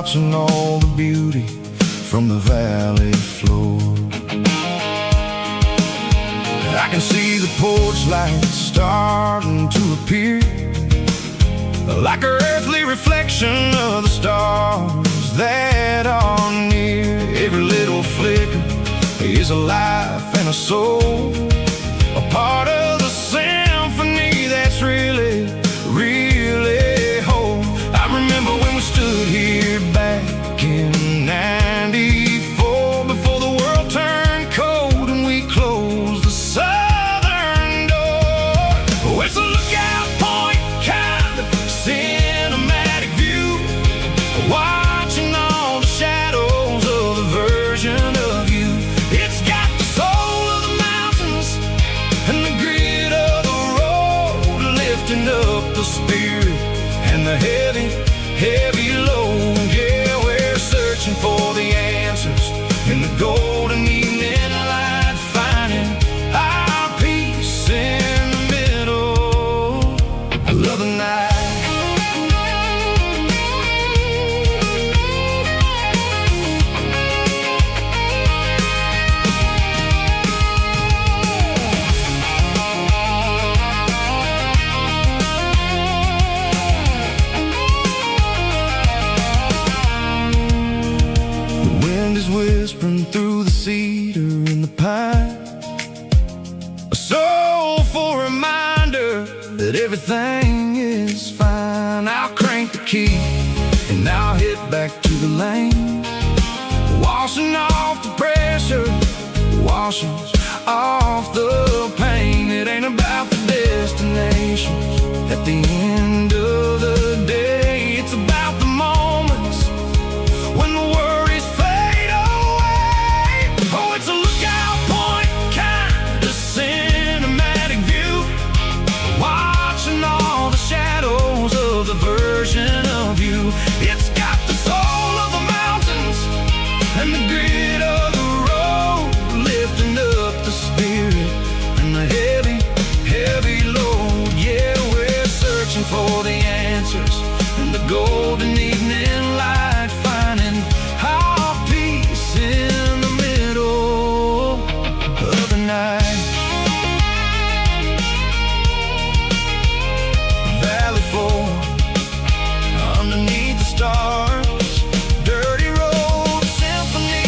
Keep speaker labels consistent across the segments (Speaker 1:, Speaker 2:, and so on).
Speaker 1: watching all the beauty from the valley floor. I can see the porch lights starting to appear, like an earthly reflection of the stars that are near. Every little flicker is a life and a soul, a part of the symphony that's really, really whole. I remember when we stood here back in '94, before the world turned cold and we closed the southern door. Oh, it's a lookout point kind of cinematic view, watching all the shadows of the version of you. It's got the soul of the mountains and the grit of the road, lifting up the spirit and the heavy, heavy load. Yeah, we're searching for the answers in the golden evening light, finding our peace in the middle of the night. Whispering through the cedar and the pine, a soulful reminder that everything is fine. I'll crank the key and I'll hit back to the lane, washing off the pressure, washing off the pain. It ain't about the destinations at the end of the day, it's about the moments when the worries fade away. Oh, it's a lookout point kind of cinematic view, watching all the shadows of the version of you. It's got the soul of the mountains and the grit of the road, lifting up the spirit and the heavy, heavy load. Yeah, we're searching for the answers in the golden evening light, finding our peace in the middle of the night. Valley floor, underneath the stars, dirty road symphony.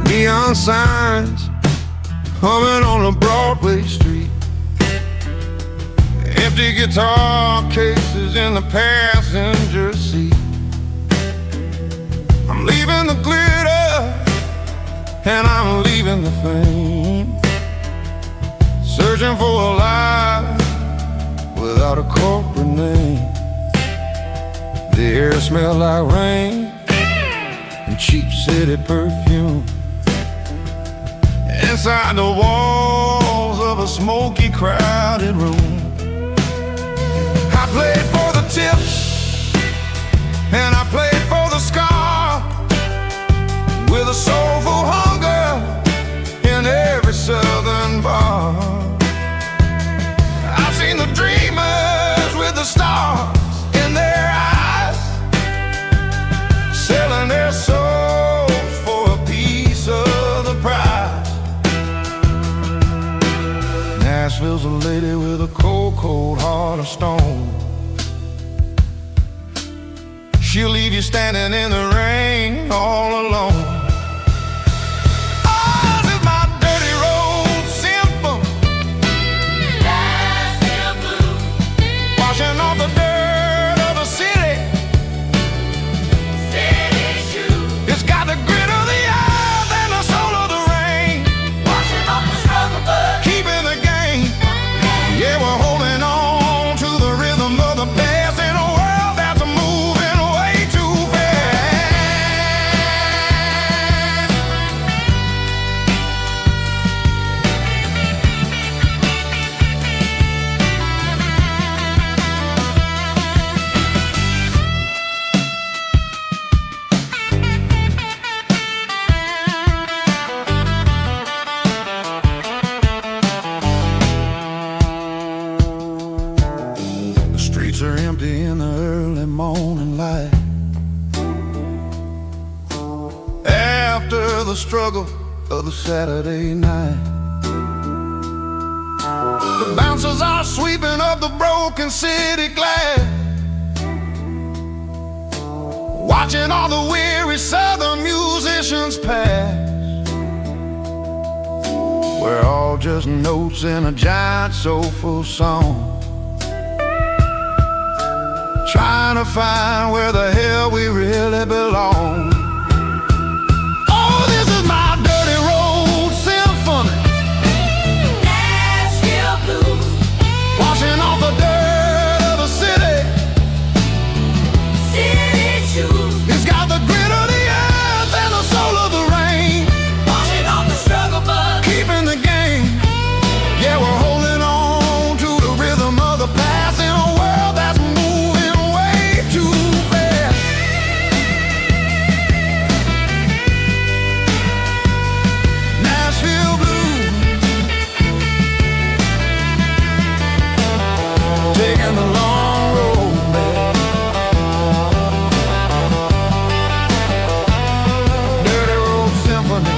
Speaker 1: Neon signs humming on a Broadway street, empty guitar cases in the passenger seat. I'm leaving the glitter and I'm leaving the fame, searching for a life without a corporate name. The air smelled like rain and cheap city perfume. Inside the walls of a smoky, crowded room, I played for the tips and I played for the scar, with a soulful hunger in every southern bar. I've seen the dreamers with the stars in their eyes, selling their souls for a piece of the prize. Nashville's a lady with a cold, cold heart of stone. She'll leave you standing in the rain all alone. Ours is my dirty road symphony, washing off the dirt of the Saturday night. The bouncers are sweeping up the broken city glass, watching all the weary southern musicians pass. We're all just notes in a giant soulful song, trying to find where the hell we really belong. Oh, this is my dirty road symphony, Nashville blues, washing off the dirt of the city, city shoes. It's got the grit of the earth and the soul of the rain, washing off the struggle but keeping the game. Yeah, we're holding on to the rhythm of the past in a world that's moving way too fast. Nashville blues, taking the long road back. Dirty road symphony.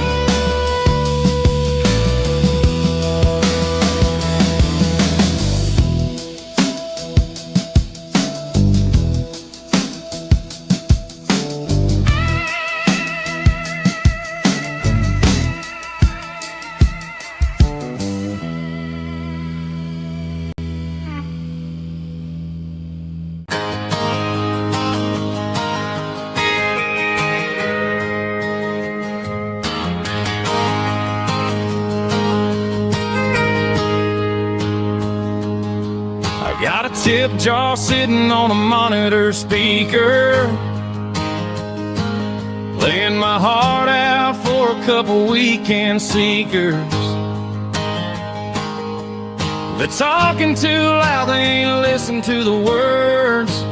Speaker 1: Got a tip jar sitting on a monitor speaker, laying my heart out for a couple weekend seekers. They're talking too loud, they ain't listen to the words.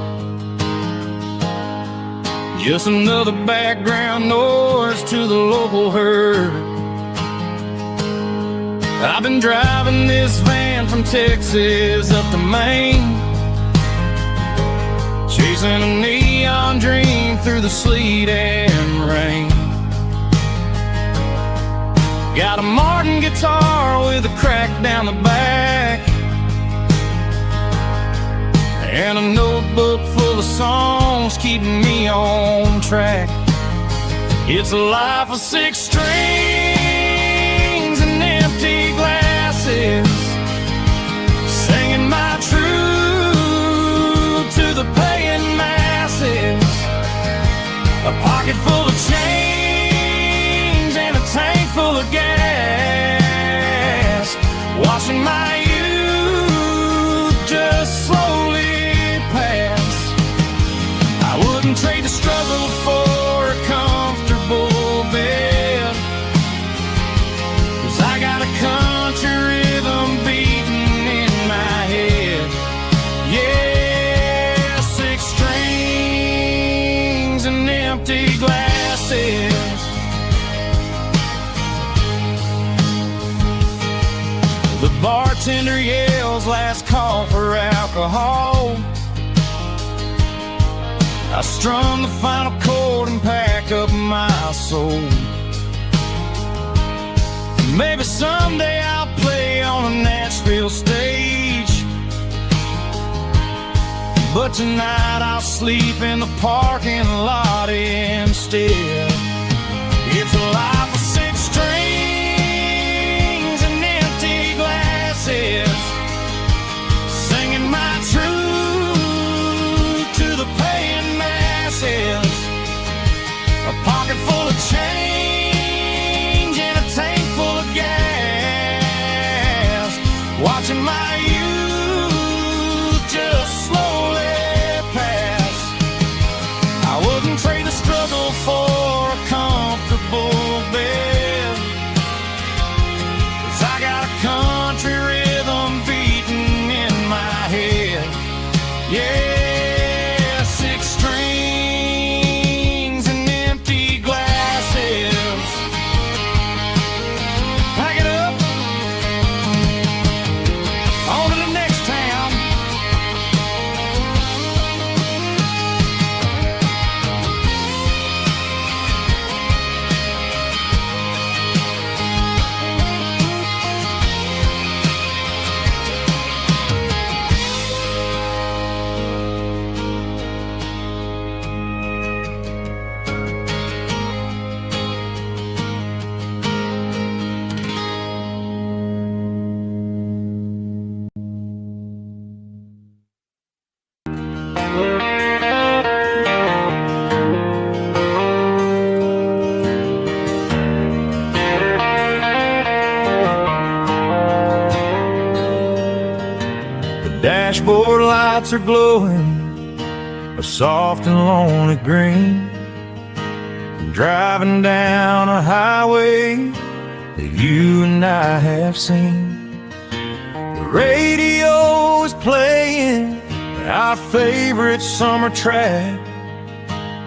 Speaker 1: Just another background noise to the local herd. I've been driving this van from Texas up to Maine, chasing a neon dream through the sleet and rain. Got a Martin guitar with a crack down the back, and a notebook full of songs keeping me on track. It's a life of 6 strings and empty glasses, singing my truth to the paying masses. A pocket full of change and a tank full of gas, watching my youth just slowly pass. I wouldn't trade the struggle for a comfortable bed, 'cause I got a country rhythm beating in my head. Yeah, 6 strings and empty glasses. The bartender yells last call for alcohol. I strum the final chord and pack up my soul. Maybe someday I'll play on a Nashville stage, but tonight I'll sleep in the parking lot instead. It's a life of 6 strings and empty glasses, singing my truth to the paying masses. A pocket full of change and a tank full of gas, watching my youth just slowly pass. I wouldn't trade the struggle for a comfortable bed, 'cause I got a country rhythm beating in my head. Yeah, 6 strings and empty glasses. Pack it up. dashboard lights are glowing a soft and lonely green. I'm driving down a highway that you and I have seen. The radio is playing our favorite summer track,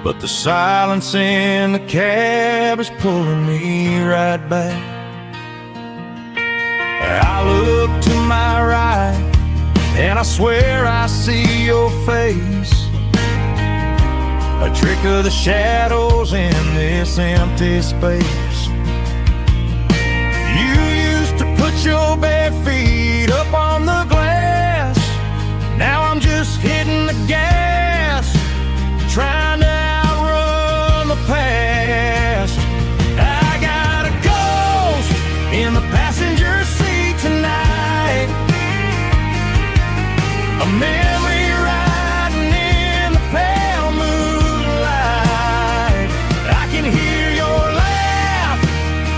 Speaker 1: but the silence in the cab is pulling me right back. I look to my right and I swear I see your face, a trick of the shadows in this empty space. You used to put your bare feet up on the glass. Now I'm just hitting the gas, trying to outrun the past. I got a ghost in the passenger seat tonight, a memory riding in the pale moonlight. I can hear your laugh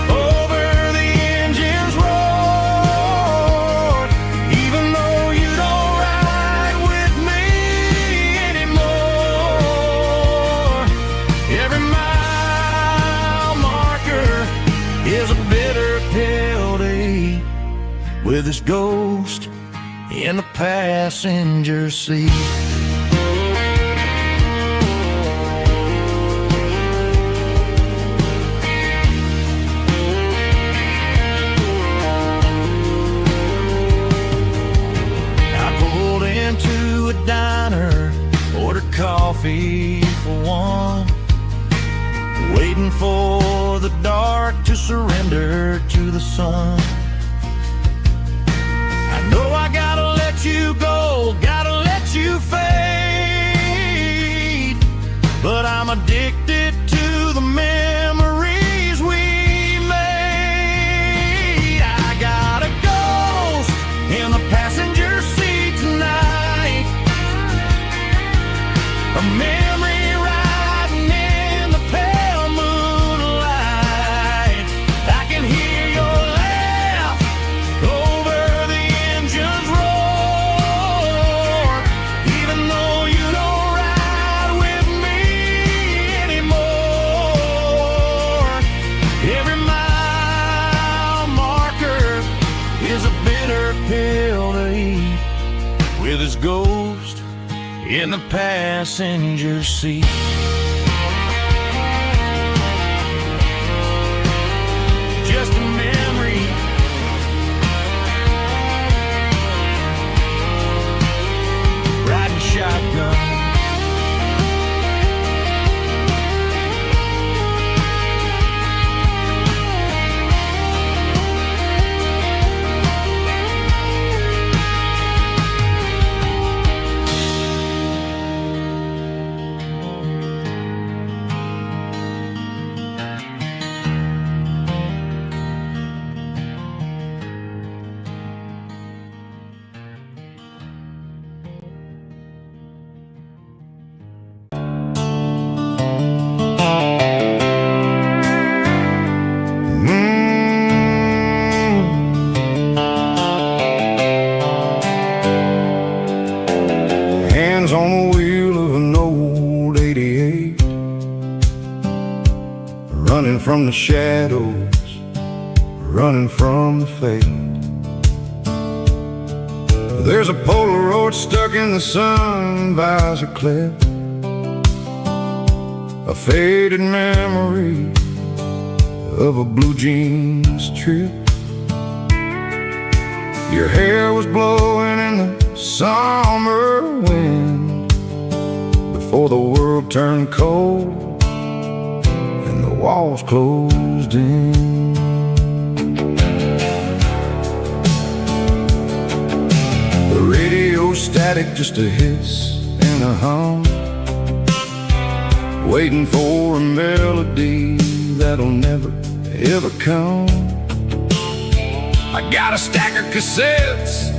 Speaker 1: over the engine's roar, even though you don't ride with me anymore. Every mile marker is a bitter pill to eat, with this ghost in the passenger seat. I pulled into a diner, ordered coffee for one, waiting for the dark to surrender to the sun. I know I gotta let you go, gotta let you fade, but I'm addicted to the memories we made. I got a ghost in the passenger seat tonight, a memory riding in the pale moonlight. I can hear your laugh over the engine's roar, even though you don't ride with me anymore. Every mile marker is a bitter pill to eat, with his ghost in the passenger seat. Just a memory, riding shotgun. Hands on the wheel of an old 88, running from the shadows, running from the fate. There's a Polaroid stuck in the sun visor clip, a faded memory of a blue jeans trip. Your hair was blowing in the summer wind before the world turned cold and the walls closed in. The radio static, just a hiss and a hum, waiting for a melody that'll never ever come. I got a stack of cassettes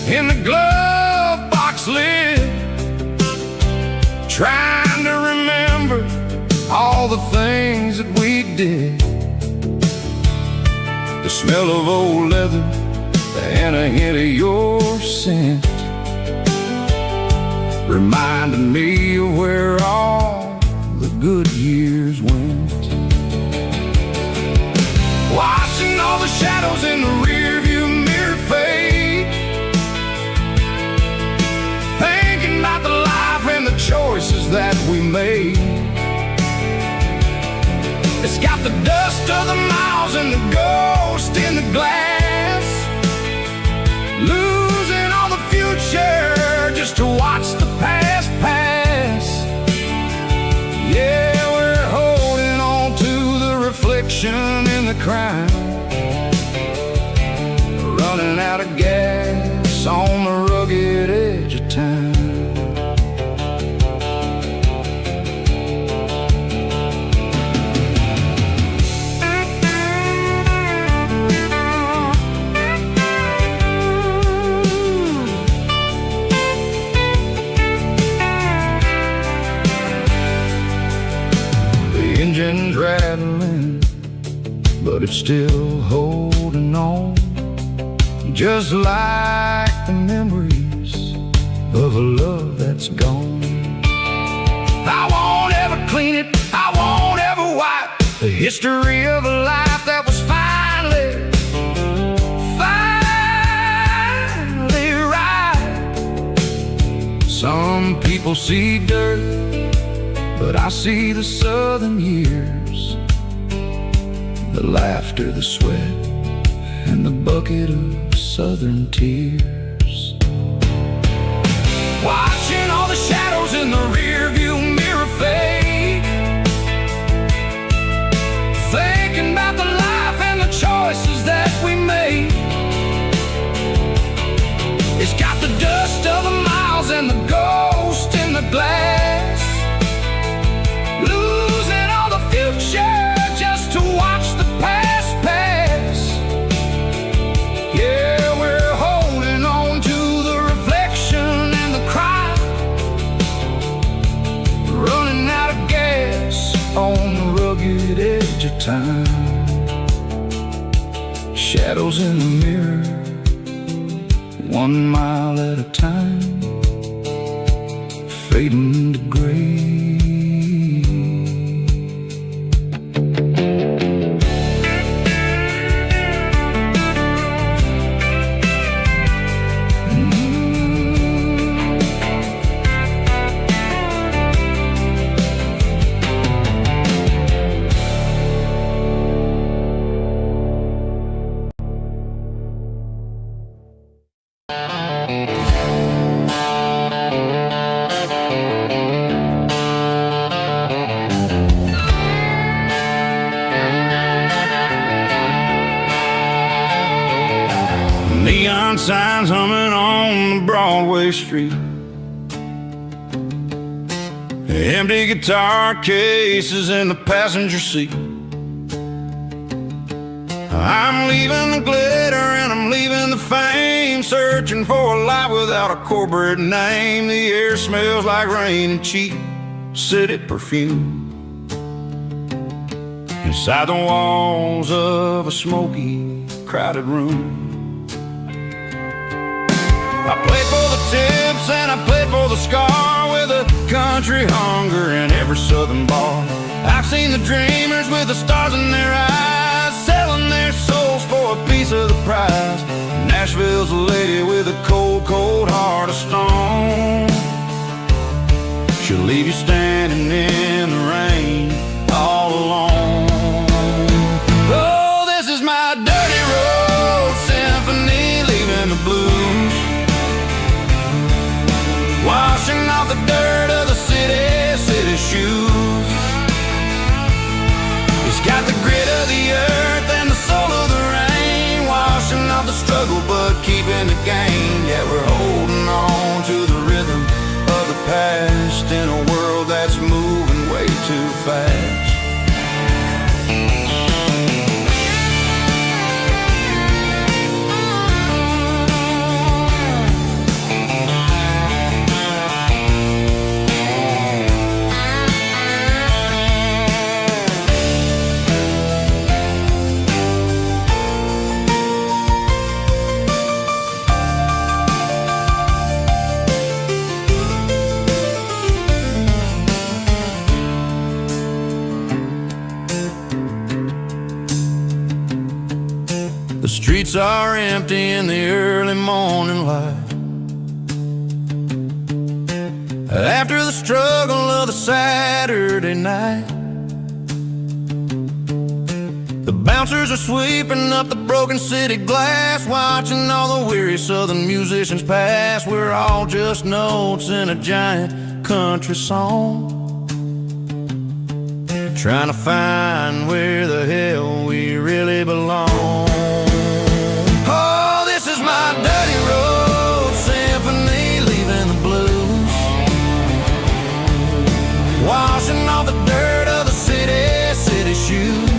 Speaker 1: in the glove box lid, trying to remember all the things that we did. The smell of old leather and a hint of your scent, reminding me of where all the good years went. Watching all the shadows in the rearview mirror fade, thinking about the life and the choices that we made. It's got the dust of the miles and the ghost in the glass, losing all the future just to watch the past pass. Yeah, we're holding on to the reflection in the crowd, running out of gas on the rugged edge of town. Engine's rattling, but it's still holding on, just like the memories of a love that's gone. I won't ever clean it, I won't ever wipe the history of a life that was finally right. Some people see dirt, but I see the southern years, the laughter, the sweat, and the bucket of southern tears. Watching all the shadows in the rearview mirror fade, thinking about the life and the choices that we made. It's got the dust of the miles and the ghost in the glass, losing all the future just to watch the past pass. Yeah, we're holding on to the reflection and the cry, running out of gas on the rugged edge of time. Shadows in the mirror, 1 mile at a time, fading to gray. Neon signs humming on the Broadway street, empty guitar cases in the passenger seat. I'm leaving the glitter and I'm leaving the fame, searching for a life without a corporate name. The air smells like rain and cheap city perfume, inside the walls of a smoky, crowded room. I played for the tips and I played for the scar, with a country hunger in every southern bar. I've seen the dreamers with the stars in their eyes, selling their souls for a piece of the prize. Nashville's a lady with a cold, cold heart of stone. She'll leave you standing in the rain all alone. Oh, this is my dirty road symphony, leaving the blues, washing off the dirt of the city shoes. It's got the grit of the earth and the soul of the rain, washing off the struggle but keeping the gain. Yeah, we're holding on to the rhythm of the past in a world that's moving The streets are empty in the early morning light. After the struggle of the Saturday night, the bouncers are sweeping up the broken city glass, watching all the weary southern musicians pass. We're all just notes in a giant country song, trying to find where the hell we really belong. Oh, this is my dirty road symphony, leaving the blues, washing off the dirt of the city shoes.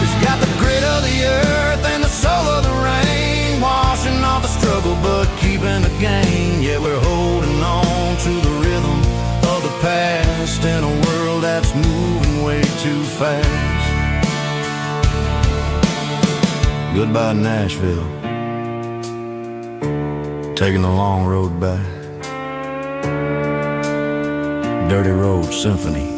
Speaker 1: It's got the grit of the earth and the soul of the rain, washing off the struggle but keeping the gain. Yeah, we're holding on to the rhythm of the past in a world that's moving way too fast. Goodbye Nashville, taking the long road back. Dirty Road Symphony.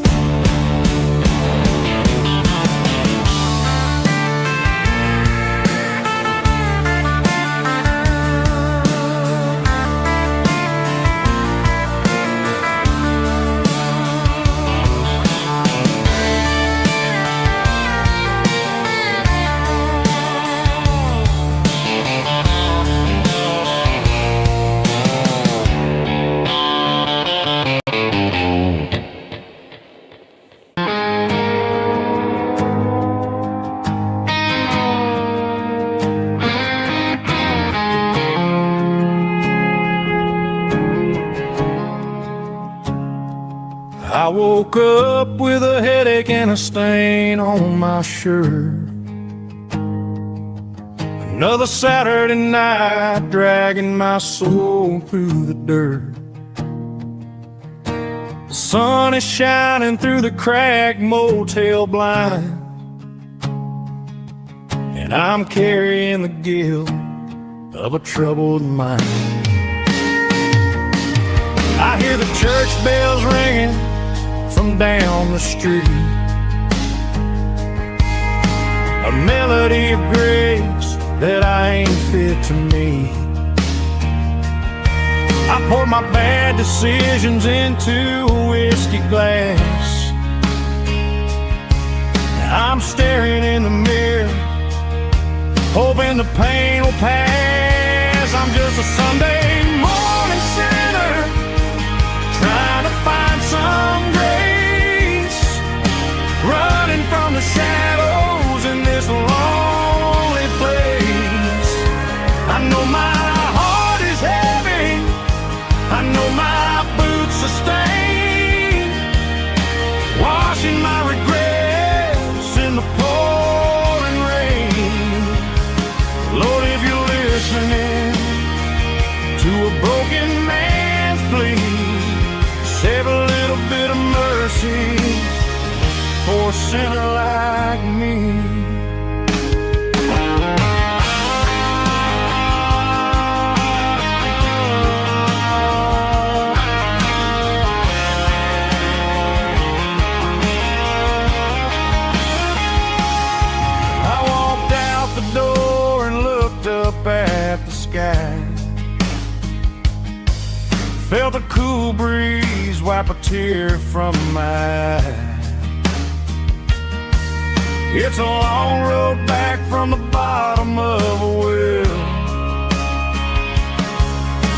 Speaker 1: I woke up with a headache and a stain on my shirt. Another Saturday night, dragging my soul through the dirt. The sun is shining through the cracked motel blind, and I'm carrying the guilt of a troubled mind. I hear the church bells ringing from down the street, a melody of grace that I ain't fit to meet. I pour my bad decisions into a whiskey glass. I'm staring in the mirror, hoping the pain will pass. I'm just a Sunday morning sinner, trying to find some grace, running from the shadows in this lonely place. I know my heart is heavy, I know my boots are stained, washing my regrets in the pouring rain. Lord, if you're listening to a broken man's plea, save a little bit of mercy for a sinner like me. I walked out the door and looked up at the sky, felt a cool breeze wipe a tear from my eye. It's a long road back from the bottom of a well,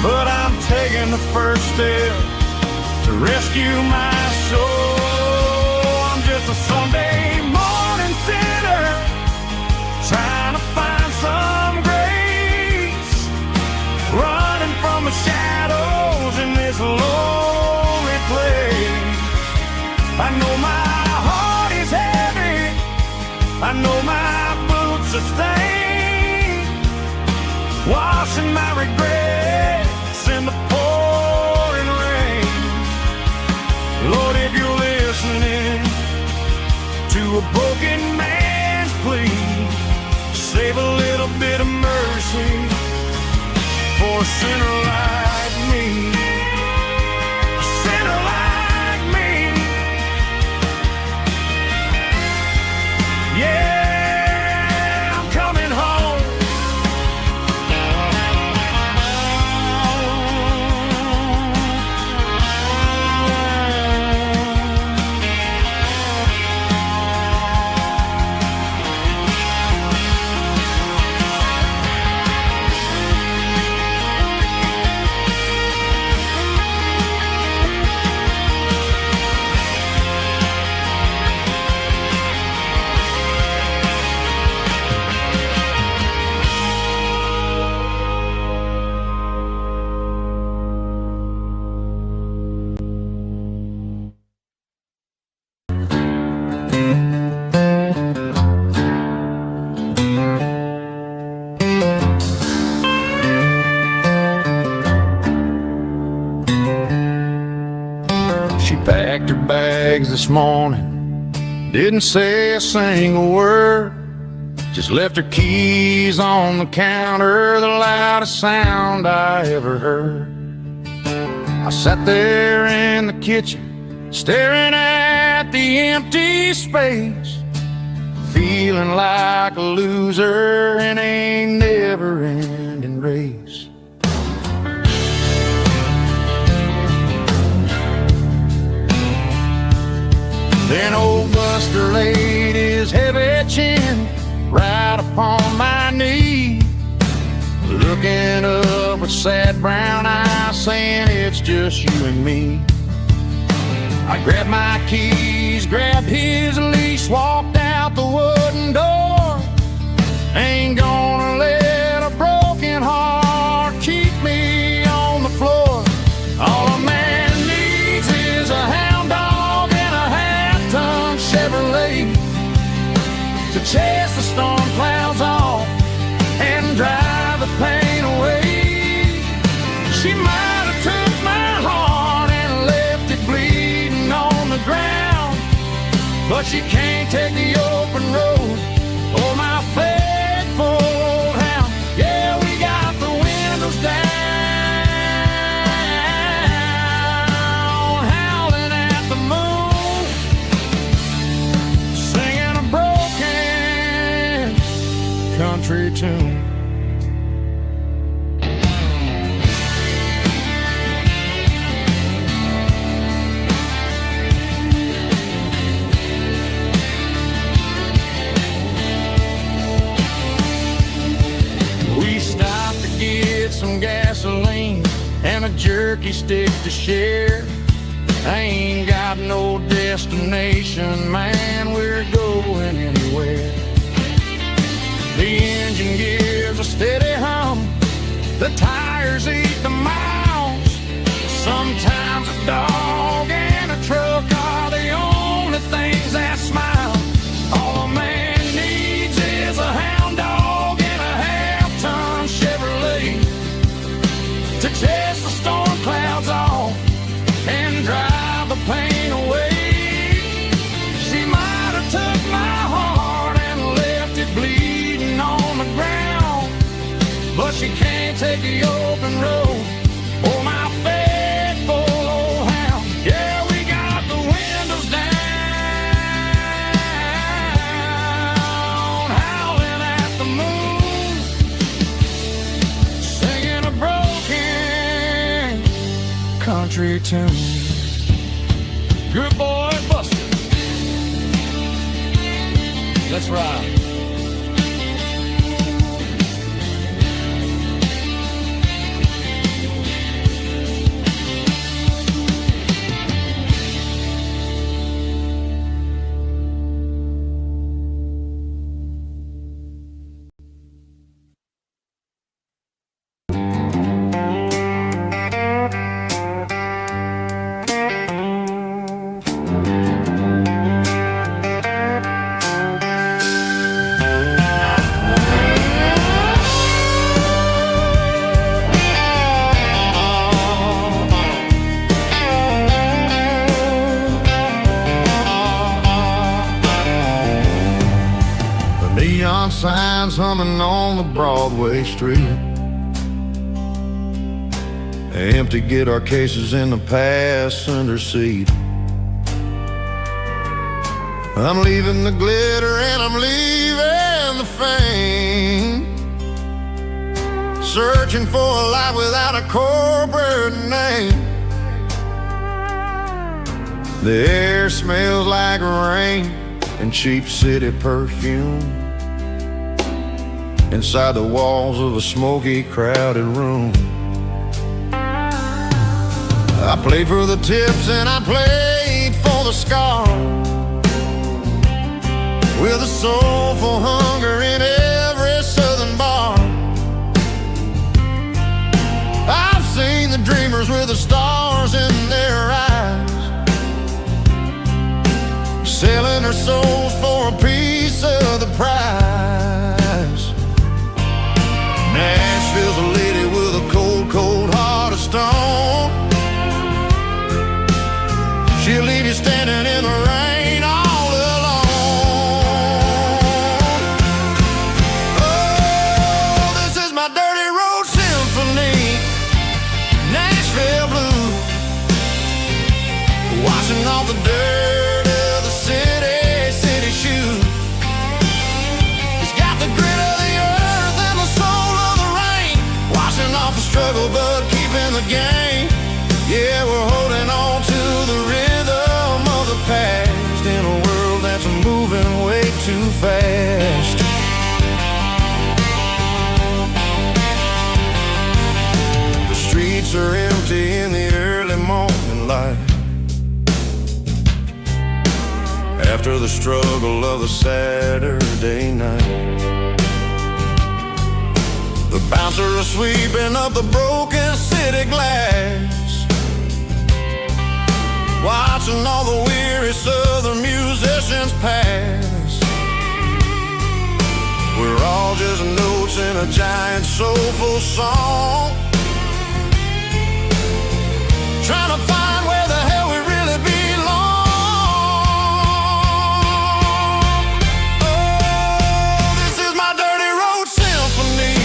Speaker 1: but I'm taking the first step to rescue my soul. I'm just a Sunday morning sinner, trying to find some grace, running from the shadows in this lonely place. I know my heart is heavy, I know my boots are stained, washing my regrets in the pouring rain. Lord, if you're listening to a broken man's plea, save a little bit of mercy for a sinner like me. A sinner like me. Yeah. this morning, didn't say a single word, just left her keys on the counter, the loudest sound I ever heard. I sat there in the kitchen, staring at the empty space, feeling like a loser in a never-ending race. Then old Buster laid his heavy chin right upon my knee, looking up with sad brown eyes, saying it's just you and me. I grabbed my keys, grabbed his leash, walked out the wooden door. Ain't gonna let a broken heart keep me on the floor. All a man needs is a hound dog and a half-ton Chevrolet to chase the storm clouds off and drive the pain away. She might have took my heart and left it bleeding on the ground, but she can't take the open road or my faithful old hound. Yeah, we got the windows down, howling at the moon, singing a broken country tune. We stopped to get some gasoline and a jerky stick to share. I ain't got no destination, man, we're going anywhere. The engine gives a steady hum, the tires eat the miles. Sometimes a dog and a truck are the only things that smile. All a man needs is a hound dog and a half-ton Chevrolet to chase the storm clouds off and drive the pain away. She might have took my heart and left it bleeding on the ground, but she can't take the open road or my faithful old hound. Yeah, we got the windows down, howling at the moon, singing a broken country tune. Good boy, Buster. Let's ride. Neon signs humming on the Broadway street, empty guitar cases in the passenger seat. I'm leaving the glitter and I'm leaving the fame, searching for a life without a corporate name. The air smells like rain and cheap city perfume inside the walls of a smoky, crowded room. I played for the tips and I played for the scars, with a soulful hunger in every southern bar. I've seen the dreamers with the stars in their eyes, selling their souls for a piece of the prize. Nashville's a lady with a cold, cold heart of stone. She'll leave you standing in the rain fast. The streets are empty in the early morning light, after the struggle of the Saturday night. The bouncer is sweeping up the broken city glass, watching all the weary southern musicians pass. We're all just notes in a giant soulful song, trying to find where the hell we really belong. Oh, this is my dirty road symphony,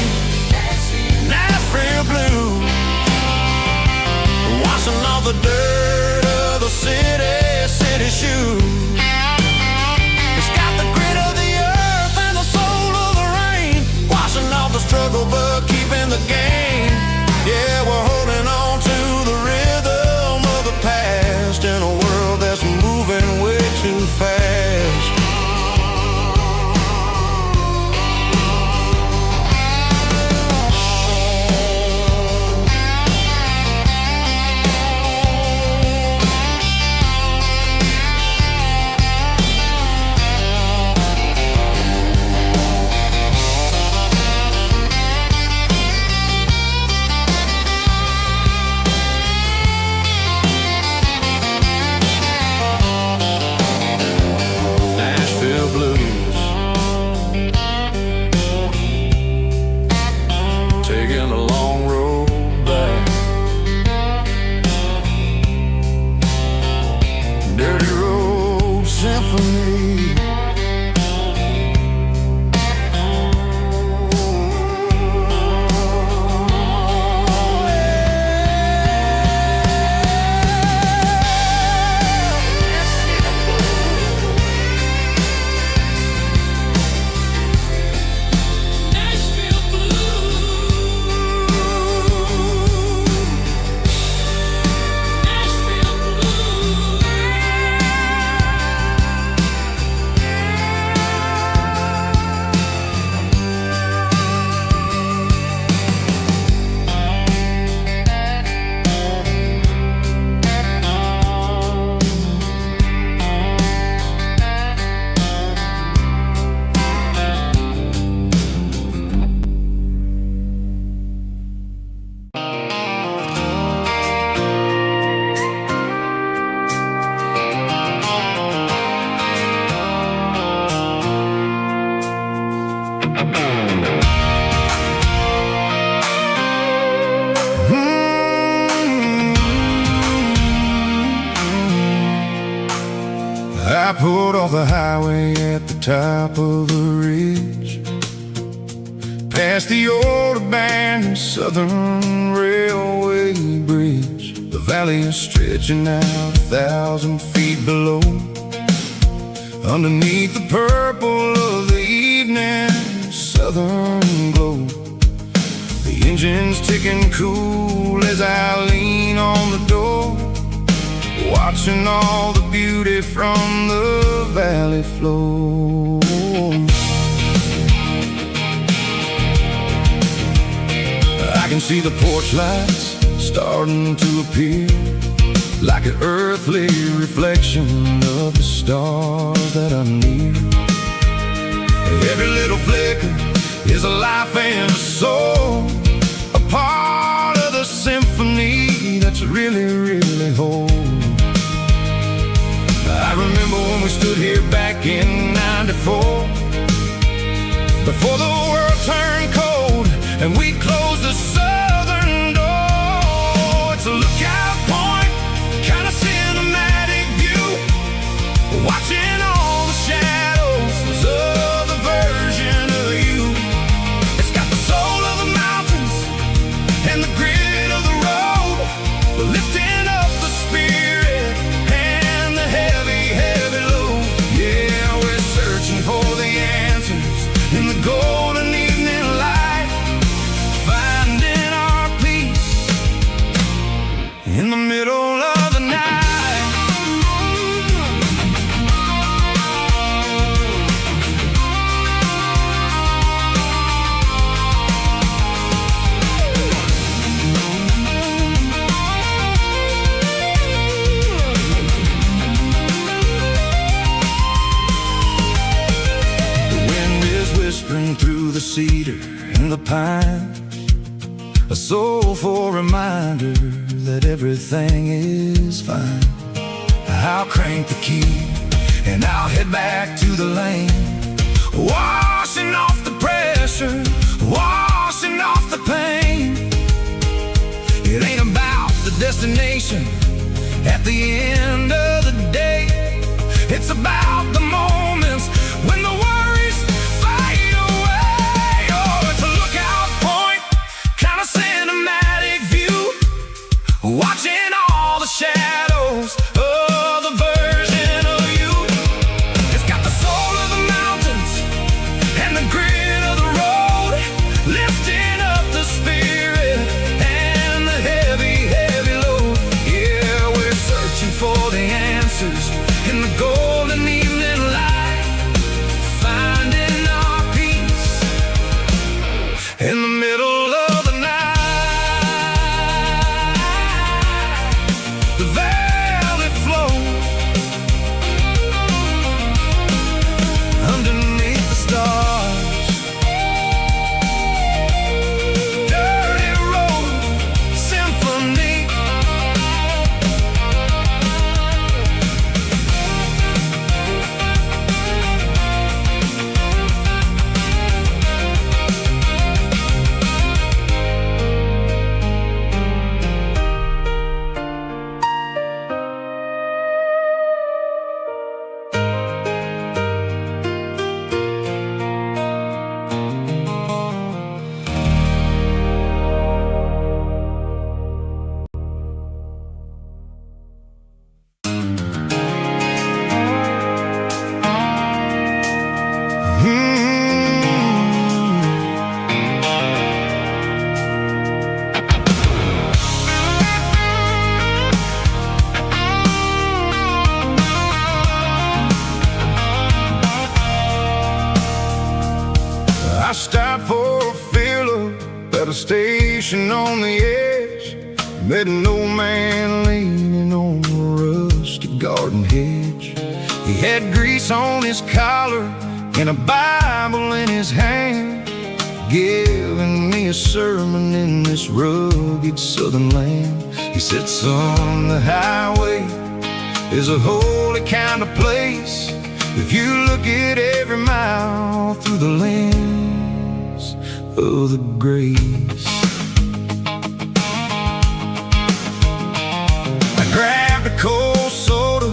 Speaker 1: Nashville blues, washing off the dirt of the city shoes. It's got the grit of the earth and the soul of the rain, washing off the struggle but keeping the game. Yeah, we're holding on to the rhythm of the past in a world that's moving way too fast. I pulled off the highway at the top of the ridge, past the old abandoned Southern Railway bridge. The valley is stretching out 1,000 feet below, underneath the purple of the evening southern glow. The engine's ticking cool as I lean on the door, watching all the beauty from the valley flow. I can see the porch lights starting to appear, like an earthly reflection of the stars that are near. Every little flicker is a life and a soul, a part of the symphony that's really, really whole. I remember when we stood here back in '94, before the world turned cold and we closed the southern door. It's a lookout point, kind of cinematic view, watching all the shadows of the version of you. It's got the soul of the mountains and the grit of the road, lifting up the spirit and the heavy, heavy load. Yeah, we're searching for the answers in the golden evening light, finding cedar and the pine, a soulful reminder that everything is fine. I'll crank the key and I'll head back to the lane, washing off the pressure, washing off the pain. It ain't about the destination at the end of the day. It's about the moments when the worries fade away. Oh, it's a lookout point, kind of cinematic view, watching all the shadows of the version of you. It's got the soul of the mountains and the grit of the road, lifting up the spirit and the heavy, heavy load. Yeah, we're searching for the answers in the golden evening light, finding our peace in the middle of the night. The velvet flow underneath the stars, dirty road symphony. I stopped for a fill-up at a station on the edge, met an old man leaning on a rusty garden hedge. He had grease on his collar and a Bible in his hand, giving me a sermon in this rugged southern land. He said, son, the highway is a holy kind of place if you look at every mile through the lens of the grace. I grabbed a cold soda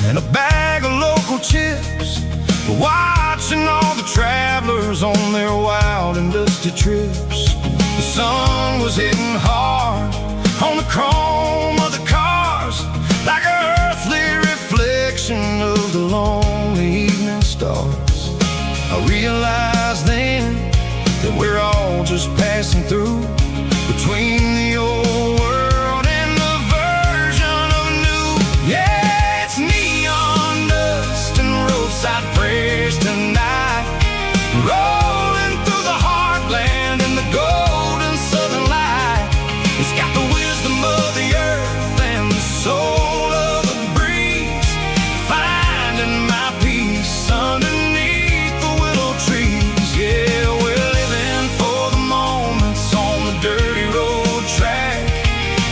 Speaker 1: and a bag of local chips, watching all the travelers on their wild and dusty trips. The sun was hitting hard on the chrome of the cars, like an earthly reflection of the lonely evening stars. I realized then that we're all just passing through, between the old world and the version of new. Yeah, it's neon dust and roadside prayers tonight, rolling through the heartland in the golden southern light. It's got the wisdom of the earth and the soul of the breeze, finding my peace underneath the willow trees. Yeah, we're living for the moments on the dirty road track,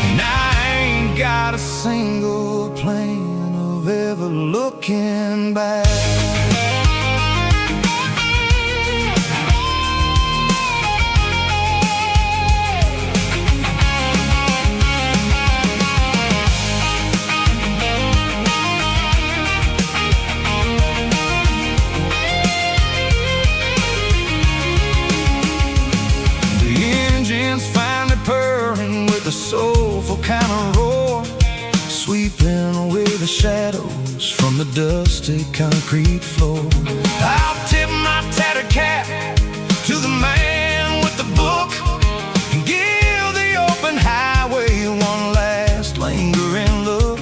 Speaker 1: and I ain't got a single plan of ever looking back. Purring with a soulful kind of roar, sweeping away the shadows from the dusty concrete floor. I'll tip my tattered cap to the man with the book and give the open highway one last lingering look.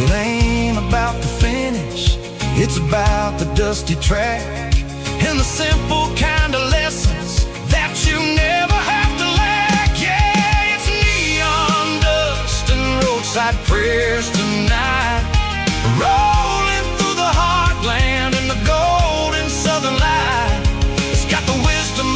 Speaker 1: It ain't about the finish, it's about the dusty track and the simple kind of lessons that you never have to lack. Yeah, it's neon dust and roadside prayers tonight, rolling through the heartland in the golden southern light. It's got the wisdom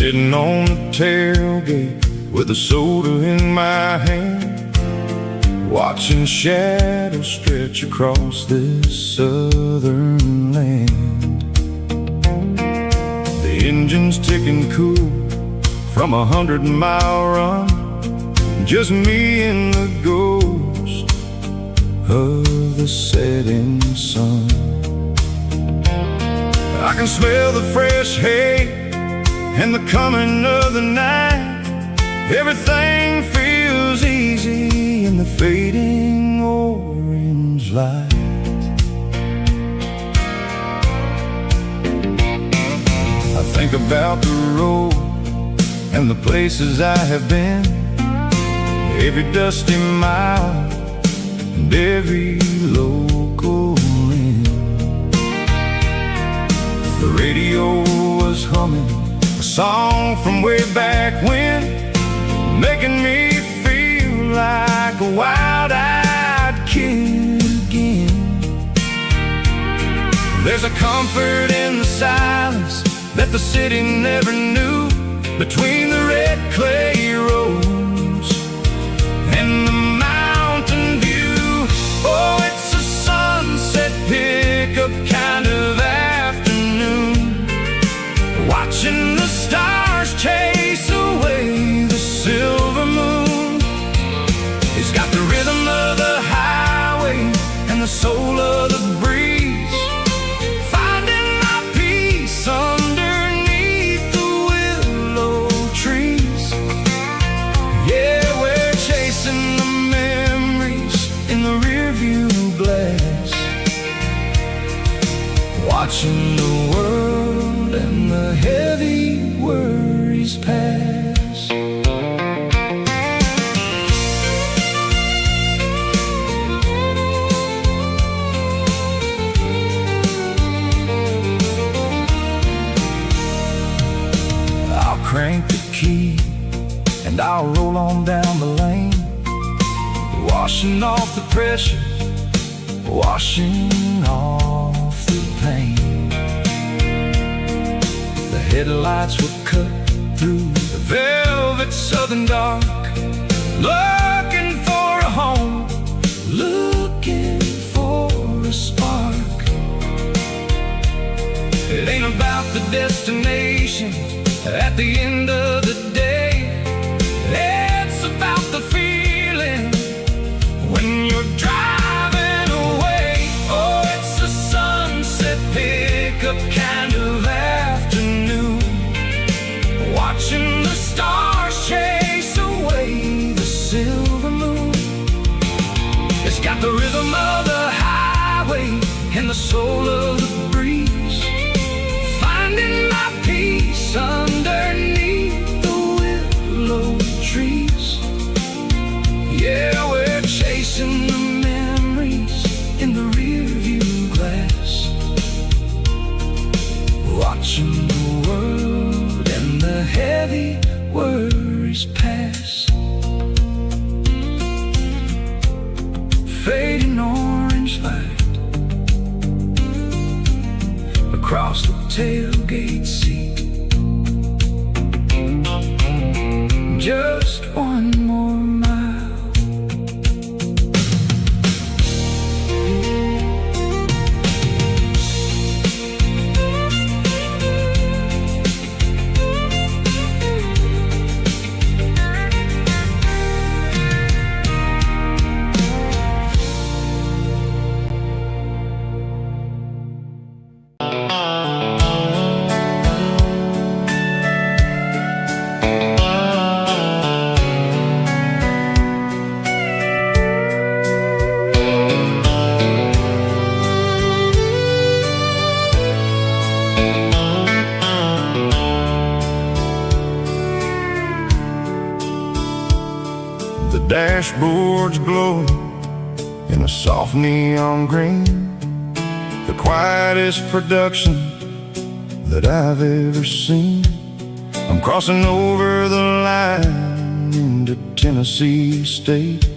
Speaker 1: Sitting on the tailgate with a soda in my hand, watching shadows stretch across this southern land. The engine's ticking cool from 100-mile run, just me and the ghost of the setting sun. I can smell the fresh hay and the coming of the night. Everything feels easy in the fading orange light. I think about the road and the places I have been, every dusty mile and every local inn. The radio was humming a song from way back when, making me feel like a wild-eyed kid again. There's a comfort in the silence that the city never knew, between the red clay roads and the mountain view. Oh, it's a sunset pickup kind of afternoon, watching the stars chase away the silver moon. It's got the rhythm of the highway and the soul of the breeze, finding my peace underneath the willow trees. Yeah, we're chasing the memories in the rearview glass, watching the world and the heavy worries pass. I'll crank the key and I'll roll on down the lane, washing off the pressure, washing off the pain. The headlights will cut through the velvet southern dark, looking for a home, looking for a spark. It ain't about the destination at the end of the day, it's about the feeling when you're driving away. Oh, it's a sunset pickup kind of afternoon, watching the stars chase away the silver moon. It's got the rhythm of the highway and the soul of the breeze, finding my peace underneath the willow trees. Yeah, we're chasing the memories in the rearview glass, watching the world and the heavy worries pass. Fading orange light across the tailgate seat. Just one more mile. The dashboard's glowing in a soft neon green, the quietest production that I've ever seen. I'm crossing over the line into Tennessee State,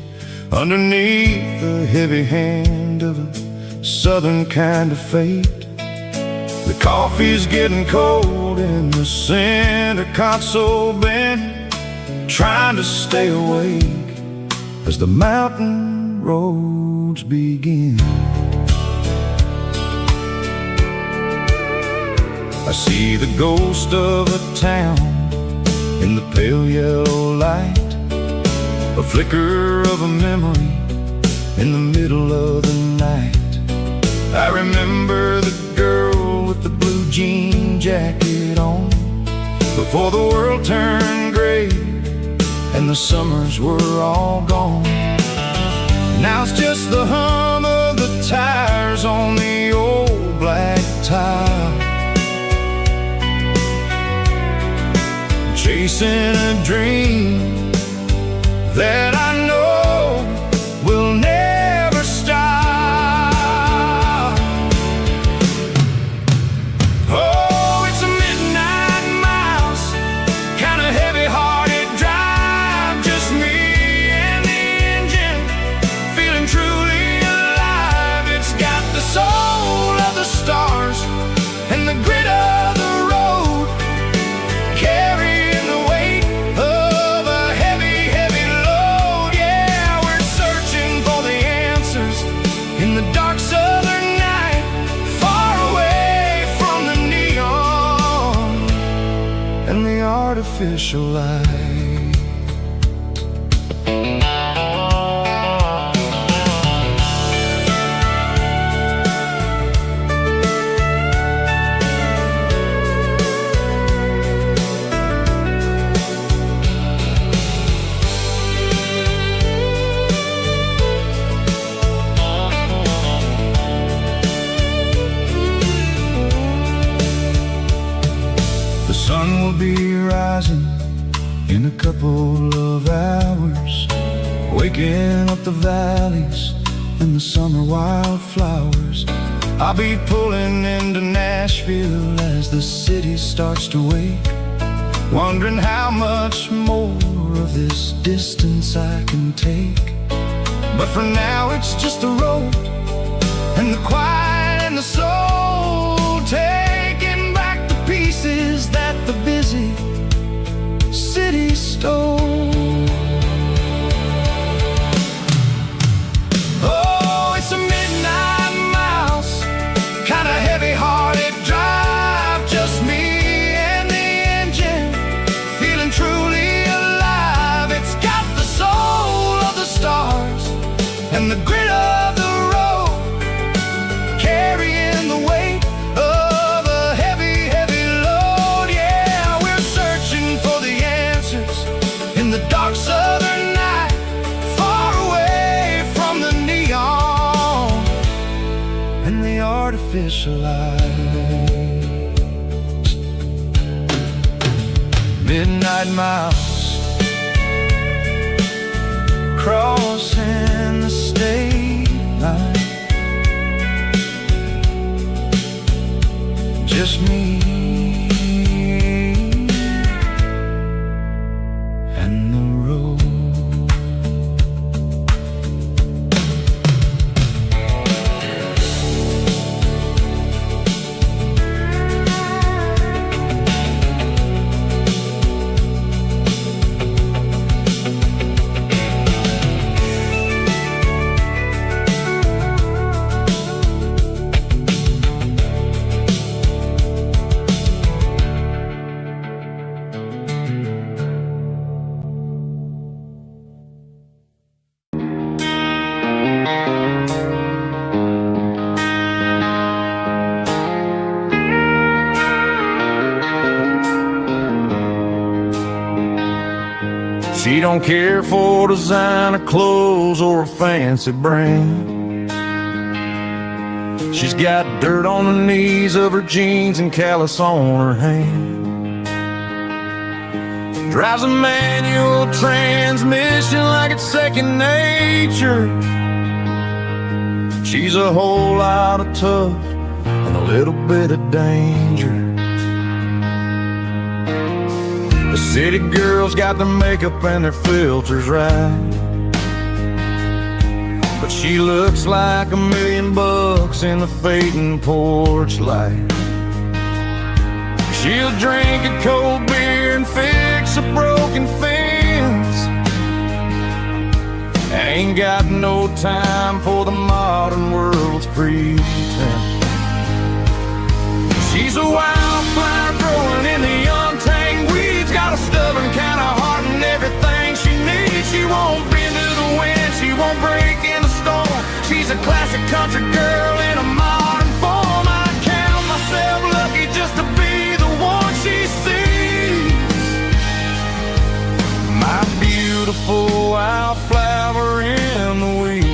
Speaker 1: underneath the heavy hand of a southern kind of fate. The coffee's getting cold in the center console bin, trying to stay awake as the mountain roads begin. I see the ghost of a town in the pale yellow light, a flicker of a memory in the middle of the night. I remember the girl with the blue jean jacket on, before the world turned gray and the summers were all gone. Now it's just the hum of the tires on the old black tile, chasing a dream that I know will never stop. Oh, it's a midnight mouse, kinda heavy-hearted drive, just me and the engine, feeling truly alive. It's got the soul of the stars and the grit of the road, carrying the weight of a heavy, heavy load. Yeah, we're searching for the answers in the dark southern night, far away from the neon and the artificial light. The sun will be rising in a couple of hours, waking up the valleys and the summer wildflowers. I'll be pulling into Nashville as the city starts to wake, wondering how much more of this distance I can take. But for now it's just the road and the quiet and the soul, taking back the pieces that the busy city stole. Oh, it's a midnight mouse, kinda heavy-hearted drive, just me and the engine, feeling truly alive. It's got the soul of the stars and the grit of the road, carrying the weight of a heavy, heavy load. Yeah, we're searching for the answers in the dark southern night, far away from the neon and the artificial lights. Midnight mouse, crossing the state line, just me and the road. She don't care for designer clothes or a fancy brand. She's got dirt on the knees of her jeans and callus on her hand. Drives a manual transmission like it's second nature. She's a whole lot of tough and a little bit of danger. The city girls got their makeup and their filters right, but she looks like $1,000,000 in the fading porch light. She'll drink a cold beer and fix a broken fence. Ain't got no time for the modern world's pretense. She's a wildflower growing in the untamed weeds. Got a stubborn kind of heart and everything she needs. She won't bend to the wind, she won't break in the storm. She's a classic country girl in a modern form. I count myself lucky just to be the one she sees. My beautiful wildflower in the weeds.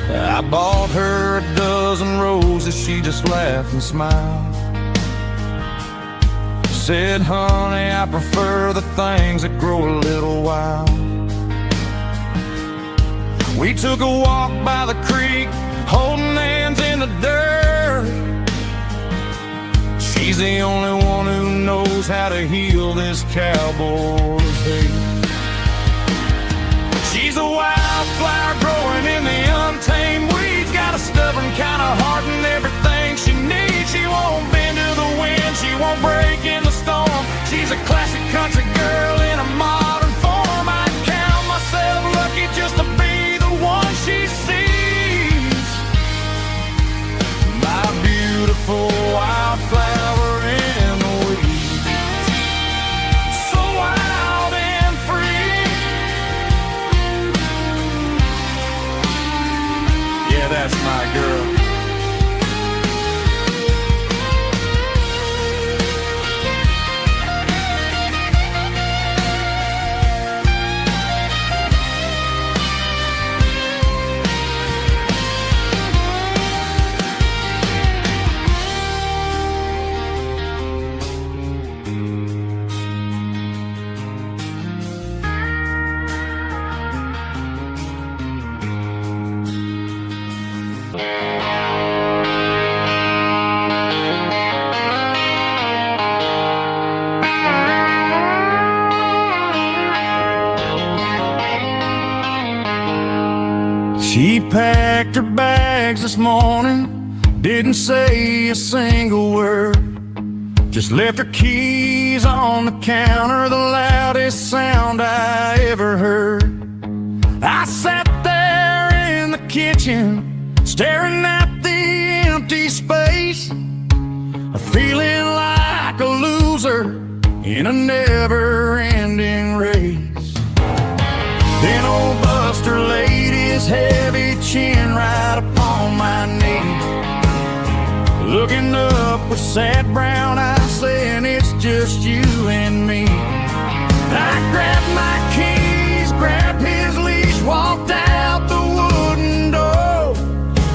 Speaker 1: I bought her a dozen roses, she just laughed and smiled. Said, honey, I prefer the things that grow a little wild. We took a walk by the creek, holding hands in the dirt. She's the only one who knows how to heal this cowboy's hate. She's a wildflower growing in the untamed weeds. Got a stubborn kind of heart and everything she needs. She won't bend to the wind, she won't break in the storm. She's a classic country girl in a modern form. I count myself lucky just to be the one she sees. My beautiful wildflower in the weeds. So wild and free. Yeah, that's my girl. She packed her bags this morning, didn't say a single word. Just left her keys on the counter, the loudest sound I ever heard. I sat there in the kitchen, staring at the empty space, feeling like a loser in a never-ending race. Then old Buster laid his heavy chin right upon my knee, looking up with sad brown eyes, saying it's just you and me. I grabbed my keys, grabbed his leash, walked out the wooden door.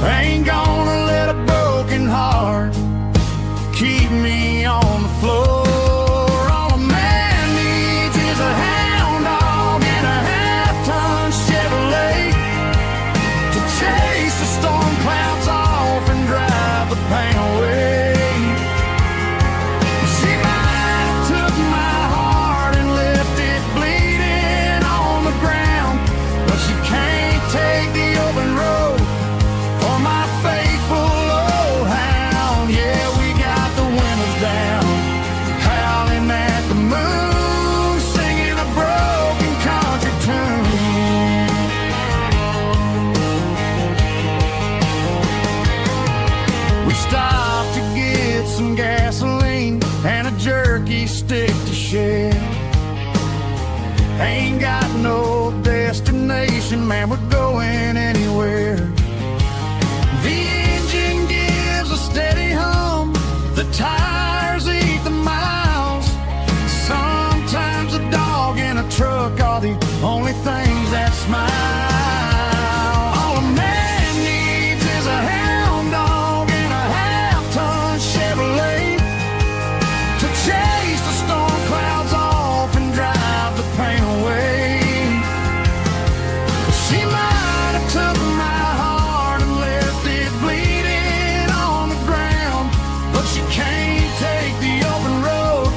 Speaker 1: I ain't gonna let a broken heart keep me on the floor. All a man needs is a hound dog and a half-ton Chevrolet to chase the storm clouds off and drive the pain away. She might have took my heart and left it bleeding on the ground, but she can't take the open road for my faithful old hound. Yeah, we got the windows down, howling at the moon, singing a broken country tune. We stopped to get some gasoline and a jerky stick to share. Ain't got no destination, man, we're going anywhere. The engine gives a steady hum, the tires eat the miles. Sometimes a dog and a truck are the only things that smile. All a man needs is a hound dog and a half-ton Chevrolet to chase the storm clouds off and drive the pain away. She might have took my heart and left it bleeding on the ground, but she can't take the open road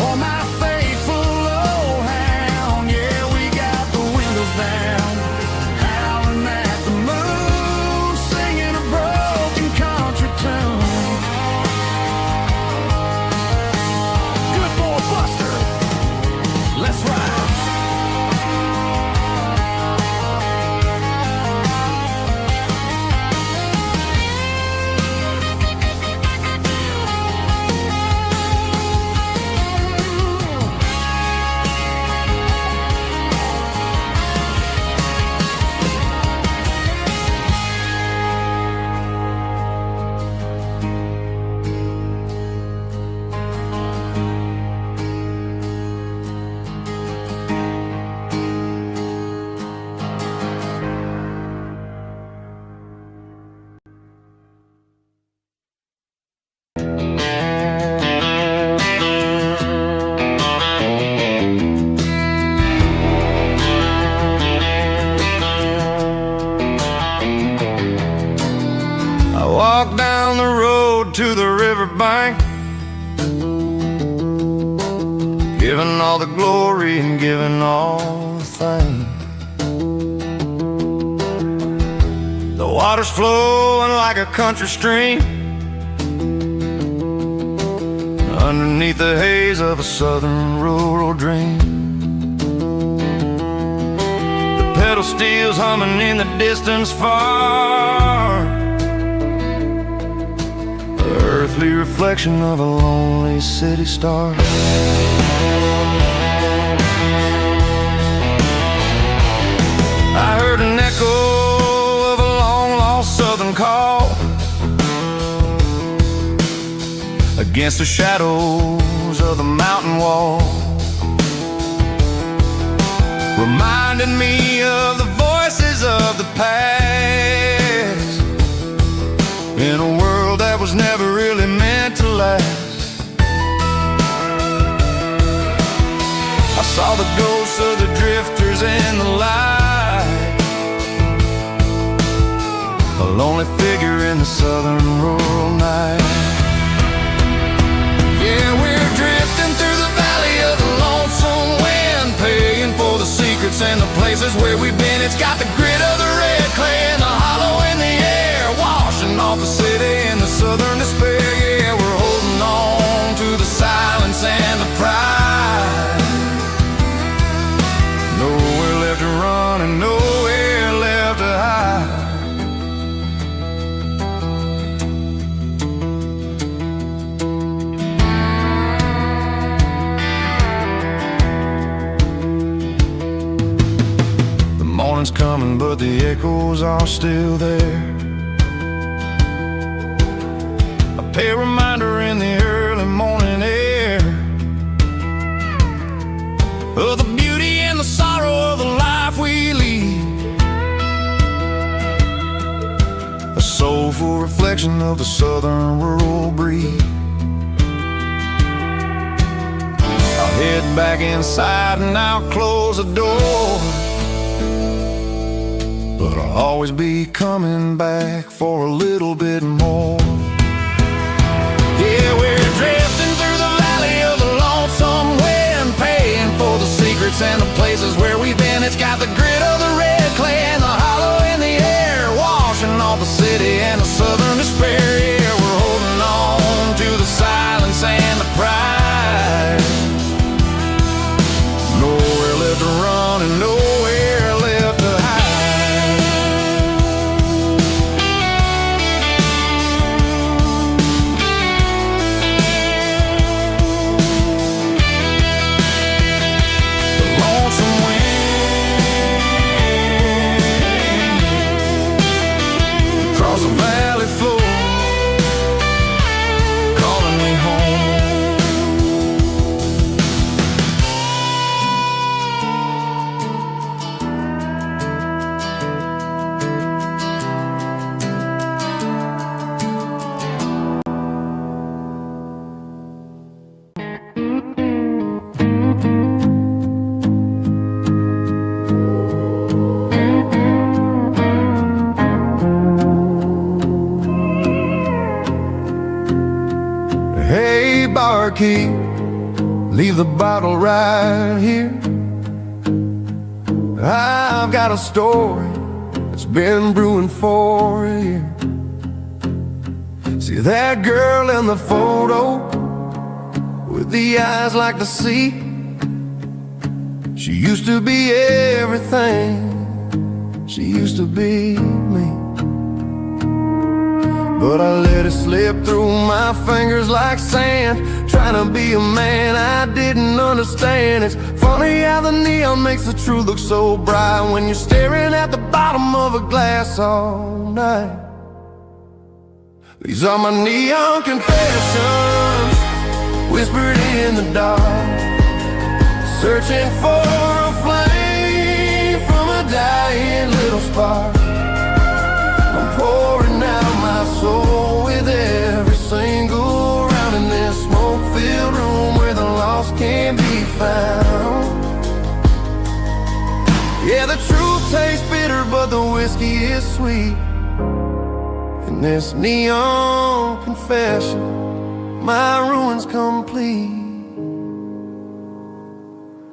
Speaker 1: or my faithful old hound. Yeah, we got the windows down, I walk down the road to the riverbank, giving all the glory and giving all the thanks. The water's flowing like a country stream underneath the haze of a southern rural dream. The pedal steel's humming in the distance far, the earthly reflection of a lonely city star. I heard an echo of a long-lost southern call against the shadows of the mountain wall, reminding me of the voices of the past, in a world that was never really meant to last. I saw the ghosts of the drifters in the light, a lonely figure in the southern rural night. Yeah, we're drifting through the valley of the lonesome wind, paying for the secrets and the places where we've been. It's got the grit of the red clay and the hollow in the air, washing off the city and the southern despair. Yeah, we're holding on to the silence and the pride. Nowhere left to run and nowhere left to hide. Morning's coming, but the echoes are still there. A pale reminder in the early morning air of the beauty and the sorrow of the life we lead, a soulful reflection of the southern rural breed. I'll head back inside and I'll close the door, but I'll always be coming back for a little bit more. Yeah, we're drifting through the valley of the lonesome wind, paying for the secrets and the places where we've been. It's got the grit of the red clay and the hollow in the air, washing off the city and the southern despair. Yeah, we're holding on to the silence and the pride. Nowhere left to run and nowhere left to hide. Barkeep, leave the bottle right here. I've got a story that's been brewing for a year. See that girl in the photo with the eyes like the sea? She used to be everything, she used to be me. But I let it slip through my fingers like sand, trying to be a man I didn't understand. It's funny how the neon makes the truth look so bright when you're staring at the bottom of a glass all night. These are my neon confessions, whispered in the dark, searching for a flame from a dying little spark. I'm pouring out my soul with every single round in this smoke-filled room where the lost can't be found. Yeah, the truth tastes bitter, but the whiskey is sweet. In this neon confession, my ruin's complete.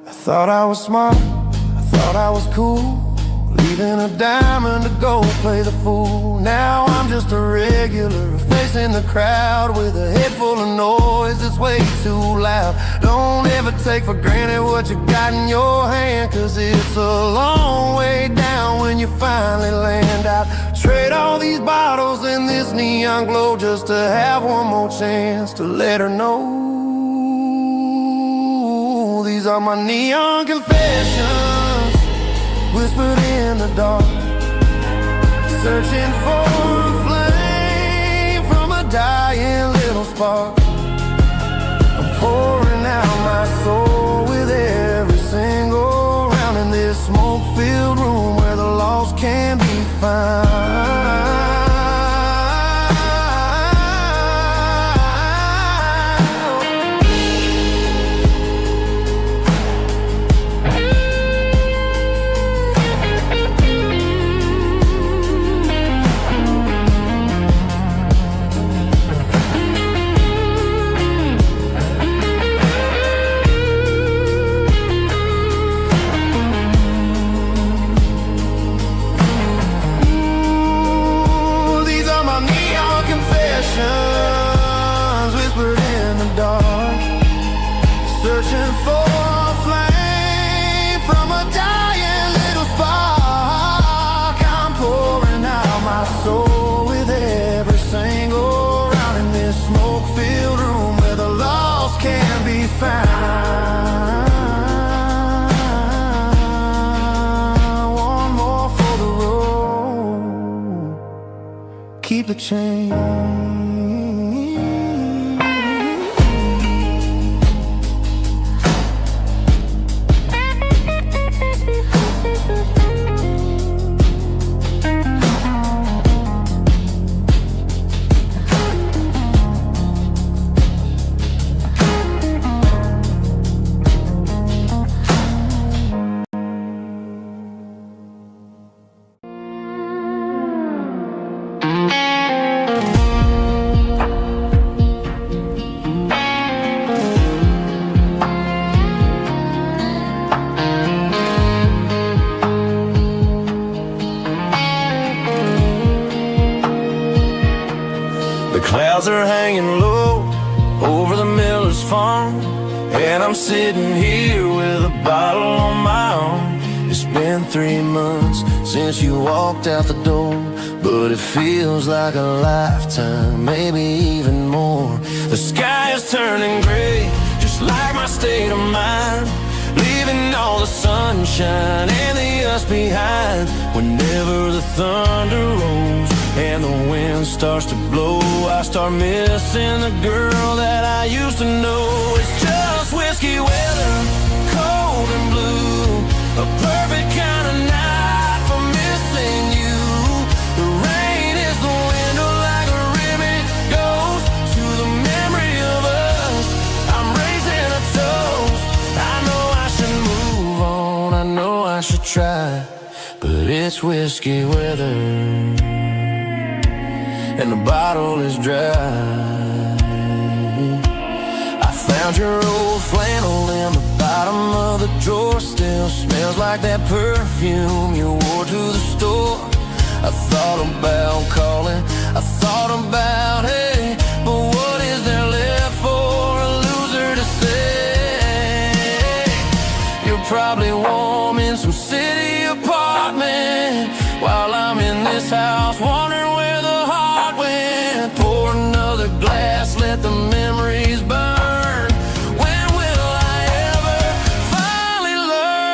Speaker 1: I thought I was smart, I thought I was cool, leaving a diamond to go play the fool. Now I'm just a regular, facing the crowd with a head full of noise that's way too loud. Don't ever take for granted what you got in your hand, cause it's a long way down when you finally land out. Trade all these bottles and this neon glow just to have one more chance to let her know. These are my neon confessions, whispered in the dark, searching for a flame from a dying little spark. I'm pouring out my soul with every single round in this smoke-filled room where the lost can be found. Whispered in the dark, searching for a flame from a dying little spark. I'm pouring out my soul with every single round in this smoke-filled room where the lost can be found. One more for the road, keep the change. Clouds are hanging low over the miller's farm, and I'm sitting here with a bottle on my arm. It's been 3 months since you walked out the door, but it feels like a lifetime, maybe even more. The sky is turning gray, just like my state of mind, leaving all the sunshine and the us behind. Whenever the thunder rolls and the wind starts to blow, I start missing the girl that I used to know. It's just whiskey weather, cold and blue, a perfect kind of night for missing you. The rain is the window like a ribbon goes to the memory of us. I'm raising a toast. I know I should move on, I know I should try, but it's whiskey weather and the bottle is dry. I found your old flannel in the bottom of the drawer, still smells like that perfume you wore to the store. I thought about calling, I thought about, hey, but what is there left for a loser to say? You're probably warm in some city apartment while I'm in this house wondering where the heart went. Pour another glass, let the memories burn. When will I ever finally learn?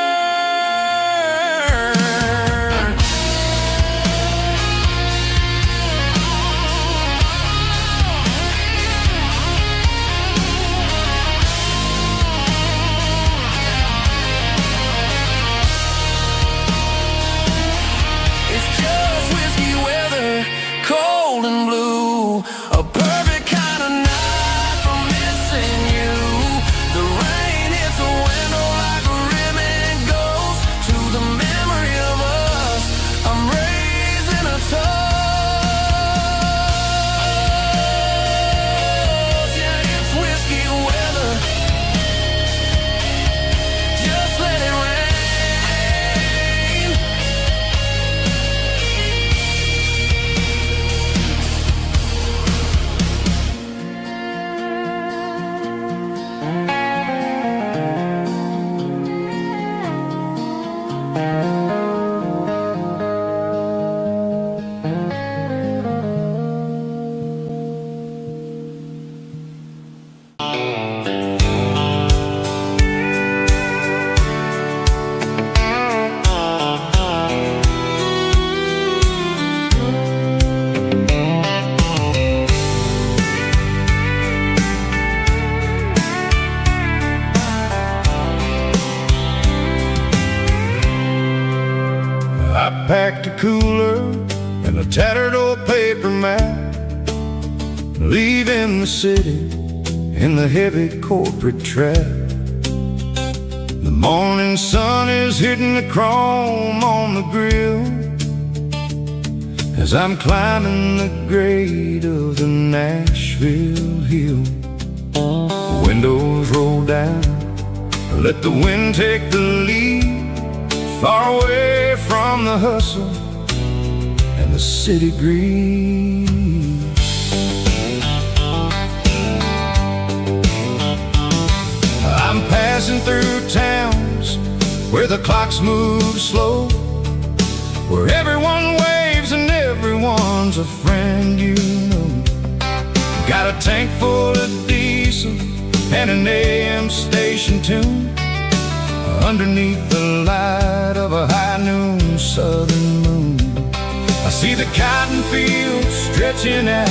Speaker 1: leaving the city in the heavy corporate trap. The morning sun is hitting the chrome on the grill as I'm climbing the grade of the Nashville hill. Windows roll down, let the wind take the lead, far away from the hustle and the city greed. I'm passing through towns where the clocks move slow, where everyone waves and everyone's a friend you know. Got a tank full of diesel and an AM station tune underneath the light of a high noon southern moon. I see the cotton fields stretching out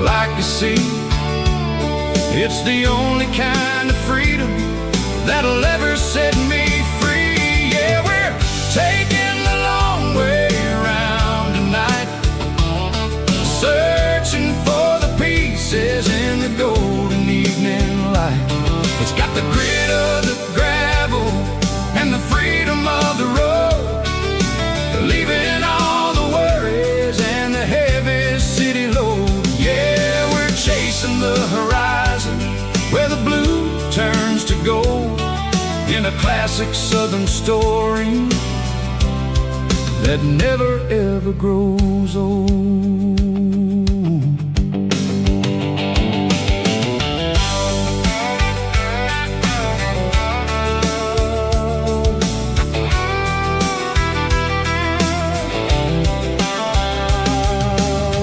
Speaker 1: like a sea. It's the only kind of freedom that'll ever set me free. Yeah, we're taking the long way around tonight, searching for the pieces in the golden evening light. It's got the grit of the gravel and the freedom of the road, leaving all the worries and the heavy city load. Yeah, we're chasing the horizon where the blue turns to gold, in a classic southern story that never ever grows old.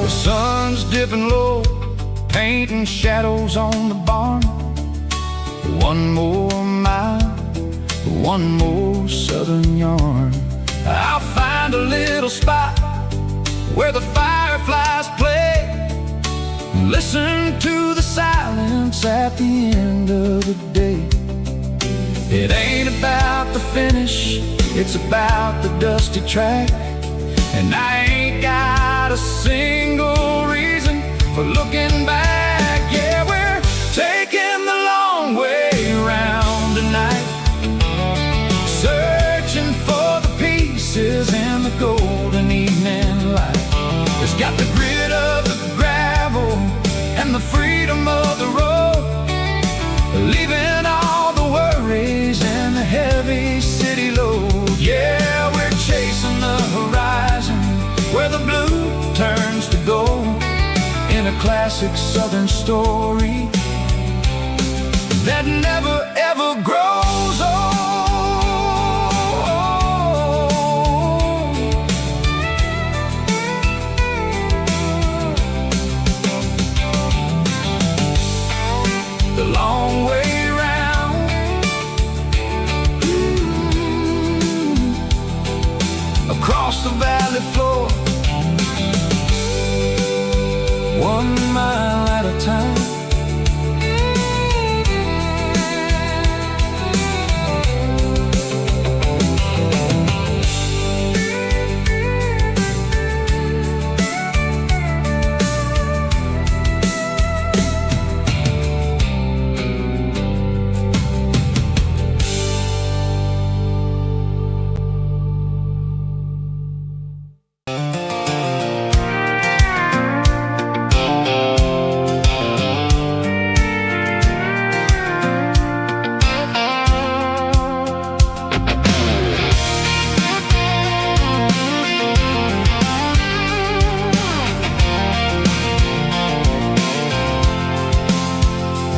Speaker 1: The sun's dipping low, painting shadows on the barn. One more mile, one more southern yarn. I'll find a little spot where the fireflies play, listen to the silence at the end of the day. It ain't about the finish, it's about the dusty track. And I ain't got a single reason for looking back. Yeah, we're taking the long way around tonight, searching for the pieces in the golden evening light. It's got the grit of the gravel and the freedom of the road, leaving all the worries and the heavy city load. Yeah, we're chasing the horizon where the blue turns to gold, in a classic southern story that never ever grows old. The long way round, across the valley floor, 1 mile at a time.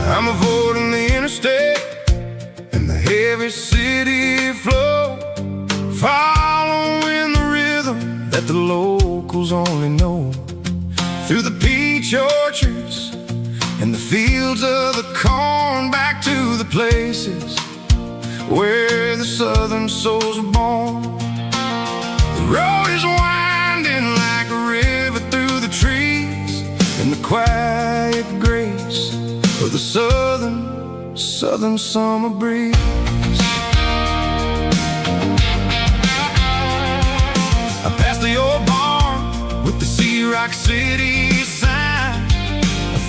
Speaker 1: I'm avoiding the interstate and the heavy city flow, following the rhythm that the locals only know, through the peach orchards and the fields of the corn, back to the places where the southern souls are born. The road is winding like a river through the trees, in the quiet grace of the southern summer breeze. I passed the old barn with the Sea Rock City sign, a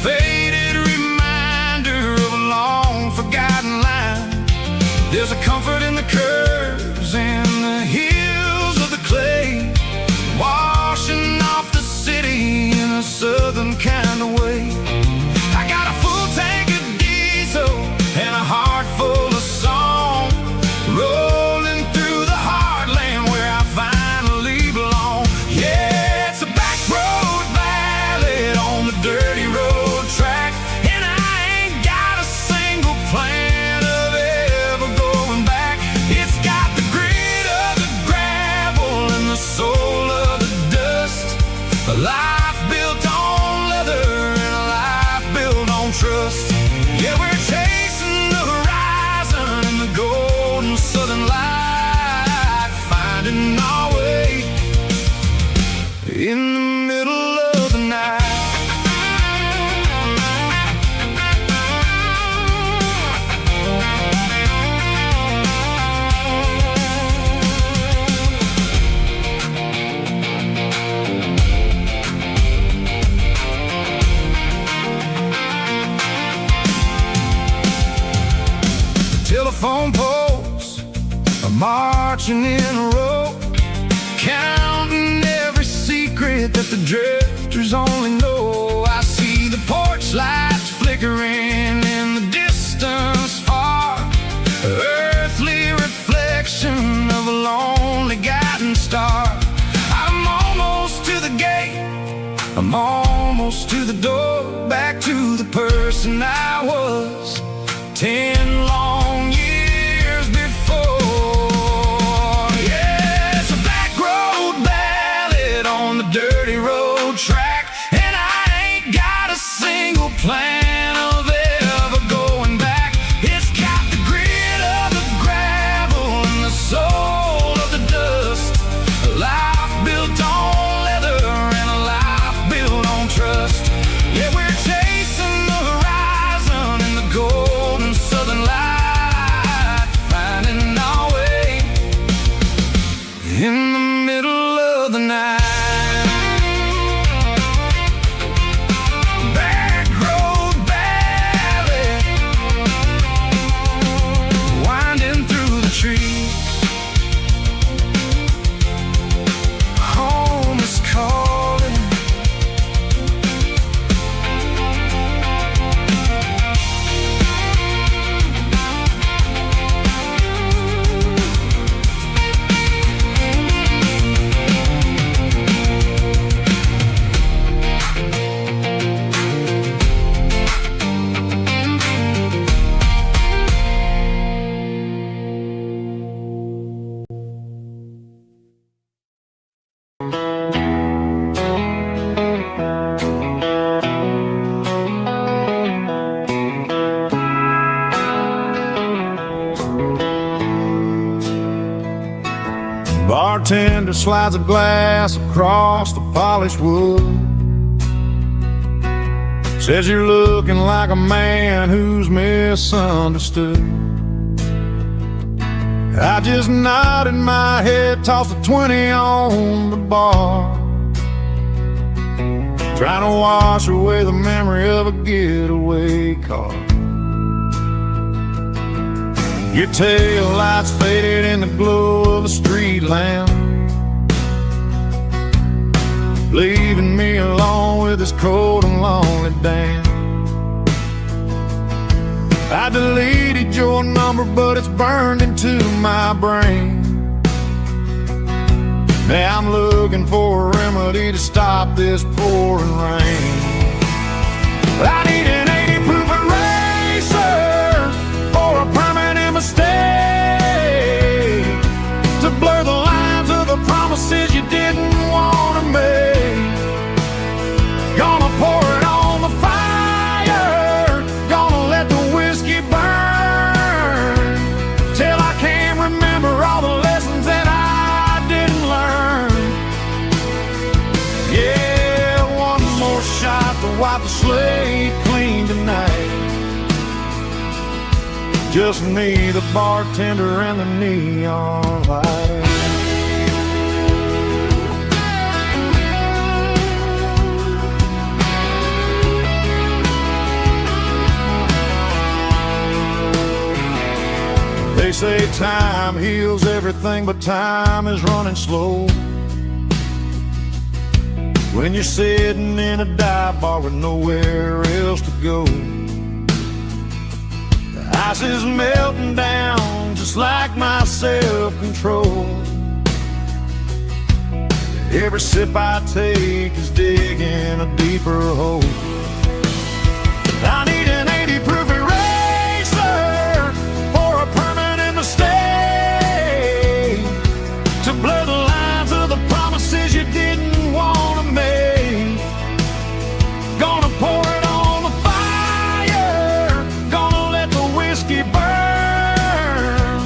Speaker 1: telephone poles are marching in a row, counting every secret that the drifters only know. I see the porch lights flickering in the distance far, earthly reflection of a lonely guiding star. I'm almost to the gate, I'm almost to the door, back to the person I was 10 long years before. Yeah, it's a back road ballad on the dirty road track, and I ain't got a single plan of ever going back. It's got the grit of the gravel and the soul of the dust, a life built on leather and a life built on trust. Yeah, we're chasing the horizon in the golden southern light, finding our way in the middle of the night. Back road ballad, winding through the trees. Home is calling. Bartender slides a glass across the polished wood, says you're looking like a man who's misunderstood. I just nodded my head, tossed a 20 on the bar, trying to wash away the memory of a getaway car. Your tail lights faded in the glow of a street lamp, leaving me alone with this cold and lonely damn. I deleted your number, but it's burned into my brain. Now I'm looking for a remedy to stop this pouring rain. I need an 80 proof eraser for a permanent mistake, to blur the lines of the promises you didn't want to make. Gonna pour it on the fire, gonna let the whiskey burn, till I can't remember all the lessons that I didn't learn. Yeah, one more shot to wipe the slate clean tonight. Just me, the bartender, and the neon light. They say time heals everything, but time is running slow when you're sitting in a dive bar with nowhere else to go. Ice is melting down just like my self-control. Every sip I take is digging a deeper hole. I need an 80 proof eraser for a permanent mistake, to blur the lines of the promises you didn't want to make. Gonna pour it on the fire, gonna let the whiskey burn,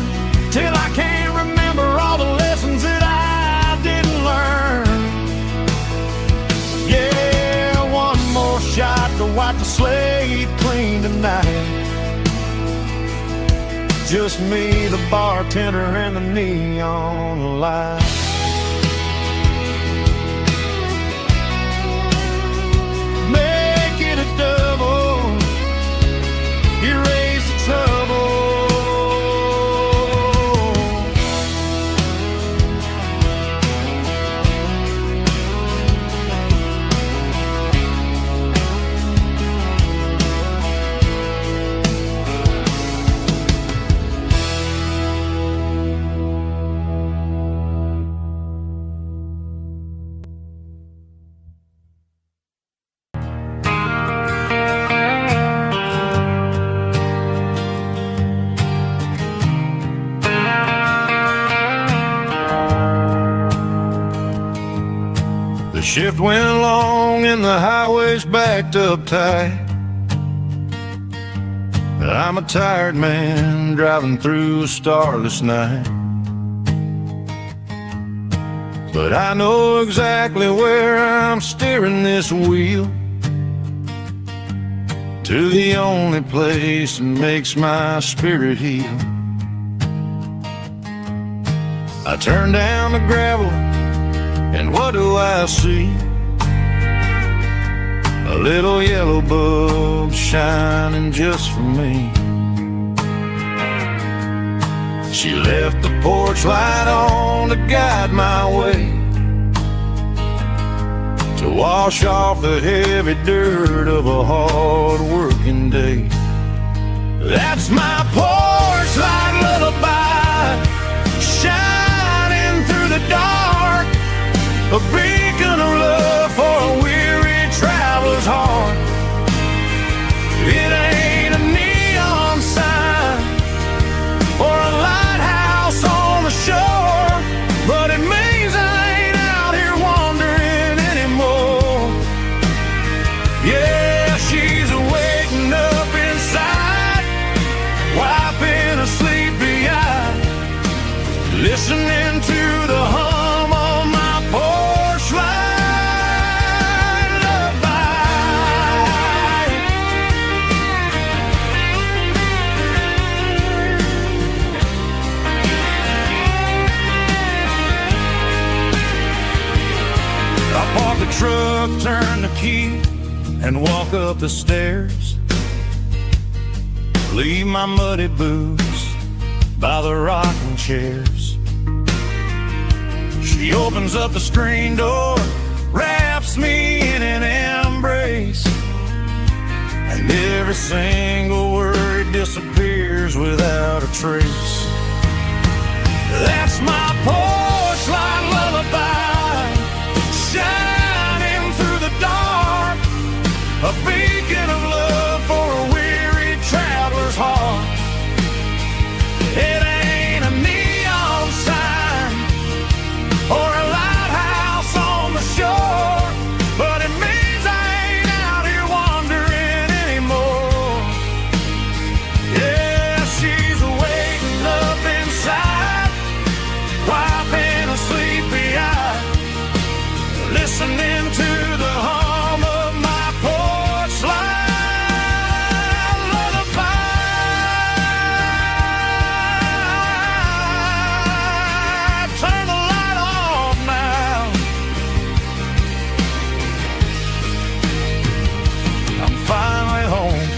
Speaker 1: till I can't remember all the lessons that I didn't learn. Yeah, one more shot to wipe the slate clean tonight. Just me, the bartender, and the neon light. Make it a double, erase the trouble. Shift went long and the highway's backed up tight. I'm a tired man driving through a starless night. But I know exactly where I'm steering this wheel, to the only place that makes my spirit heal. I turn down the gravel, and what do I see? A little yellow bulb shining just for me. She left the porch light on to guide my way, to wash off the heavy dirt of a hard-working day. That's my porch light lullaby, shining through the dark, a beacon of love for a weary traveler's heart. It ain't a neon sign or a lighthouse on the shore, but it means I ain't out here wandering anymore. Yeah, she's waking up inside, wiping a sleepy eye, listening to the hum of my porch light lullaby. I park the truck, turn the key, and walk up the stairs. Leave my muddy boots by the rocking chairs. She opens up the screen door, wraps me in an embrace, and every single word disappears without a trace. That's my porch light lullaby, shining through the dark, a beacon of love for a weary traveler's heart. It ain't a neon sign or a lighthouse on the shore, but it means I ain't out here wandering anymore. Yeah, she's waking up inside, wiping a sleepy eye, listening to the hum of my porch light lullaby. Turn the light off now, I'm finally home.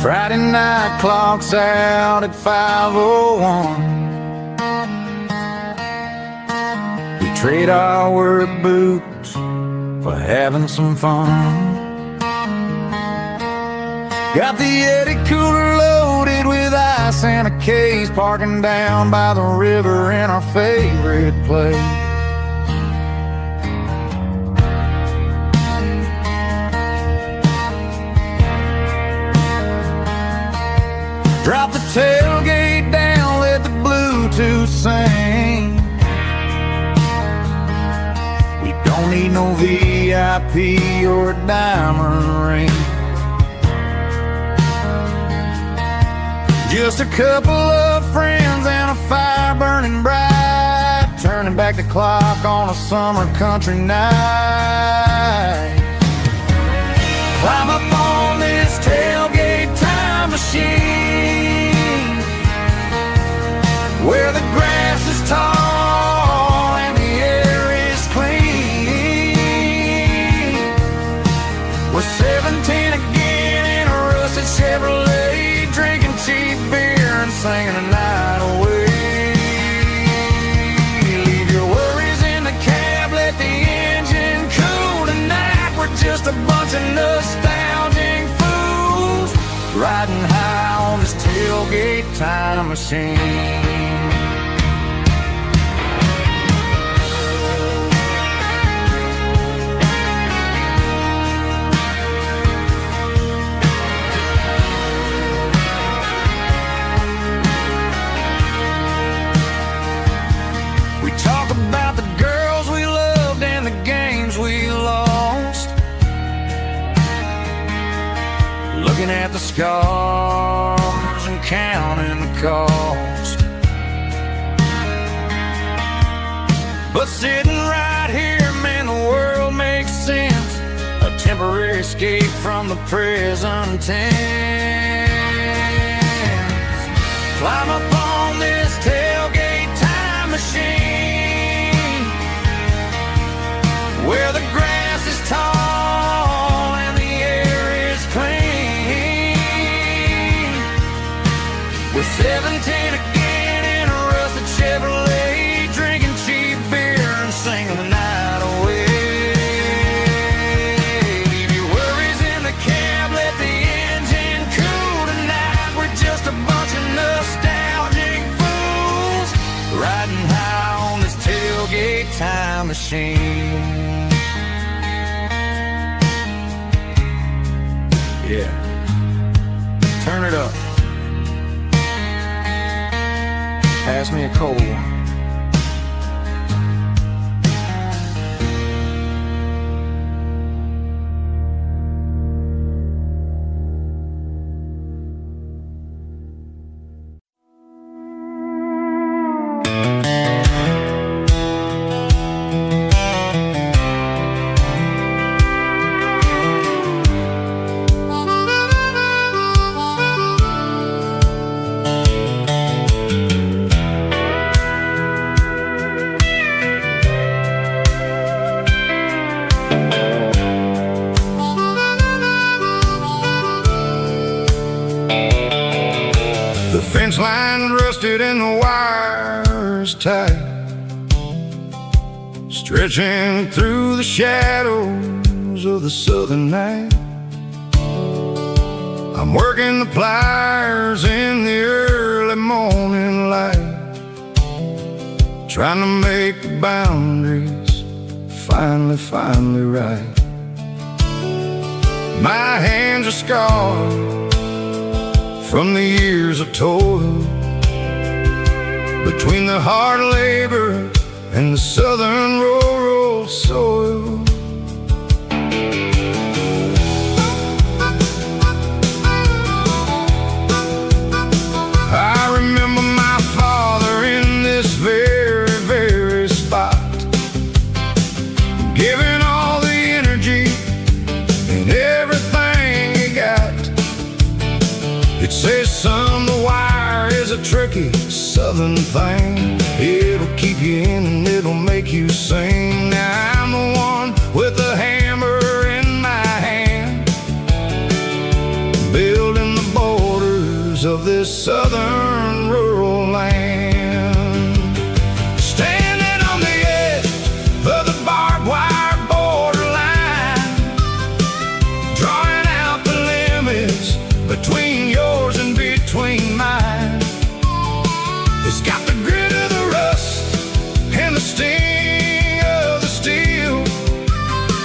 Speaker 1: Friday night clock's out at 5:01. We trade our work boots for having some fun. Got the Yeti cooler loaded with ice and a case, parking down by the river in our favorite place. Drop the tailgate down, let the Bluetooth sing. We don't need no VIP or a diamond ring. Just a couple of friends and a fire burning bright, turning back the clock on a summer country night. Climb up on this tailgate time machine, where the grass is tall and the air is clean. We're 17 again in a rusted Chevrolet, drinking cheap beer and singing the night away. tailgate time machine. Talk about the girls we loved and the games we lost, looking at the scars and counting the cost. But sitting right here, man, the world makes sense. A temporary escape from the present tense. Climb up on this tailgate time machine, where the grass is tall and the air is clean. We're 17 again in a rusted Chevrolet, drinking cheap beer and singing the night away. Leave your worries in the cab, let the engine cool tonight. We're just a bunch of nostalgic fools riding high on this tailgate time machine. Yeah, turn it up. Pass me a cold one. The fence line rusted and the wires tight, stretching through the shadows of the southern night. I'm working the pliers in the early morning light, trying to make the boundaries finally right. My hands are scarred from the years of toil, between the hard labor and the southern rural soil. I remember my father in this very spot, giving all the energy and everything he got. It says, son, the wire is a tricky southern thing. It'll keep you in and it'll make you sing. Now I'm the one with the hammer in my hand, building the borders of this southern rural land. Standing on the edge of the barbed wire borderline, drawing out the limits between yours and between mine. It's got the grit of the rust and the sting of the steel,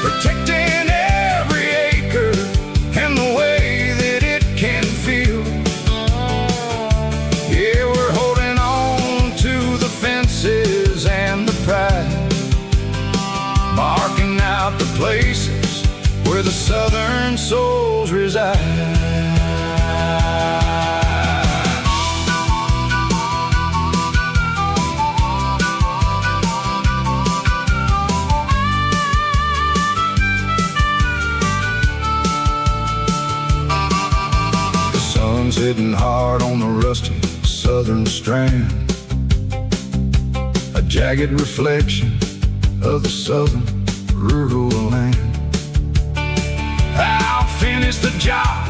Speaker 1: protecting every acre and the way that it can feel. Yeah, we're holding on to the fences and the pride, marking out the places where the southern souls reside. Hitting hard on the rusty southern strand, a jagged reflection of the southern rural land. I'll finish the job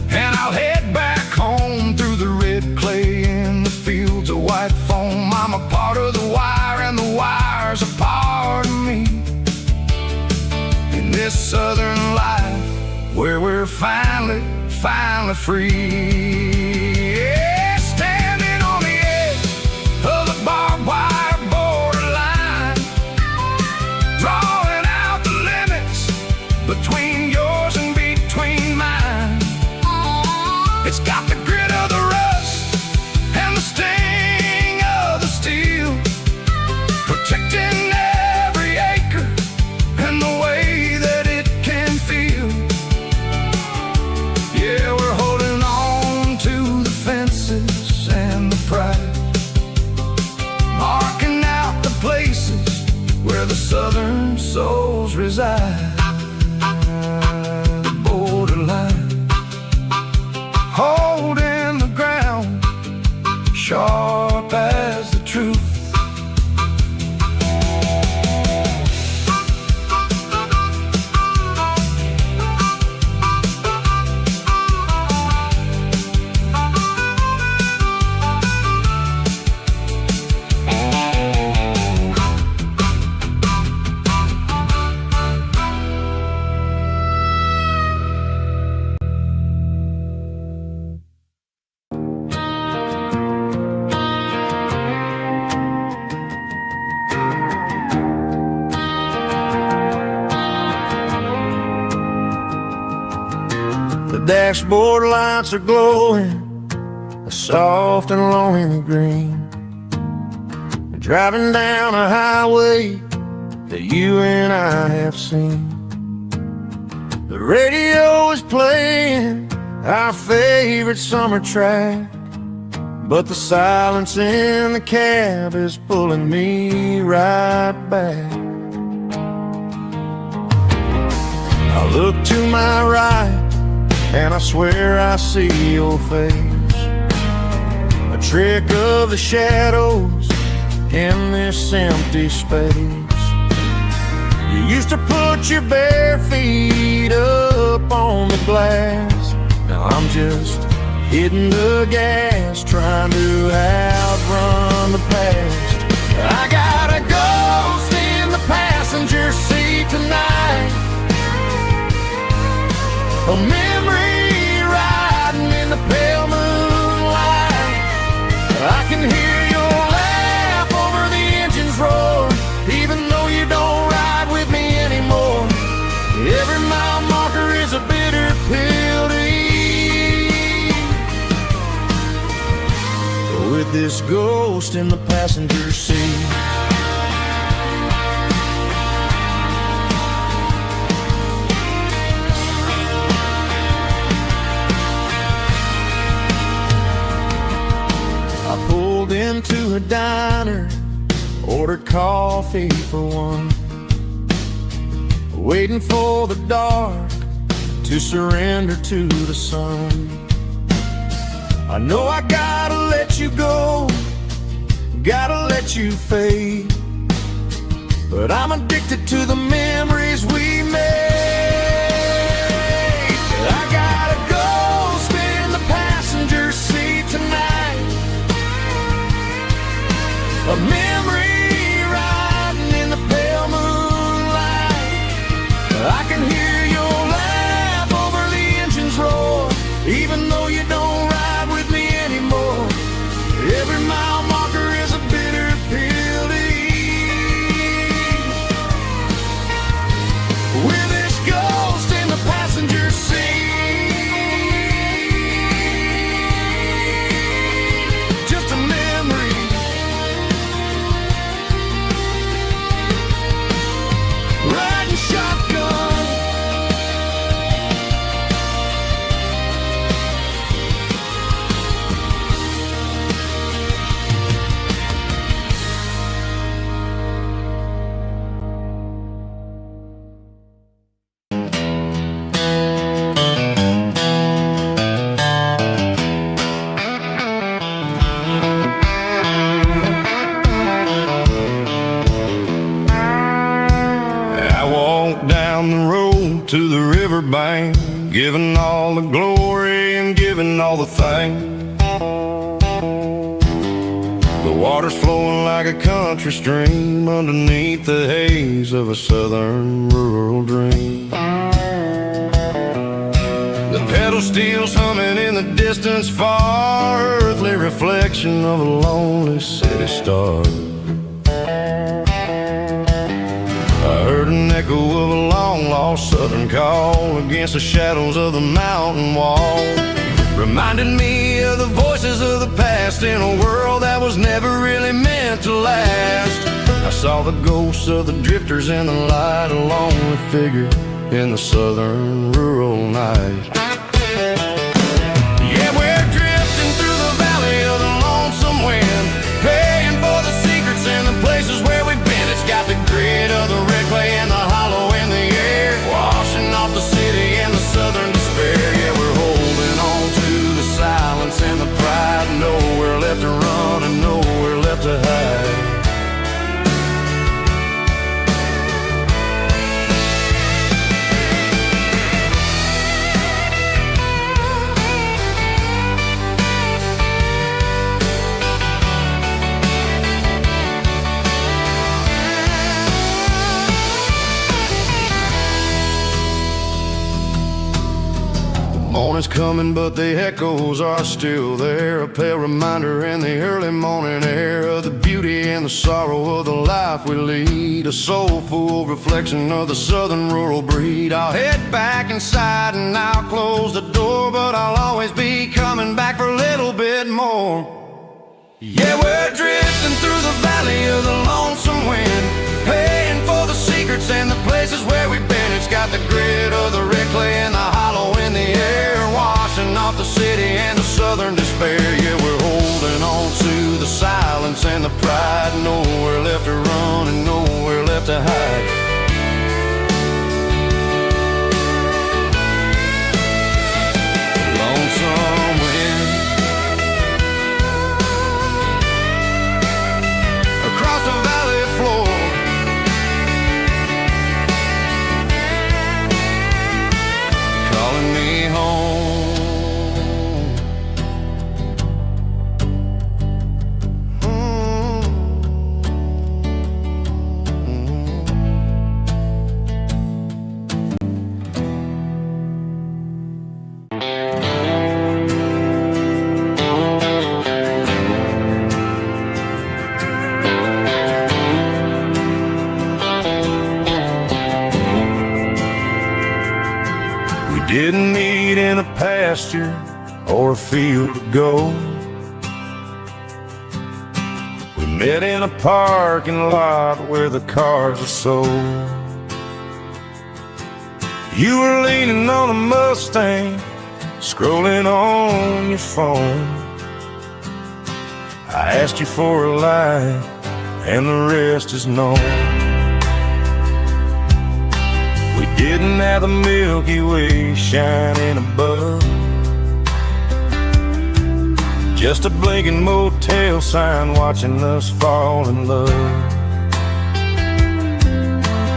Speaker 1: and I'll head back home through the red clay in the fields of white foam. I'm a part of the wire and the wire's a part of me, in this southern life where we're finally free. Yeah. the southern souls reside. The borderline, holding the ground, sharp as the truth. The dashboard lights are glowing a soft and lonely green. Driving down a highway that you and I have seen. The radio is playing our favorite summer track, but the silence in the cab is pulling me right back. I look to my right and I swear I see your face, a trick of the shadows in this empty space. You used to put your bare feet up on the glass. Now I'm just hitting the gas, trying to outrun the past. I got a ghost in the passenger seat tonight, a memory riding in the pale moonlight. I can hear your laugh over the engine's roar, even though you don't ride with me anymore. Every mile marker is a bitter pill to eat. With this ghost in the passenger seat, into a diner, ordered coffee for one, waiting for the dark to surrender to the sun. I know I gotta let you go, gotta let you fade, but I'm addicted to the memories we made. I got a ghost in the passenger seat tonight, a memory riding in the pale moonlight. I can hear your laugh over the engine's roar, even though you don't ride with me anymore. Every mile marker is a bitter pill to eat. With this ghost in the passenger seat, just a memory. Riding shotgun, down the road to the riverbank, giving all the glory and giving all the thanks. The water's flowing like a country stream underneath the haze of a southern rural dream. The pedal steel's humming in the distance far, earthly reflection of a lonely city star. I heard an echo of a long-lost southern call against the shadows of the mountain wall, reminding me of the voices of the past in a world that was never really meant to last. I saw the ghosts of the drifters in the light, a lonely figure in the southern rural night. Yeah, we're drifting through the valley of the lonesome wind, paying for the secrets and the places where we've been. It's got the grit of is coming, but the echoes are still there. A pale reminder in the early morning air of the beauty and the sorrow of the life we lead. A soulful reflection of the southern rural breed. I'll head back inside and I'll close the door, but I'll always be coming back for a little bit more. Yeah, we're drifting through the valley of the lonesome wind, paying for the secrets and the places where we've been. It's got the grit of the red clay and the hollow in the air, washing off the city and the southern despair. Yeah, we're holding on to the silence and the pride. Nowhere left to run and nowhere left to hide. Lonesome wind across the valley floor, calling me home. Didn't meet in a pasture or a field of gold. We met in a parking lot where the cars are sold. You were leaning on a Mustang, scrolling on your phone. I asked you for a light, and the rest is known. We didn't have the Milky Way shining above, just a blinking motel sign watching us fall in love.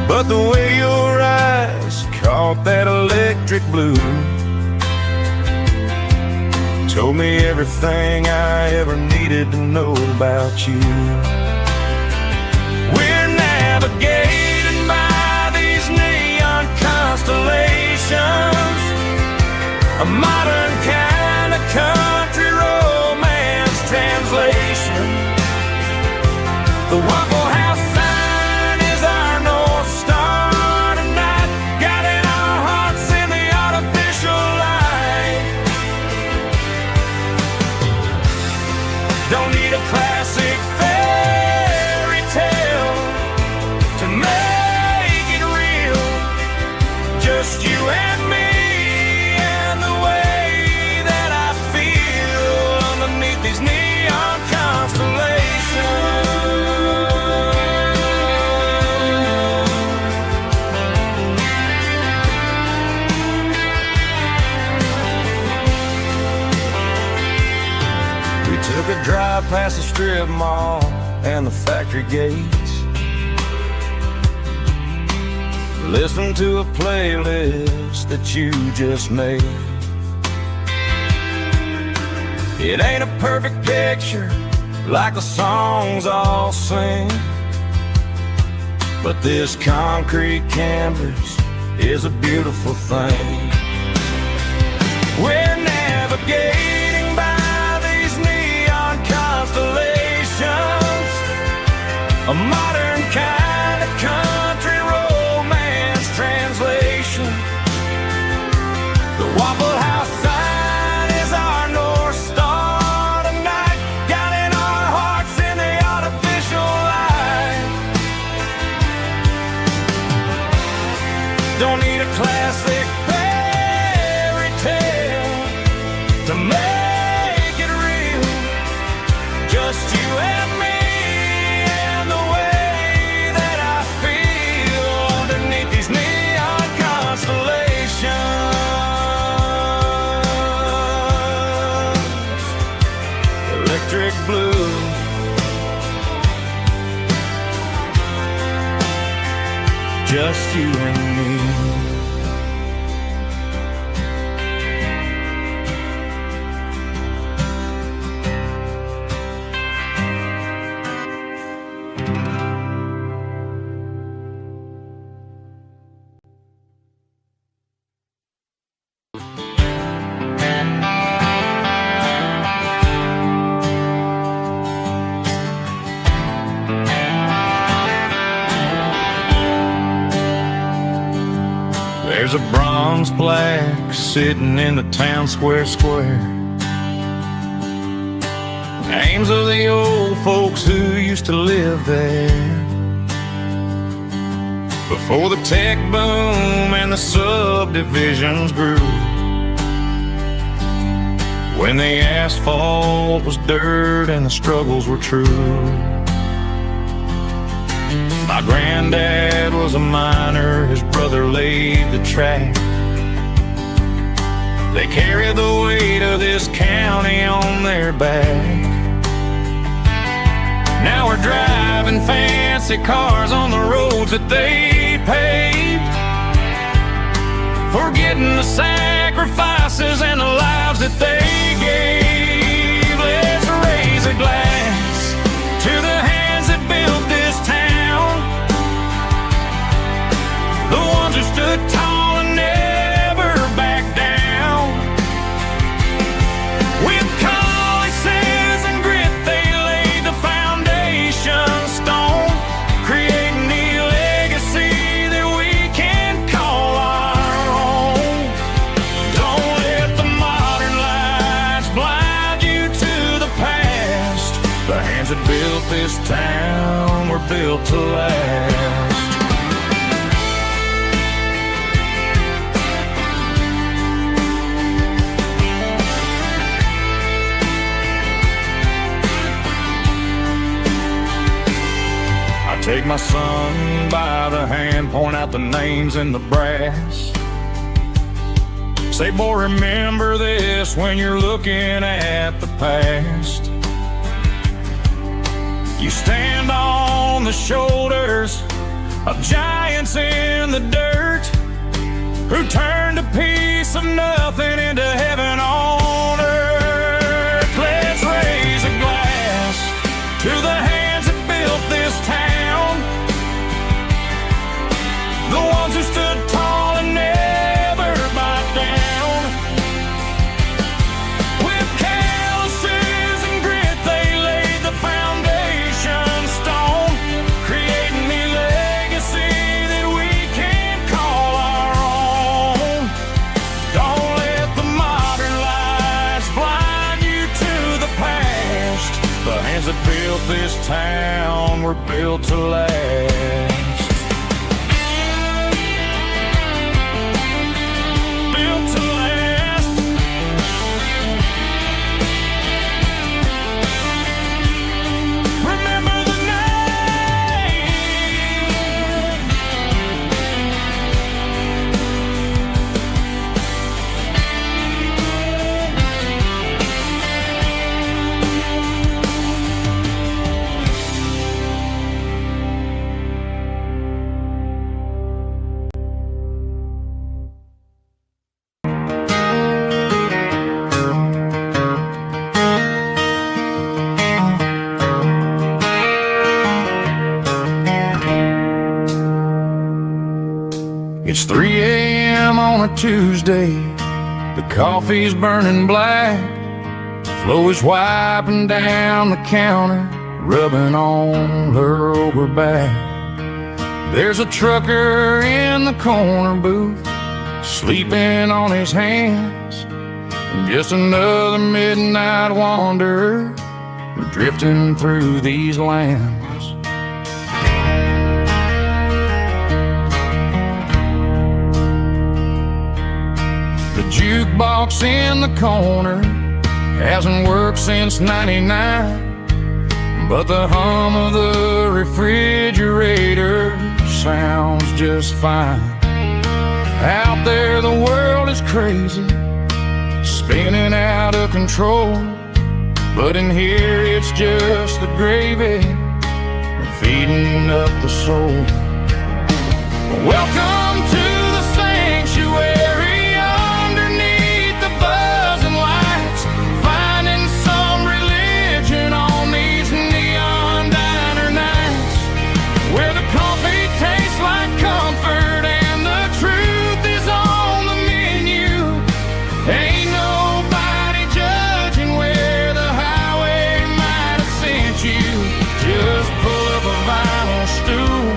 Speaker 1: But the way your eyes caught that electric blue told me everything I ever needed to know about you. We're navigating by these neon constellations, a modern kind of country romance translation. The Waffle House sign is our North Star tonight, guiding our hearts in the artificial light. Don't need a classic fairy tale to make it real, just you and me and the way that I feel underneath these neon constellations. We took a drive past the strip mall and the factory gates, listened to a playlist that you just made. It ain't a perfect picture like the songs all sing, but this concrete canvas is a beautiful thing. We're navigating by these neon constellations, a modern kind of country romance translation. The Waffle House sign is our North Star tonight, guiding our hearts in the artificial light. Don't need a classic fairy tale to make it real, just you and me and the way that I feel underneath these neon constellations. Electric blue, just you and me. There's a bronze plaque sitting in the town square. Names of the old folks who used to live there before the tech boom and the subdivisions grew, when the asphalt was dirt and the struggles were true. My granddad was a miner, his brother laid the track. They carried the weight of this county on their back. Now we're driving fancy cars on the roads that they paved, forgetting the sacrifices and the lives that they gave. Let's raise a glass to the hands that built this town, the ones who stood tall and never backed down. With calluses and grit they laid the foundation stone, creating the legacy that we can call our own. Don't let the modern lights blind you to the past. The hands that built this town were built to last. Take my son by the hand, point out the names in the brass. Say, boy, remember this when you're looking at the past. You stand on the shoulders of giants in the dirt, who turned a piece of nothing into heaven on earth. Let's raise a glass to the hands that built this town, the ones who stood tall and never backed down. With calluses and grit they laid the foundation stone, creating the legacy that we can call our own. Don't let the modern lights blind you to the past. The hands that built this town were built to last. It's 3 a.m. on a Tuesday, the coffee's burning black, Flo is wiping down the counter, rubbing on her over back. There's a trucker in the corner booth, sleeping on his hands, and just another midnight wanderer drifting through these lands. The jukebox in the corner hasn't worked since '99, but the hum of the refrigerator sounds just fine. Out there the world is crazy, spinning out of control, but in here it's just the gravy feeding up the soul. Welcome to the sanctuary underneath the buzzing lights, finding some religion on these neon diner nights, where the coffee tastes like comfort and the truth is on the menu. Ain't nobody judging where the highway might have sent you. Just pull up a vinyl stool,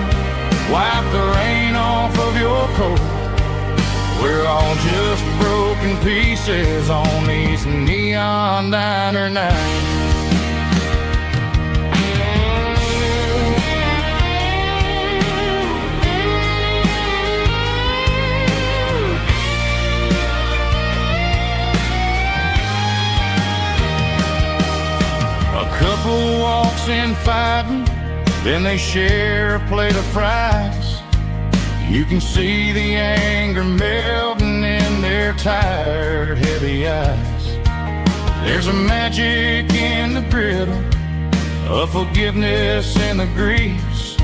Speaker 1: wipe the rain off of your coat, We're all just broken pieces on these neon diner nights. Couple walks in fighting, then they share a plate of fries. You can see the anger melting in their tired, heavy eyes. There's a magic in the griddle, a forgiveness in the grease,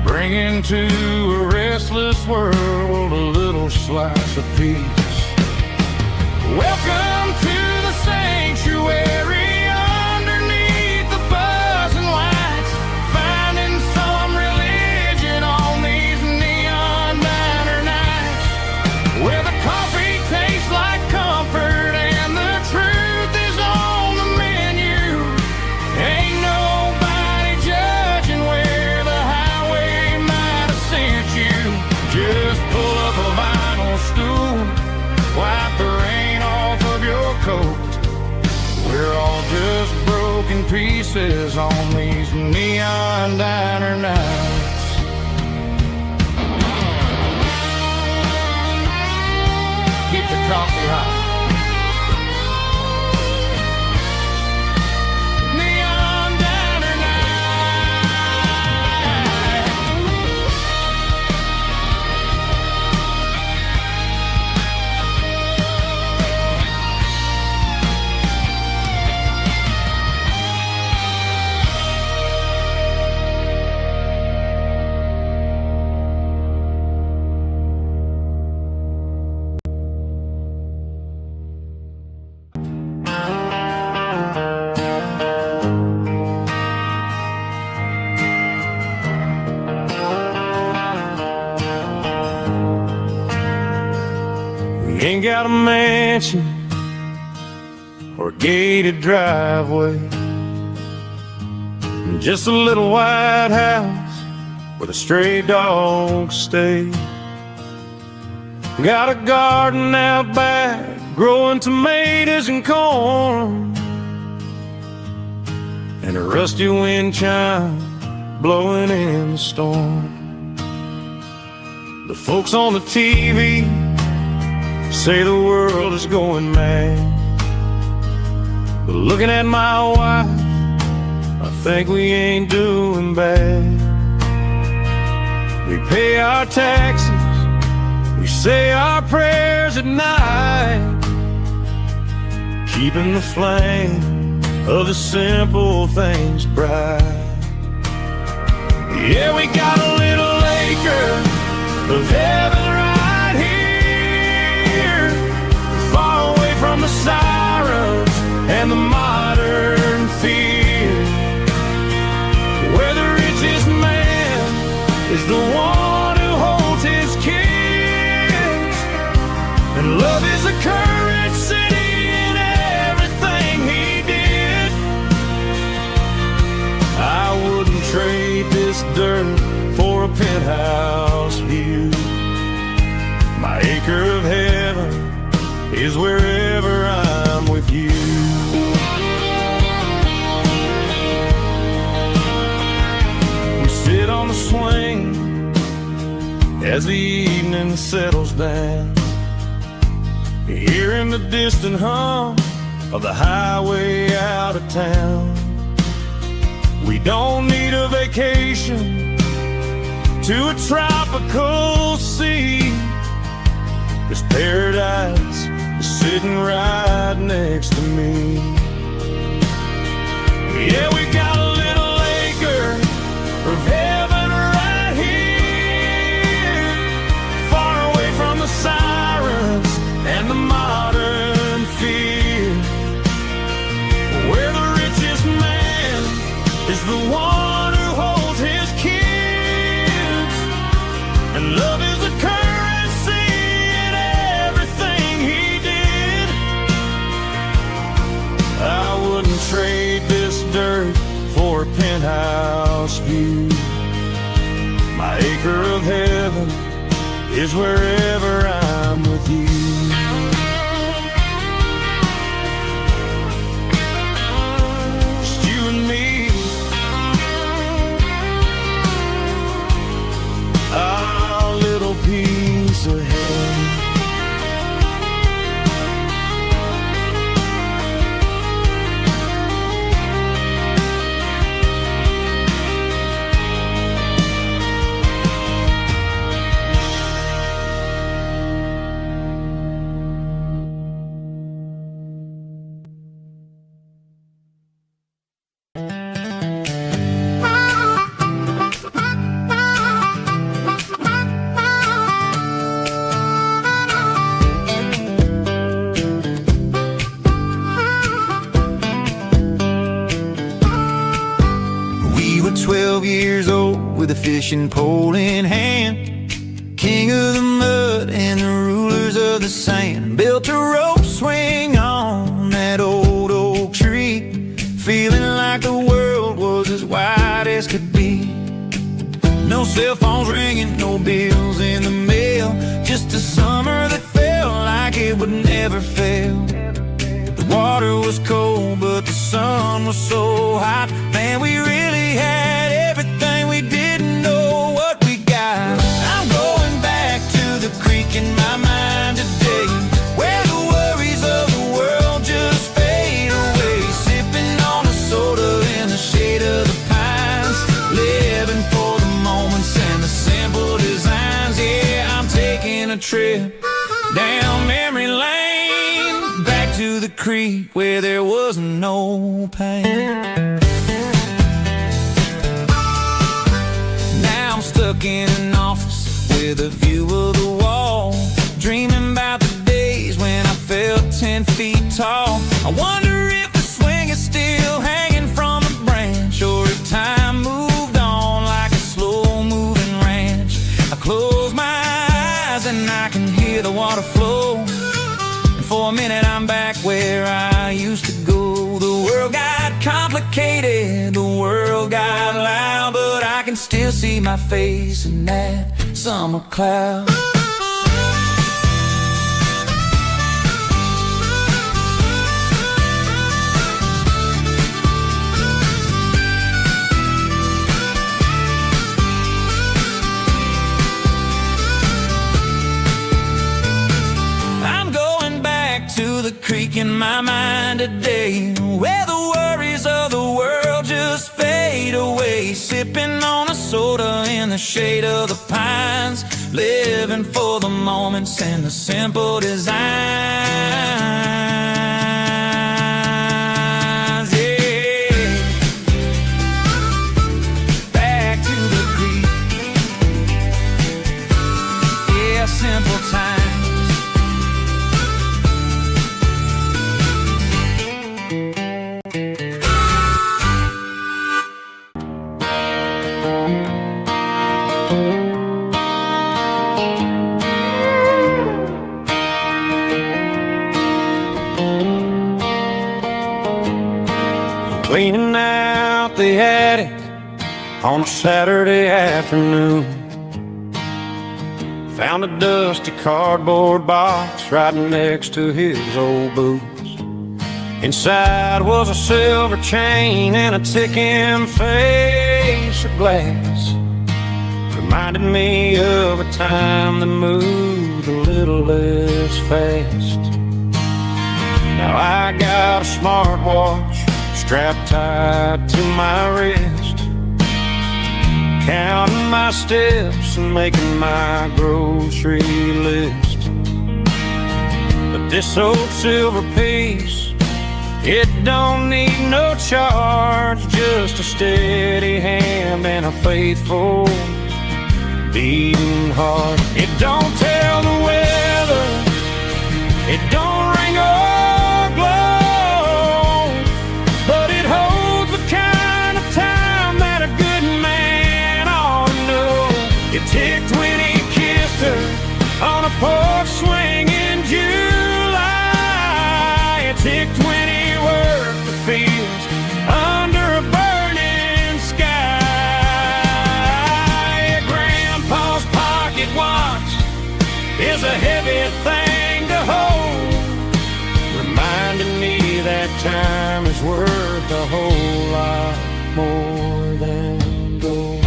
Speaker 1: bringing to a restless world a little slice of peace. Welcome to the sanctuary. Pieces on these neon diner nights. Keep the coffee hot. Neon diner Ain't got a mansion or a gated driveway, just a little white house where the stray dogs stay. Got a garden out back growing tomatoes and corn, and a rusty wind chime blowing in the storm. The folks on the TV say the world is going mad, but looking at my wife, I think we ain't doing bad. We pay our taxes, we say our prayers at night, keeping the flame of the simple things bright. Yeah, we got a little acre of heaven right here, far away from the sirens and the modern fear, where the richest man is the one who holds his kids, and love is a currency in everything he did. I wouldn't trade this dirt for a penthouse view. My acre of heaven is wherever I'm with you. We sit on the swing as the evening settles down, hearing the distant hum of the highway out of town. We don't need a vacation to a tropical sea, 'cause paradise is sitting right next to me. Yeah, we got a little acre of heaven right here, far away from the sirens and the modern fear, where the richest man is the one who holds his kids, and love is a currency in everything he did. I wouldn't trade this dirt for a penthouse view. My acre of heaven is wherever I'm
Speaker 2: fishing pole in hand, king of the mud and the rulers of the sand. Built a rope swing on that old oak tree, feeling like the world was as wide as could be. No cell phones ringing, no bills in the mail, just a summer that felt like it would never fail. The water was cold, but the sun was so hot. Man, we really had everything, we didn't know what we got. I'm going back to the creek in my mind today, where the worries of the world just fade away. Sipping on a soda in the shade of the pines, living for the moments and the simple designs. Yeah, I'm taking a trip down memory lane, back to the creek where there was no pain. Now I'm stuck in an office with a view of the wall, dreaming about the days when I felt 10 feet tall. I wonder if the swing is still hanging from a branch, or if time moved on like a slow-moving ranch. I close my eyes and I can hear the water flow, and for a minute I'm back where I used to go. The world got complicated, the world got loud, but I can still see my face in that summer cloud. To the creek in my mind today, where the worries of the world just fade away. Sipping on a soda in the shade of the pines, living for the moments and the simple designs. Yeah, back to the creek. Yeah, simple times. Cleaning out the attic on a Saturday afternoon, found a dusty cardboard box right next to his old boots. Inside was a silver chain and a ticking face of glass, reminded me of a time that moved a little less fast. Now I got a smartwatch strapped tight to my wrist, counting my steps and making my grocery list. But this old silver piece, it don't need no charge, just a steady hand and a faithful beating heart. It don't tell the weather, it don't ring or glow, but it holds the kind of time that a good man ought to know. It ticked when he kissed her on a porch swing in July. It ticked when he worked the fields under a burning sky. Grandpa's pocket watch is a heavy thing to hold, reminding me that time is worth a whole lot more than gold.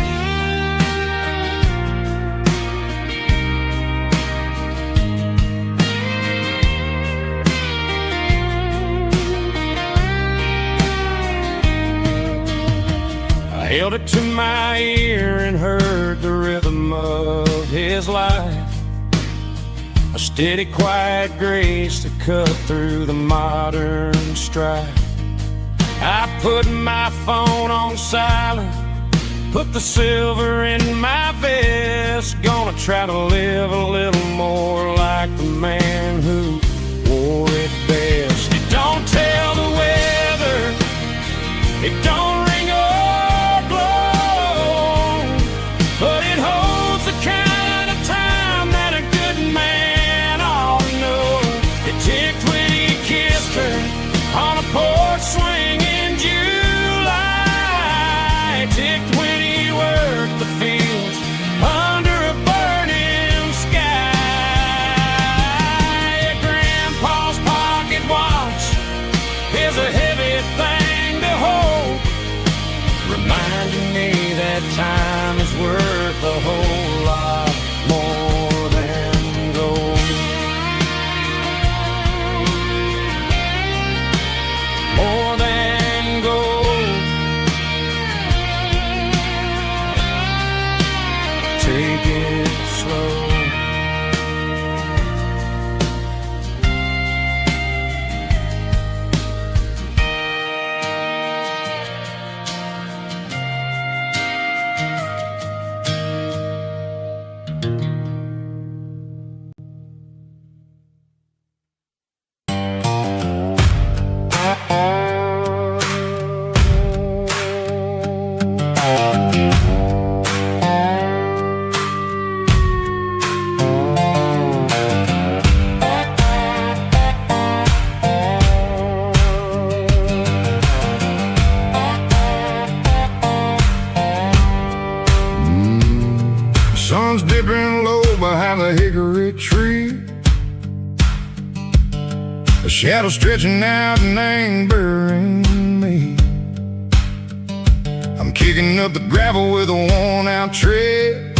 Speaker 2: I held it to my ear and heard the rhythm of his life, a steady, quiet grace to cut through the modern strife. I put my phone on silent, put the silver in my vest, gonna try to live a little more like the man who wore it best. It don't tell the weather, it don't ring or glow, but take it slow.
Speaker 1: Sun's dipping low behind the hickory tree. A shadow stretching out and angering me. I'm kicking up the gravel with a worn-out tread,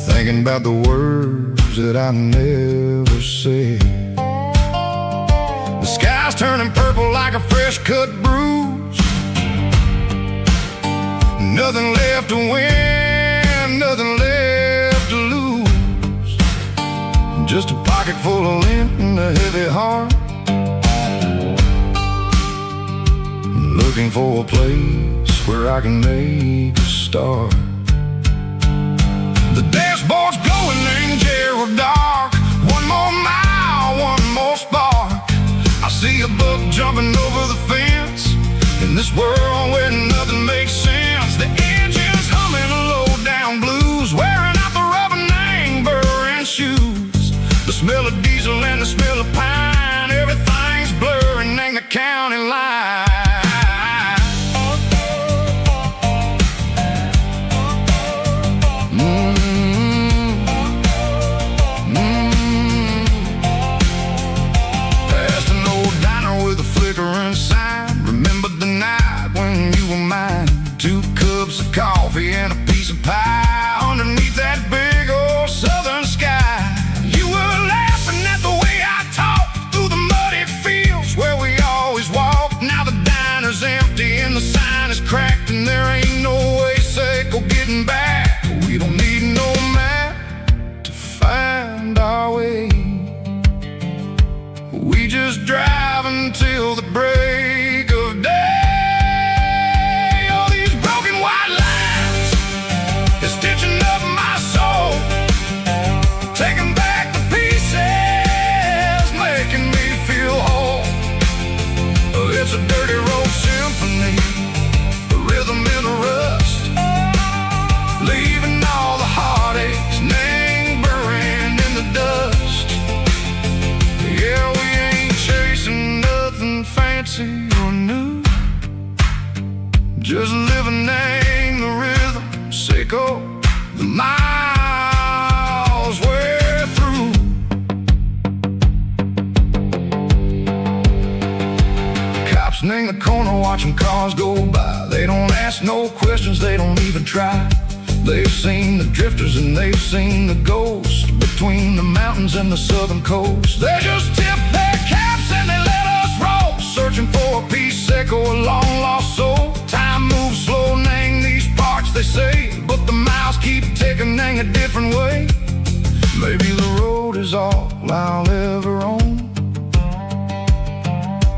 Speaker 1: thinking about the words that I never said. The sky's turning purple like a fresh-cut bruise. Nothing left to win, nothing left to lose. Just a pocket full of lint and a heavy heart, looking for a place where I can make a start. The dashboard's glowing in Gerald dark. One more mile, one more spark. I see a buck jumping over the fence in this world where nothing makes sense. The engine's humming low-down blues, wearing out the rubber name burring shoes. The smell of diesel and the smell of pine, everything's blurring in the county line. Past an old diner with a flickering sign. Remember the night when you were mine? 2 cups of coffee and a piece of pie underneath that big old southern sky. You were laughing at the way I talked through the muddy fields where we always walked. Now the diner's empty and the sign is cracked, and there ain't no way safe or getting back. We don't need no map to find our way. We just drive until the break of day. It's a dirty road symphony, a rhythm in the rust, leaving all the heartaches, name buried in the dust. Yeah, we ain't chasing nothing fancy or new, just living in the rhythm, sick of the miles we're through. In the corner watching cars go by. They don't ask no questions, they don't even try. They've seen the drifters and they've seen the ghosts between the mountains and the southern coast. They just tip their caps and they let us roll, searching for a piece or a long lost soul. Time moves slow in these parts, they say, but the miles keep ticking in a different way. Maybe the road is all I'll ever own,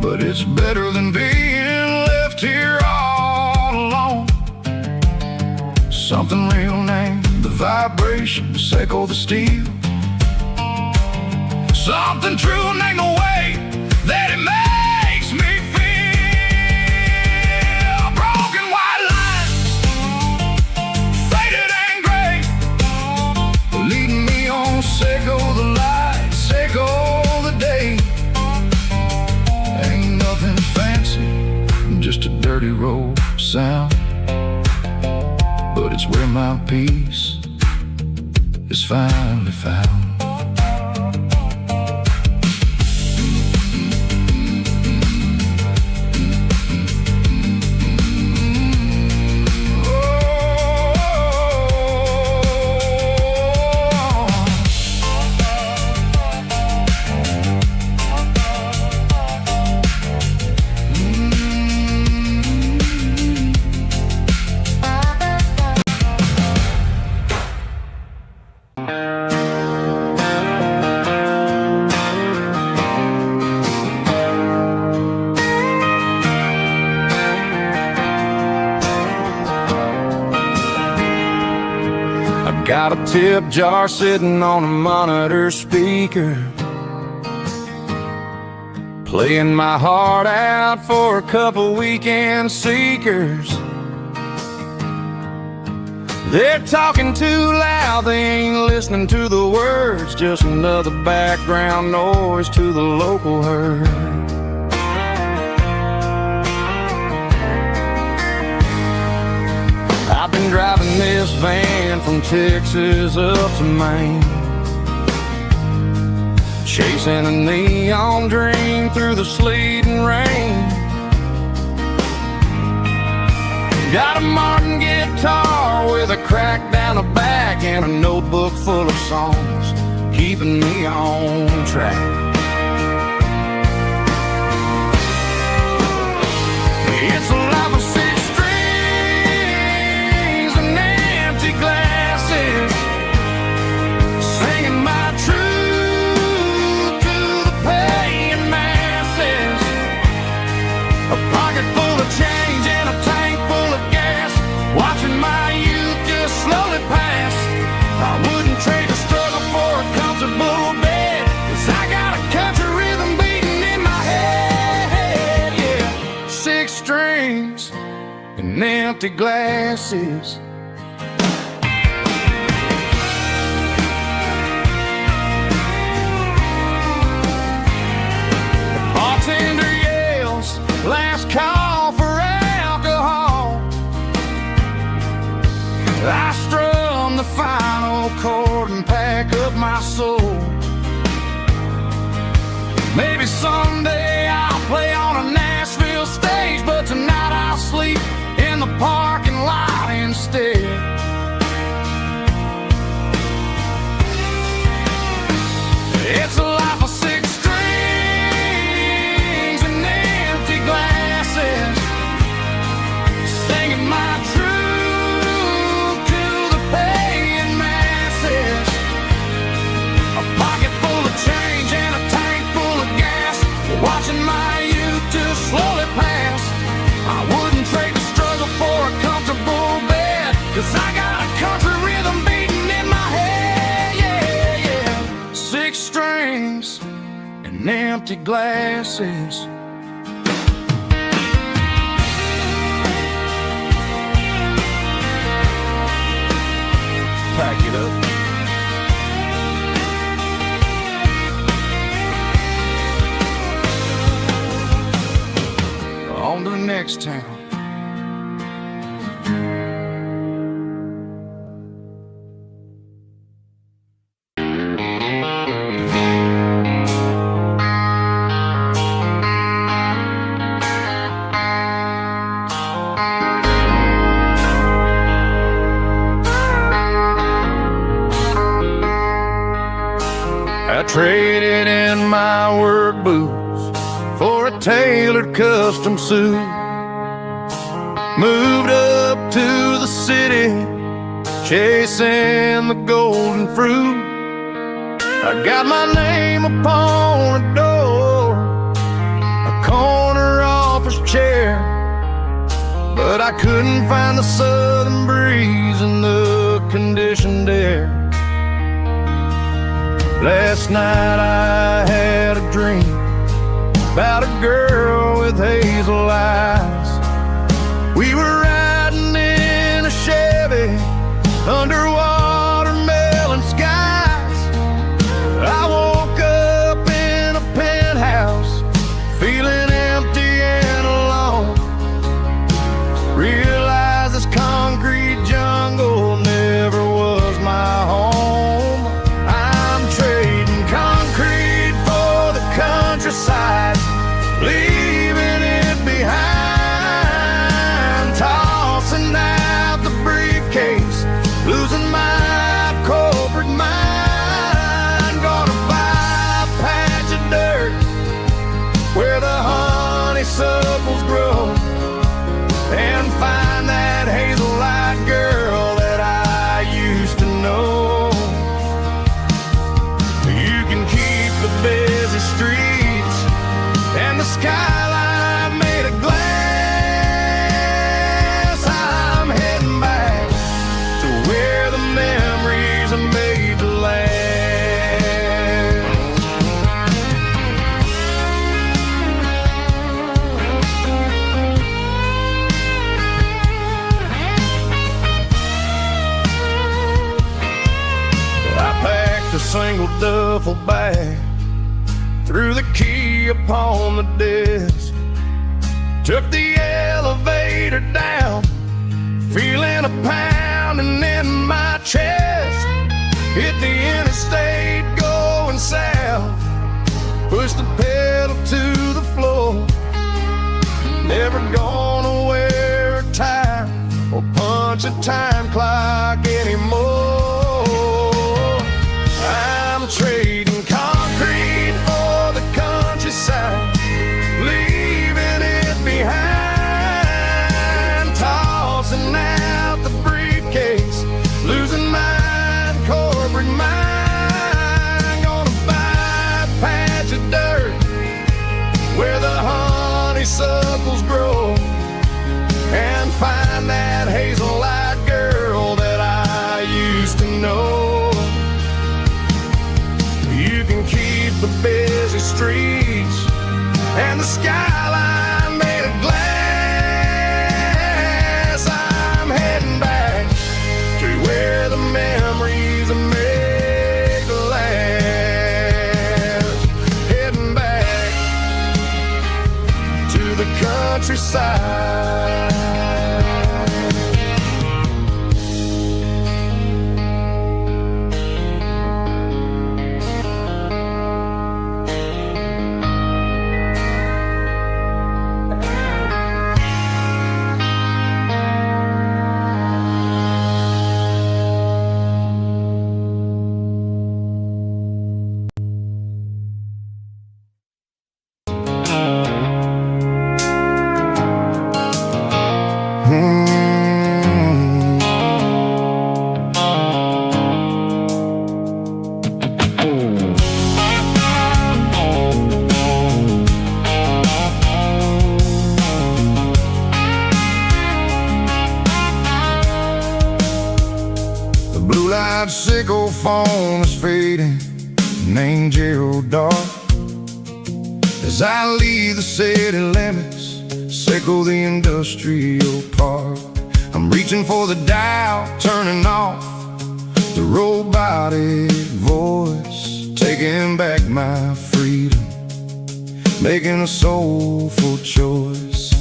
Speaker 1: but it's better than being left here all alone. Something real named the vibration, echo the steel. Something true named the way that it makes me feel. Broken white lines, faded and gray, leading me on, echo the light, echo the day. Just a dirty road sound, but it's where my peace is finally found. Got a tip jar sitting on a monitor speaker, playing my heart out for a couple weekend seekers. They're talking too loud, they ain't listening to the words, just another background noise to the local herd. I've been driving this van from Texas up to Maine, chasing a neon dream through the sleet and rain. Got a Martin guitar with a crack down the back and a notebook full of songs, keeping me on track. It's a life of 6 strings and empty glasses, singing my truth to the paying masses. A pocket full of change and a tank full of gas, watching my youth just slowly pass. I wouldn't trade the struggle for a comfortable bed, 'cause I got a country rhythm beating in my head. Yeah, 6 strings and empty glasses. The bartender yells, last call for alcohol. I strum the final chord and pack up my soul. Maybe someday I'll play on a Nashville stage, but tonight I'll sleep in the parking lot instead. It's a life of 6 strings and empty glasses, singing my truth to the paying masses. A pocket full of change and a tank full of gas, watching my youth just slowly pass. I wouldn't trade the struggle for a comfortable bed, 'cause I got a country rhythm beating in my head. Yeah, yeah. 6 strings and empty glasses. Pack it up. On to the next town. I traded in my work boots for a tailored custom suit. Moved up to the city, chasing the golden fruit. I got my name upon a door, a corner office chair, but I couldn't find the southern breeze in the conditioned air. Last night I had a dream about a girl with hazel eyes. We were riding in a Chevy under watermelon skies. I woke up in a penthouse, feeling empty and alone. Realized this concrete jungle never was my home. I'm trading concrete for the countryside, leaving it behind, tossing out the briefcase, losing single duffel bag, threw the key upon the desk, took the elevator down, feeling a pounding in my chest. Hit the interstate going south, pushed the pedal to the floor. Never gonna wear a tie or punch a time clock anymore. I'm trading concrete for the countryside, leaving it behind, tossing out the briefcase, losing my corporate mind. Gonna buy a patch of dirt where the honeysuckles grow, and find that hazel-eyed girl that I used to know. You can keep the busy streets and the skyline made of glass. I'm heading back to where the memories are made to last. Heading back to the countryside. Sickle foam is fading, named Geralkyo. As I leave the city limits, sickle the industrial park. I'm reaching for the dial, turning off the robotic voice, taking back my freedom, making a soulful choice.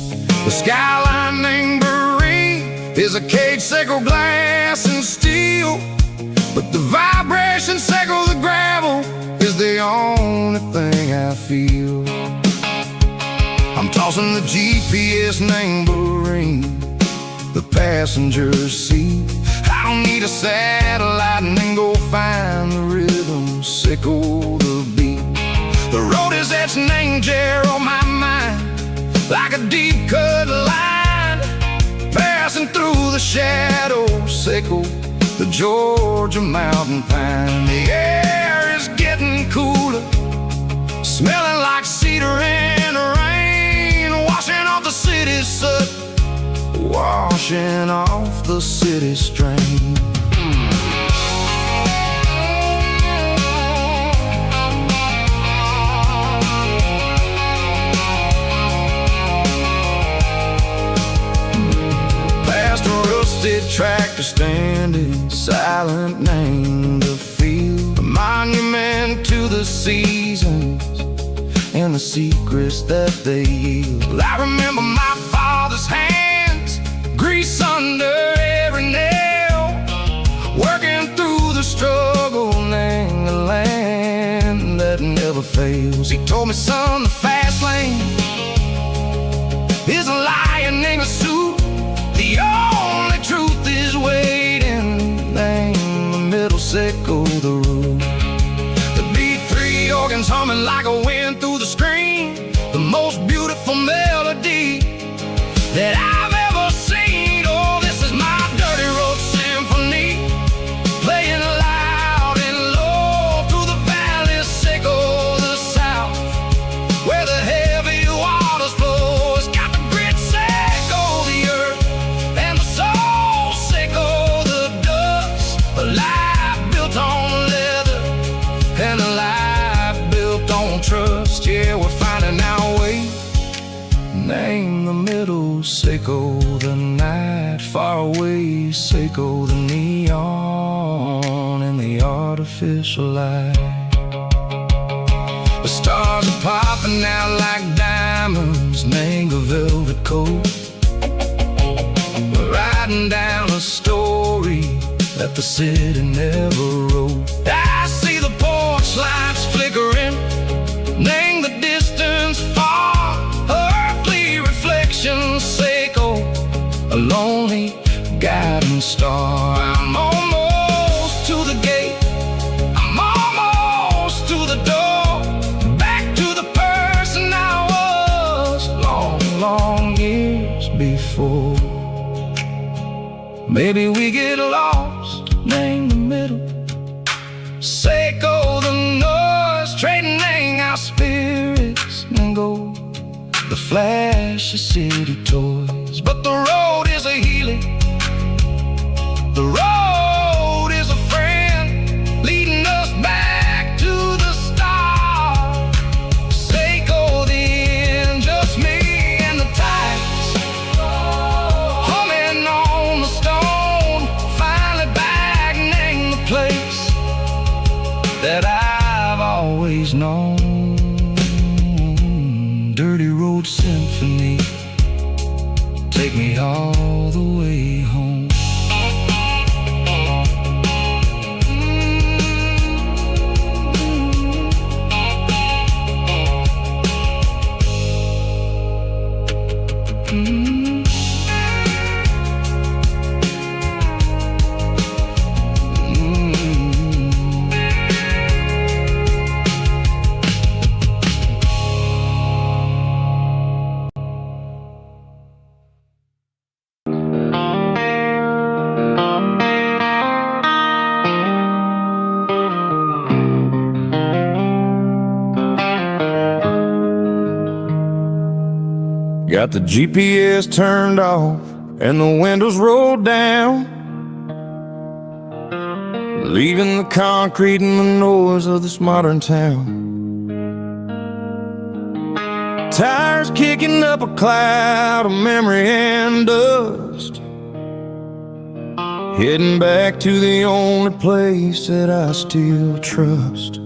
Speaker 1: The skyline named Briyan is a cage, sickle glass and steel, but the vibration sickle the gravel is the only thing I feel. I'm tossing the GPS named Briyan, the passenger seat. I don't need a satellite and then go find the rhythm, sickle the beat. The road is etched named Jer on my mind, like a deep cut line, passing through the shadows, sickle the Georgia mountain pine. The air is getting cooler, smelling like cedar in the rain, washing off the city's soot, washing off the city strain. Past a rusted tractor standing silent, named the field, a monument to the seasons and the secrets that they yield. I remember my father's hands, grease under every nail, working through the struggle, named the land that never fails. He told me, son, the fast lane is a lion in a suit, the only truth is waiting, name the middle, sickle the root. The beat-3 organs humming like a wind through the screen, the most beautiful melody that I've ever seen. Oh, this is my dirty road symphony, playing loud and low through the valleys, sickle the south, where the heavy waters flow. It's got the grit, sickle the earth, and the soul, sickle the dust. A life built on leather and a life built on trust. Yeah, we're finding our way, name the middle, sickle the night, far away, sickle the neon in the autumn. artificial light. The stars are popping out like diamonds, mango velvet coat. We're writing down a story that the city never wrote. I see the porch lights flickering, name the distance far. Earthly reflections echo, a lonely guiding star. I'm almost to the gate, I'm almost to the door, back to the person I was long, long years before. Maybe we get lost, name the middle, Seiko the noise, trading our spirits and gold, the flash of city toys. But the road is a healing, the road is a friend, leading us back to the start. Seiko the end, just me and the tides, humming on the stone. Finally back, name the place that I've always known. Dirty Road Symphony, take me all the way home. Got the GPS turned off and the windows rolled down, leaving the concrete and the noise of this modern town. Tires kicking up a cloud of memory and dust, heading back to the only place that I still trust.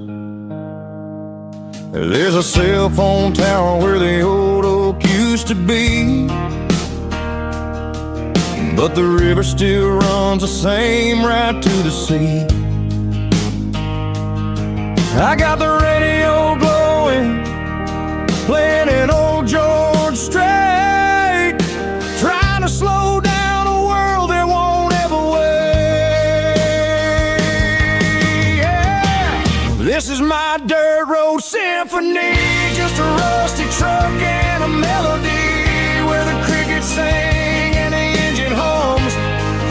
Speaker 1: There's a cell phone tower where the old oak used to be, but the river still runs the same right to the sea. I got the radio glowing, playing an old George Strait, trying to slow down a world that won't ever wait. Yeah. This is my dirt road symphony, just a rusty truck and a melody, where the crickets sing and the engine hums,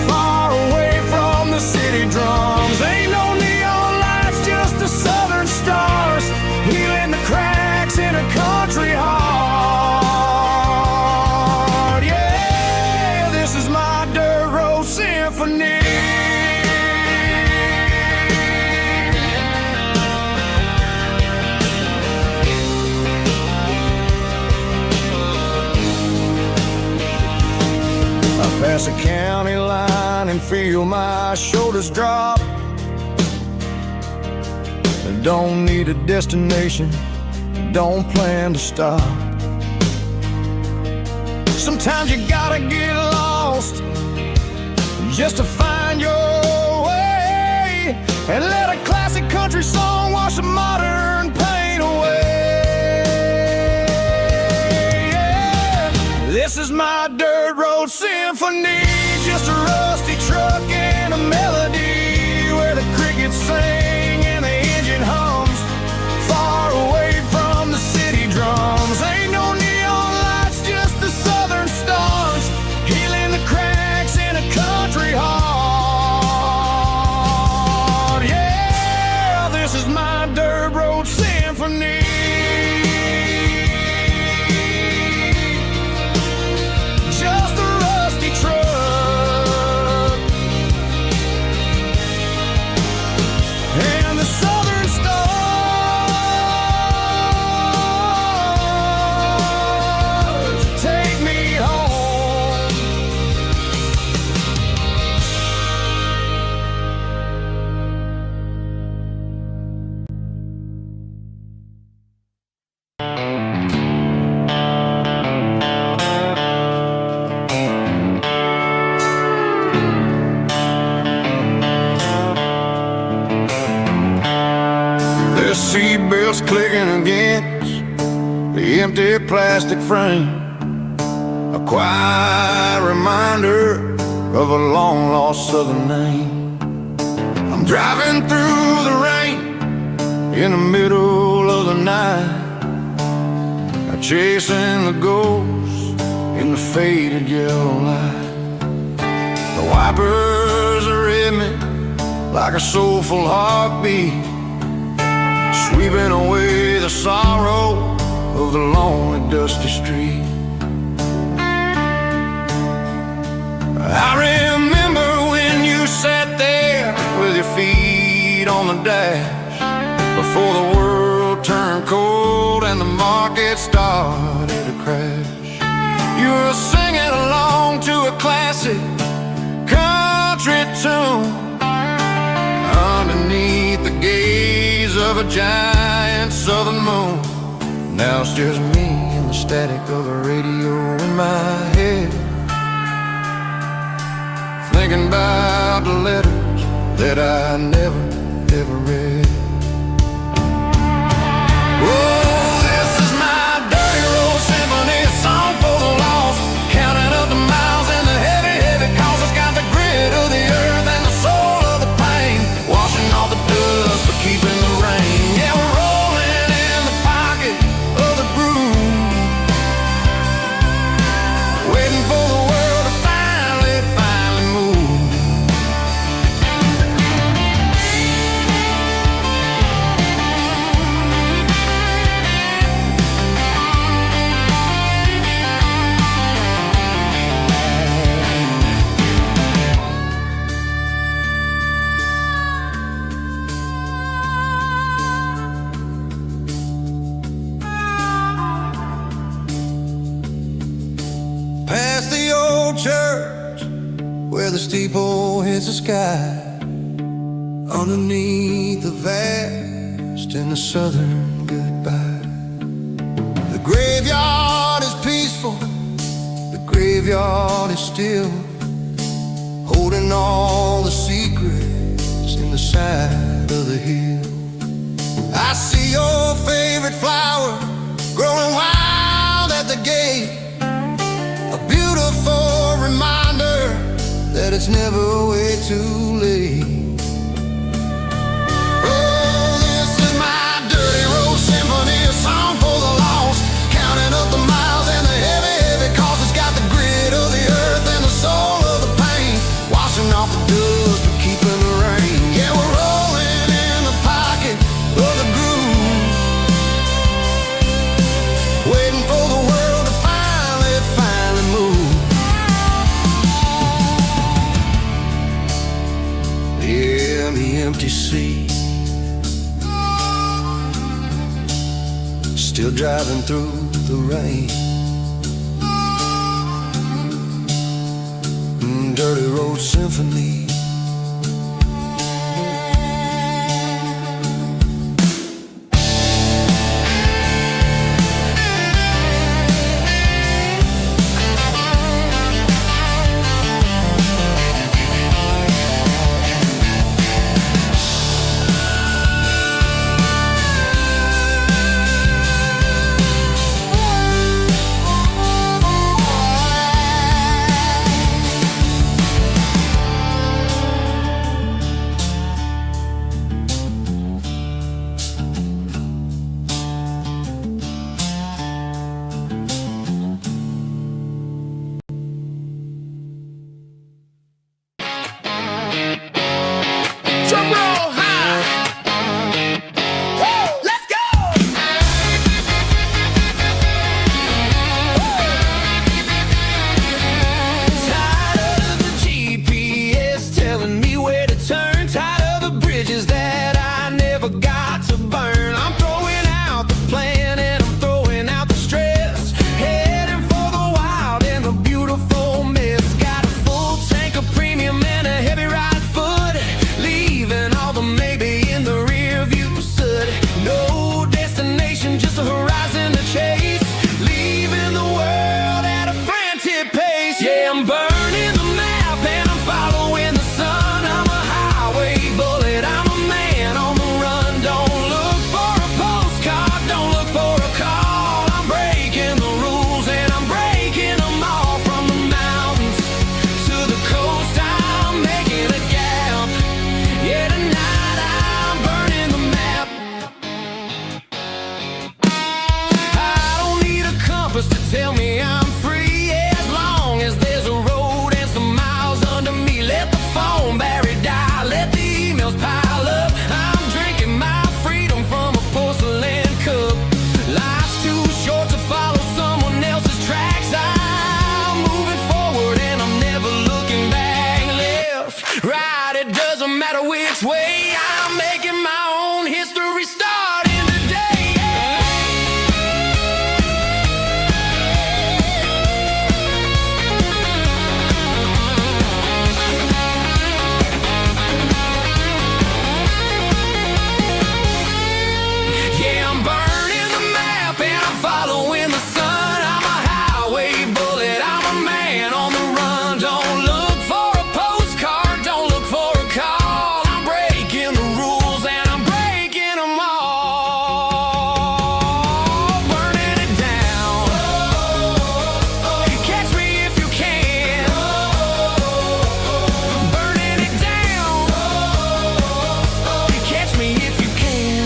Speaker 1: far away from the city drums. Ain't no neon lights, just the southern stars, healing the cracks in a country heart. Yeah, this is my dirt road symphony. Pass a county line and feel my shoulders drop. Don't need a destination, don't plan to stop. Sometimes you gotta get lost just to find your way, and let a classic country song wash a modern pain away. Yeah. This is my dirt road symphony, just a rusty truck and a melody, where the crickets sing and the engine hums, far away from the city drums. Ain't no neon lights, just the southern stars, healing the cracks in a country heart. Yeah, this is my dirt road symphony. Just a rusty truck seatbelts clicking against the empty plastic frame, a quiet reminder of a long-lost southern name. I'm driving through the rain in the middle of the night, chasing the ghosts in the faded yellow light. The wipers are in me like a soulful heartbeat, sweeping away the sorrow of the lonely dusty street. I remember when you sat there with your feet on the dash, before the world turned cold and the market started to crash. You were singing along to a classic country tune underneath the gaze of a giant southern moon. Now it's just me and the static of a radio in my head, thinking about the letters that I never, ever read. Oh, this is my dirty road symphony, a song for the lost, counting up the miles and the heavy, heavy calls. It's got the grit of the earth and the soul of the pain, washing off the dust but keeping the rain. Yeah, we're rolling in the pocket of the groove, waiting for the world to finally move. Past the old church where the steeple hits the sky, underneath the vast and the southern goodbye. The graveyard is peaceful, the graveyard is still, holding all the secrets in the side of the hill. I see your favorite flower growing wild at the gate, a beautiful reminder that it's never way too late. Oh, this is my dirty road symphony, a song for the lost, counting up the miles and the heavy, heavy calls. It's got the grit of the earth and the soul of the pain, washing off the dust but keeping the rain. Yeah, we're rolling in the pocket of the groove, waiting for the world to finally move. Yeah, the empty sea, still driving through the rain. Dirty road symphony. its way. I'm making my own history starting today. Yeah, I'm burning the map and I'm following the sun. I'm a highway bullet, I'm a man on the run. Don't look for a postcard, don't look for a call. I'm breaking the rules and I'm breaking them all. Burning it down. Catch me if you can. Burning it down. Catch me if you can.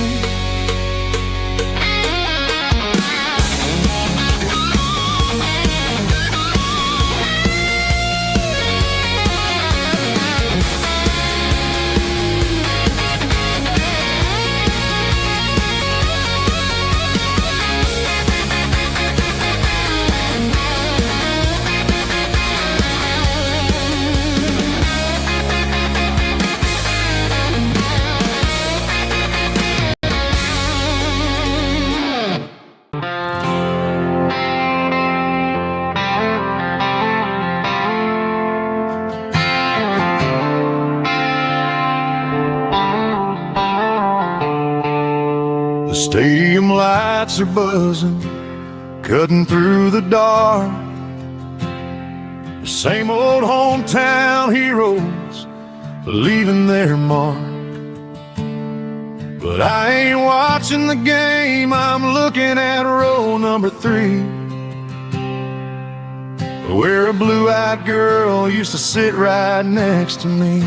Speaker 3: The stadium lights are buzzing, cutting through the dark. The same old hometown heroes leaving their mark. But I ain't watching the game, I'm looking at row number 3, where a blue-eyed girl used to sit right next to me.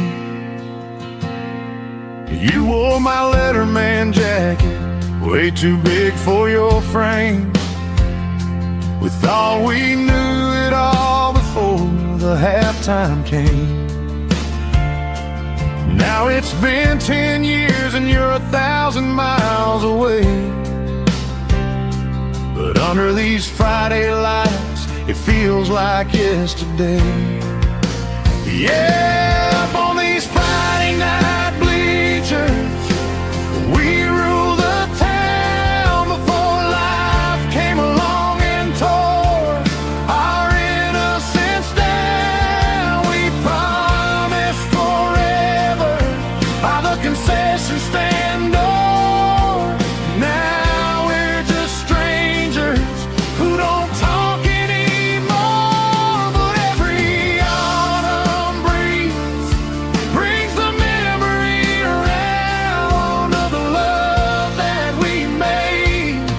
Speaker 3: You wore my Letterman jacket, way too big for your frame. We thought we knew it all before the halftime came. Now it's been 10 years and you're 1,000 miles away. But under these Friday lights, it feels like yesterday. Yeah, up on these Friday night bleachers, we rule the town before life came along and tore our innocence down. We promised forever by the concession stand door. Now we're just strangers who don't talk anymore. But every autumn breeze brings the memory around of the love that we made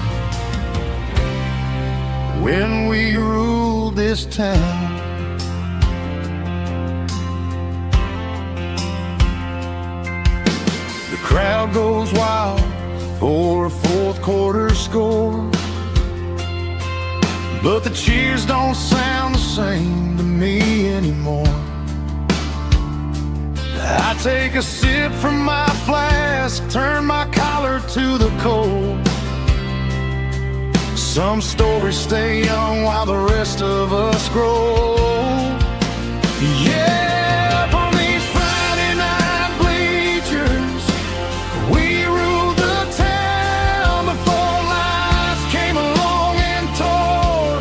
Speaker 3: when we ruled this town. The crowd goes wild for a fourth quarter score, but the cheers don't sound the same to me anymore. I take a sip from my flask, turn my collar to the cold. Some stories stay young while the rest of us grow. Yeah, up on these Friday night bleachers, we ruled the town before life came along and tore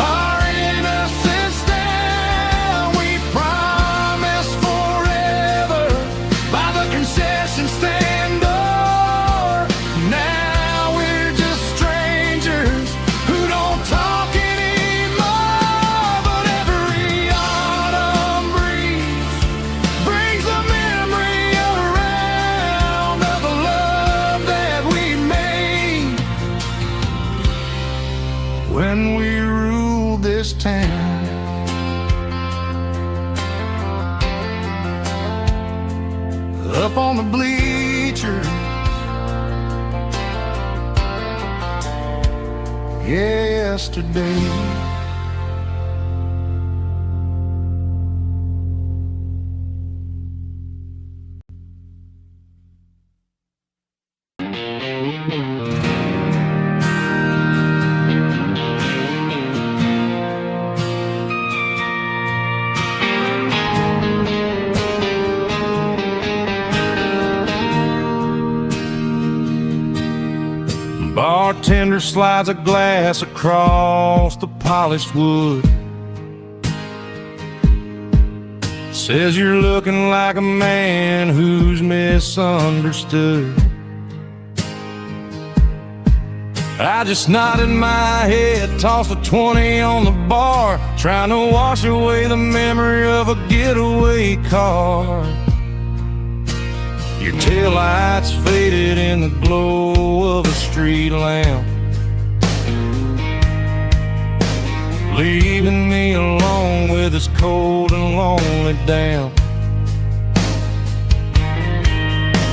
Speaker 3: our innocence down. We promised forever by the concession stand door. Now we're just strangers who don't talk anymore. But every autumn breeze brings the memory around of the love that we made when we ruled this town. Up on the bleachers, yesterday.
Speaker 1: bartender slides a glass across the polished wood. Says you're looking like a man who's misunderstood. I just nodded my head, tossed a 20 on the bar, trying to wash away the memory of a getaway car. Your taillights faded in the glow of a street lamp, leaving me alone with this cold and lonely damp.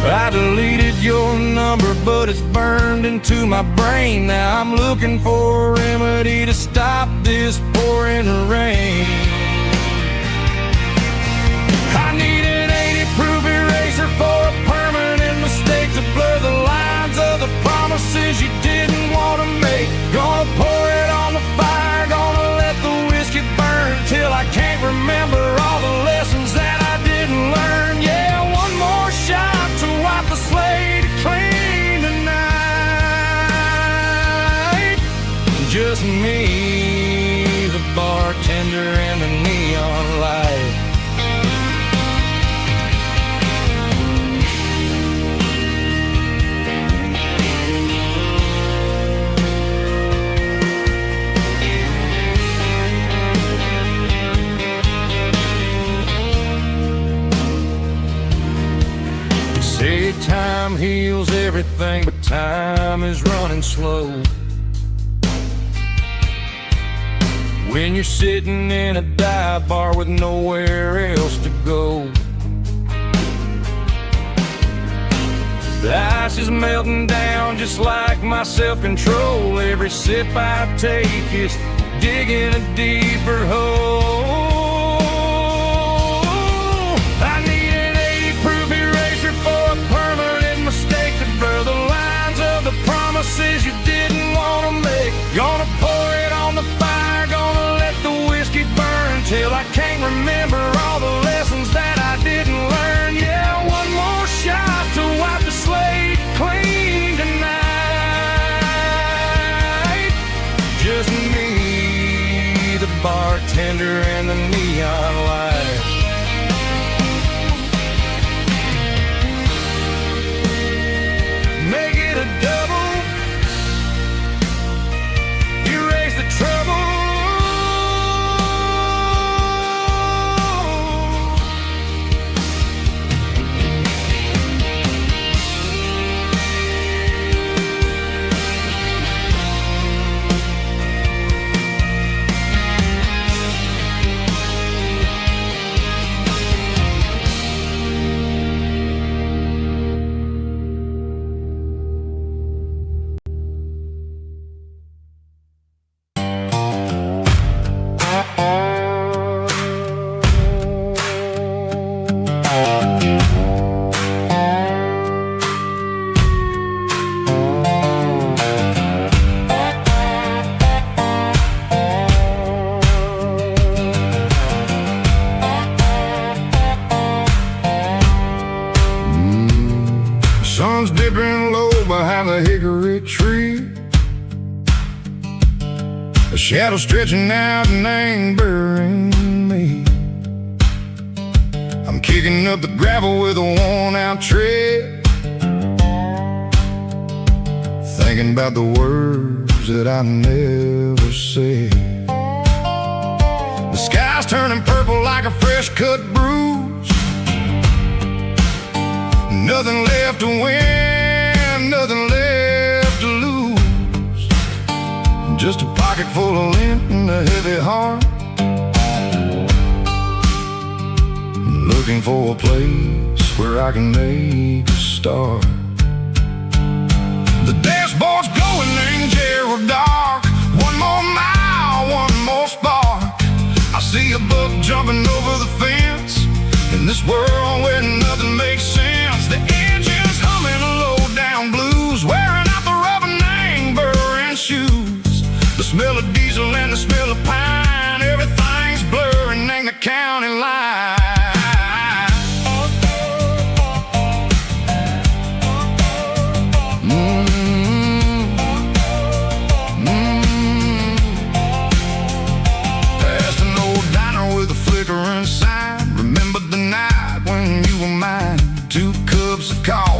Speaker 1: I deleted your number, but it's burned into my brain. Now I'm looking for a remedy to stop this pouring rain. I need an 80-proof eraser for a permanent mistake, to blur the lines of the promises you didn't want to make. Gonna pour it on the fire, gonna let the whiskey burn till I can't remember all the lessons that I didn't learn. Yeah, one more shot to wipe the slate clean tonight. Just me, the bartender, and the neon light. Say time heals everything, but time is running slow. When you're sitting in a dive bar with nowhere else to go, the ice is melting down just like my self-control. Every sip I take is digging a deeper hole. I need an 80-proof eraser for a permanent mistake, to blur the lines of the promises you didn't want to make. Gonna pour it on the fire, gonna let the whiskey burn till I can't remember all the lessons that I didn't learn. Yeah, one more shot to wipe the slate clean tonight. Just me, the bartender, and the neon light. Make it a double, erase the trouble.
Speaker 3: Sun's dipping low behind the hickory tree, a shadow stretching out and angering me. I'm kicking up the gravel with a worn-out tread, thinking about the words that I never said. The sky's turning purple like a fresh-cut bruise. Nothing left to win, nothing left to lose. Just a pocket full of lint and a heavy heart, looking for a place where I can make a start. The dashboard's glowing in Gerald dark. One more mile, one more spark. I see a buck jumping over the fence, in this world where nothing makes sense. The engine's humming low-down blues, wearing out the rubber name burring shoes. The smell of diesel and the smell of pine, everything's blurring in the county line.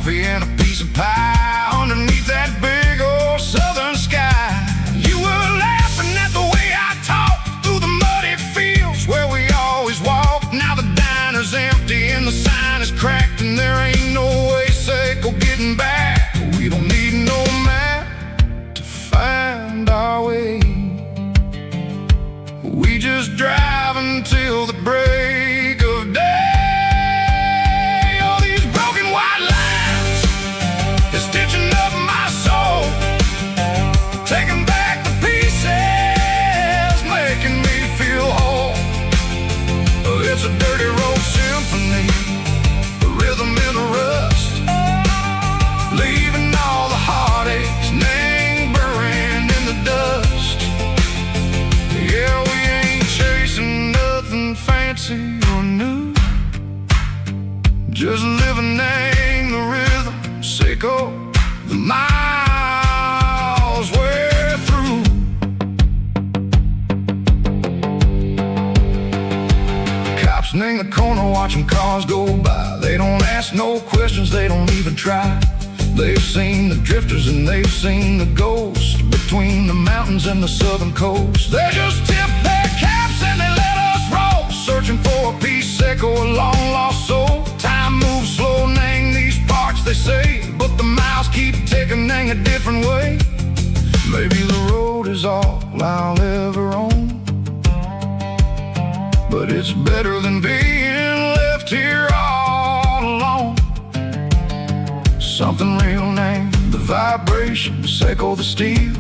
Speaker 1: coffee and a piece of pie underneath that big old southern sky. You were laughing at the way I talked through the muddy fields where we always walked. Now the diner's empty and the sign is cracked, and there ain't no way safe or getting back. We don't need no map to find our way. We just drive until the break of day. All these broken white lines is stitching up my soul, taking back the pieces, making me feel whole. It's a dirty road symphony, a rhythm in the rust, leaving all the heartaches lingering in the dust. Yeah, we ain't chasing nothing fancy or new, just living in the rhythm, sick of the miles we're through. Cops in the corner watching cars go by. They don't ask no questions, they don't even try. They've seen the drifters and they've seen the ghosts between the mountains and the southern coast. They just tip their caps and they let us roll, searching for a piece or a long-lost soul. Time moves slow, nang these parts, they say, but the miles keep ticking, nang a different way. Maybe the road is all I'll ever own, but it's better than being left here all alone. Something real named the vibration, echo the steel.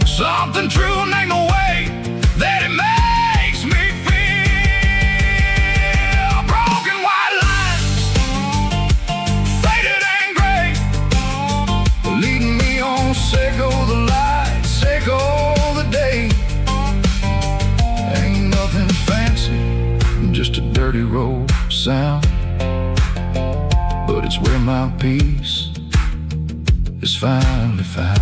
Speaker 1: Something true named the way that it makes me feel. Broken white lines, faded and gray, leading me on, echo the light, echo the day. Ain't nothing fancy, just a dirty road sound, but it's where my peace is finally found.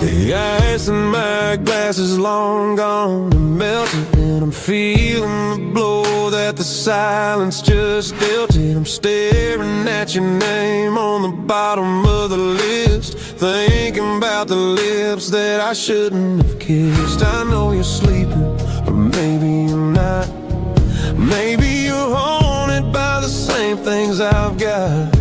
Speaker 2: The ice in my glass is long gone and melted, and I'm feeling the blow that the silence just dealt it. I'm staring at your name on the bottom of the list, thinking about the lips that I shouldn't have kissed. I know you're sleeping, or maybe you're not. Maybe you're haunted by the same things I've got.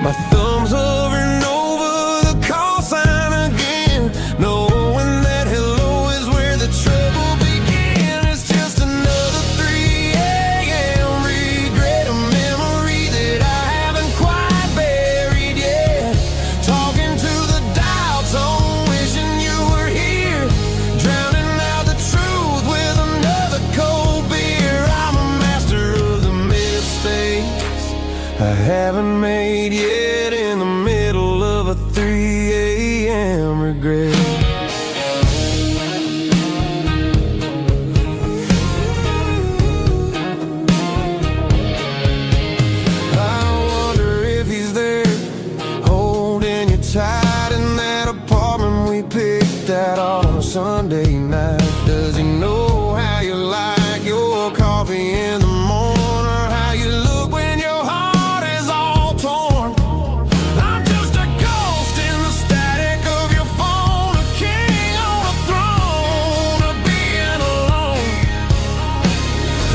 Speaker 2: My thumb's hovering over the call sign again, knowing that hello is where the trouble began. It's just another 3 a.m. regret, a memory that I haven't quite buried yet. Talking to the dial tone, wishing you were here, drowning out the truth with another cold beer. I'm a master of the mistakes I haven't made yet, in the middle of a 3 a.m. regret. I wonder if he's there, holding you tight in that apartment we picked out on a Sunday night. Does he know how you like your coffee in the morning, or how you look when your heart is all torn? I'm just a ghost in the static of your phone, a king on a throne, of being alone.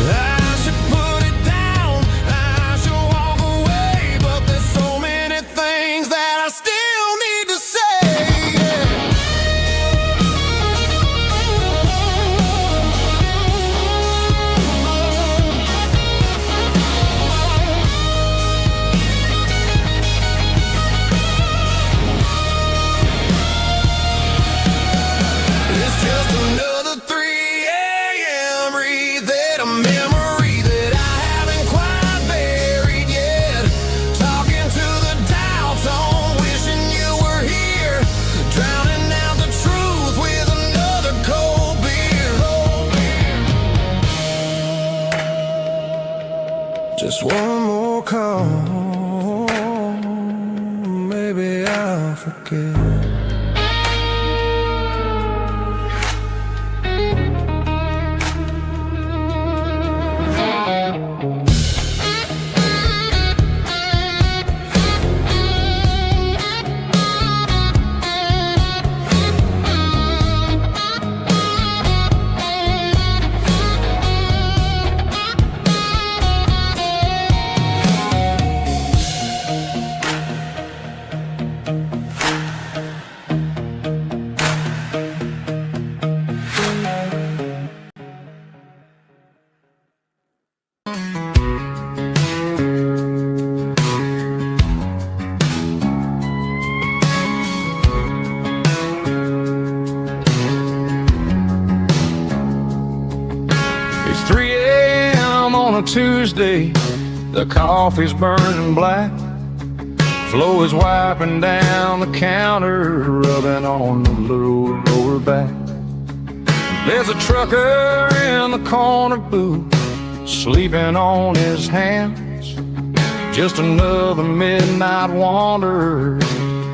Speaker 2: I should put it down, I should walk away, but there's so many things that I still need to say.
Speaker 3: Tuesday, the coffee's burning black. Flo is wiping down the counter, rubbing on the lower back. There's a trucker in the corner booth, sleeping on his hands. Just another midnight wanderer,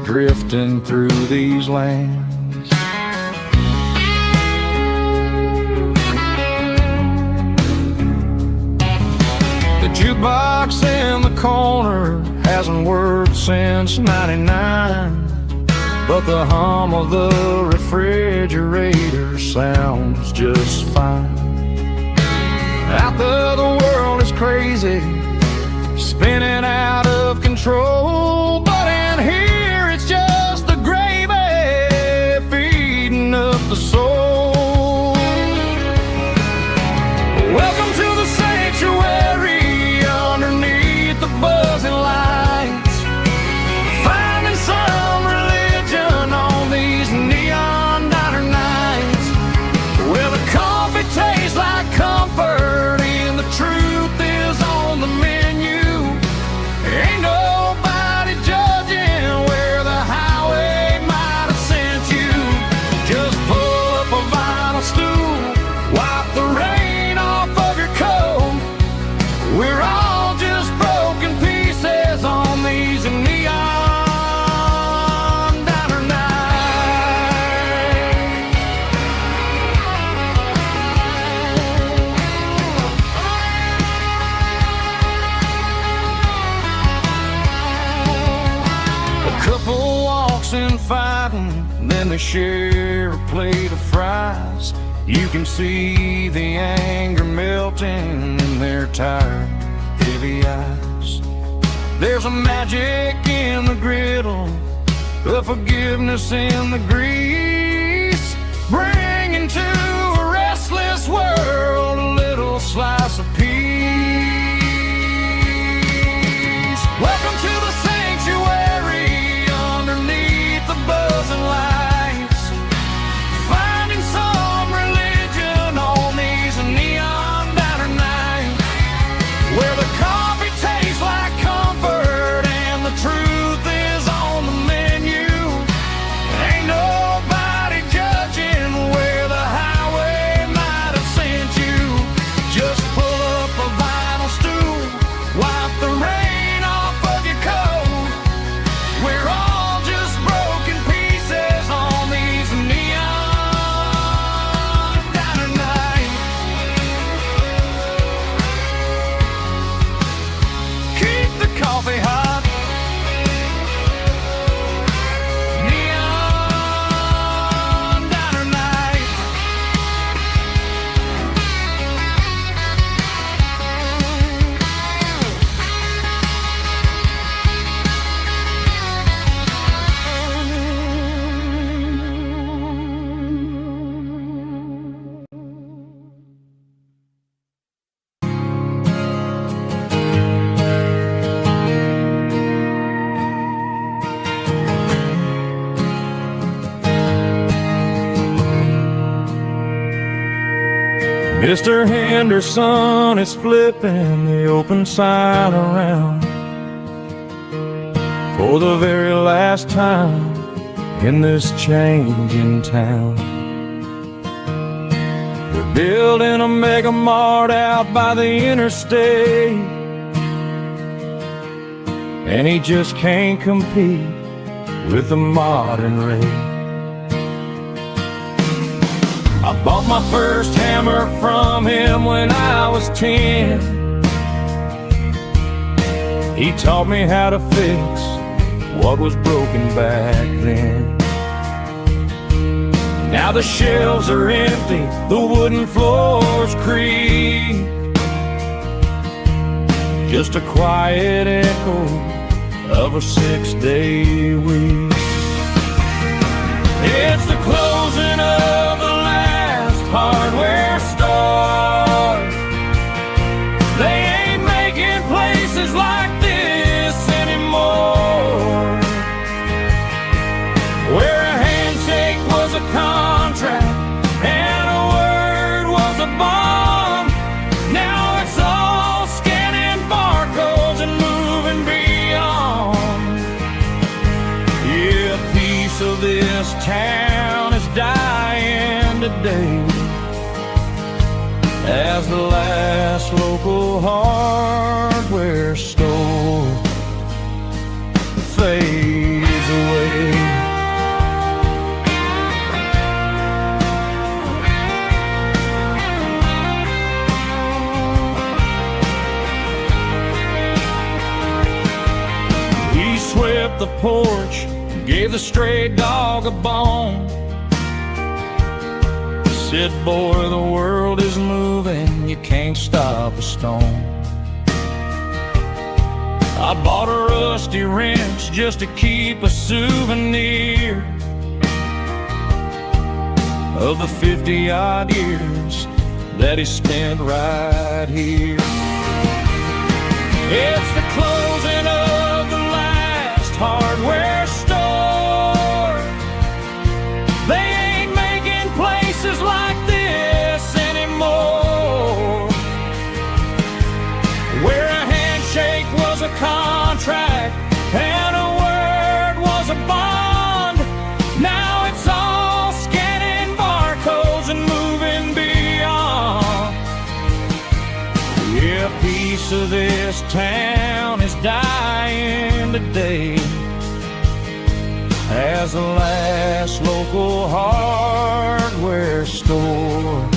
Speaker 3: drifting through these lands. The jukebox in the corner hasn't worked since '99, but the hum of the refrigerator sounds just fine. Out there the world is crazy, spinning out of control, but in here it's just the gravy feeding up the soul. Welcome to the sanctuary underneath the buzzing lights, finding some religion on these neon diner nights, where the coffee tastes like comfort and the truth is on the menu. Ain't nobody judging where the highway might have sent you. Just pull up a vinyl stool, wipe the rain off of your coat. We're all just broken pieces on these neon diner nights. A couple walks in fighting, then they share a plate of fries. You can see the anger melting in their tired, heavy eyes. There's a magic in the griddle, a forgiveness in the grease, bringing to a restless world a little slice of peace. Welcome to the sanctuary underneath the buzzing lights, finding some religion on these neon diner nights, where the coffee tastes like comfort and the truth is on the menu. Ain't nobody judging where the highway might have sent you. Just pull up a vinyl stool, wipe the rain off of your coat. We're all just broken pieces on these neon diner nights. Keep the coffee hot. Neon diner nights. Mr. Henderson is flipping the open sign around for the very last time in this changing town. They're building a mega mart out by the interstate, and he just can't compete with the modern rate. I bought my first hammer from him when I was 10. He taught me how to fix what was broken back then. Now the shelves are empty, the wooden floors creak, just a quiet echo of a 6-day week. It's the closing of the last hardware store. They ain't making places like this anymore, where a handshake was a contract and a word was a bond. Now it's all
Speaker 1: town is dying today as the last local hardware store fades away. He swept the porch, gave the stray dog a bone. Said, boy, the world is moving, you can't stop a stone. I bought a rusty wrench just to keep a souvenir of the 50-odd years that he spent right here. It's the closing of the last hardware store. They ain't making places like this anymore, where a handshake was a contract and a word was a bond. Now it's all scanning barcodes and moving beyond. Yeah, a piece of this town is dying today as the last local hardware store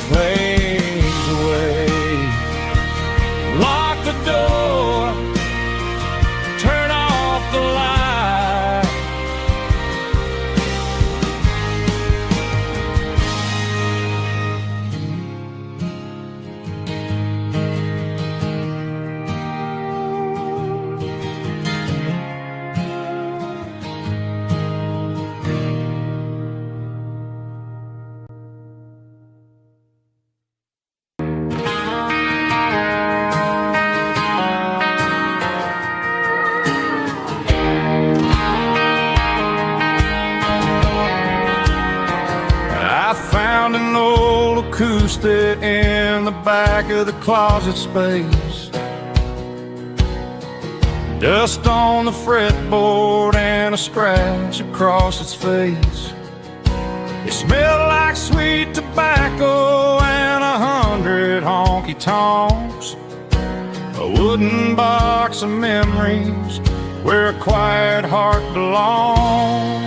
Speaker 1: fades away. Lock the door, turn off the light. An old acoustic in the back of the closet space, dust on the fretboard and a scratch across its face. It smelled like sweet tobacco and 100 honky-tonks, a wooden box of memories where a quiet heart belongs.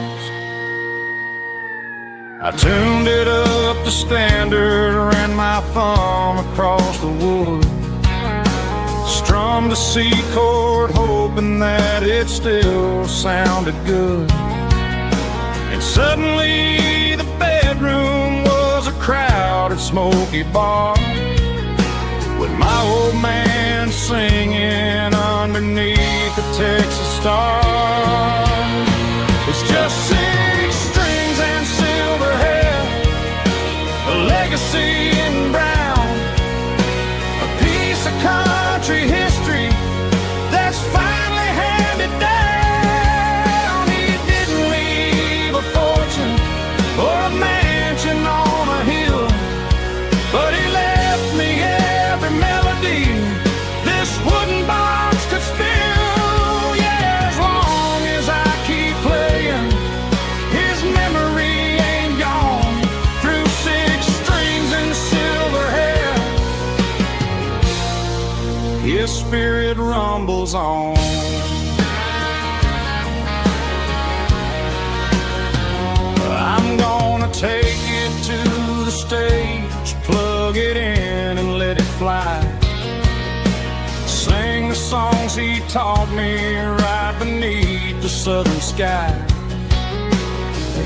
Speaker 1: I tuned it up to standard, ran my thumb across the wood, strummed a C chord hoping that it still sounded good. And suddenly the bedroom was a crowded smoky bar, with my old man singing underneath the Texas star. It's just 6 strings and silver hair, a legacy in brown, a piece of country history that's finally handed down. He didn't leave a fortune or a mansion on a hill, but he left me every melody this wooden box could spill. Yeah, as long as I keep playing, his memory ain't gone. Through 6 strings and silver hair, his spirit rumbles on. I'm gonna take it to the stage, plug it in and let it fly. Sing the songs he taught me right beneath the southern sky.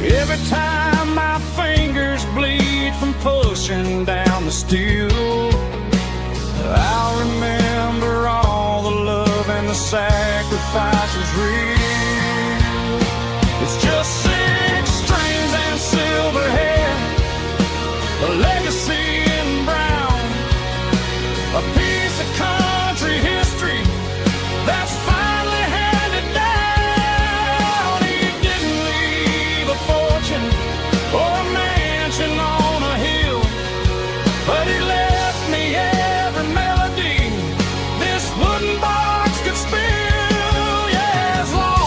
Speaker 1: Every time my fingers bleed from pushing down the steel, I'll remember all the love and the sacrifices real. It's just 6 strings and silver hair, a legacy in brown, a piece of country history that's finally handed down. He didn't leave a fortune or a mansion on a hill, but he left me every melody this wooden box could spill. Yeah, as long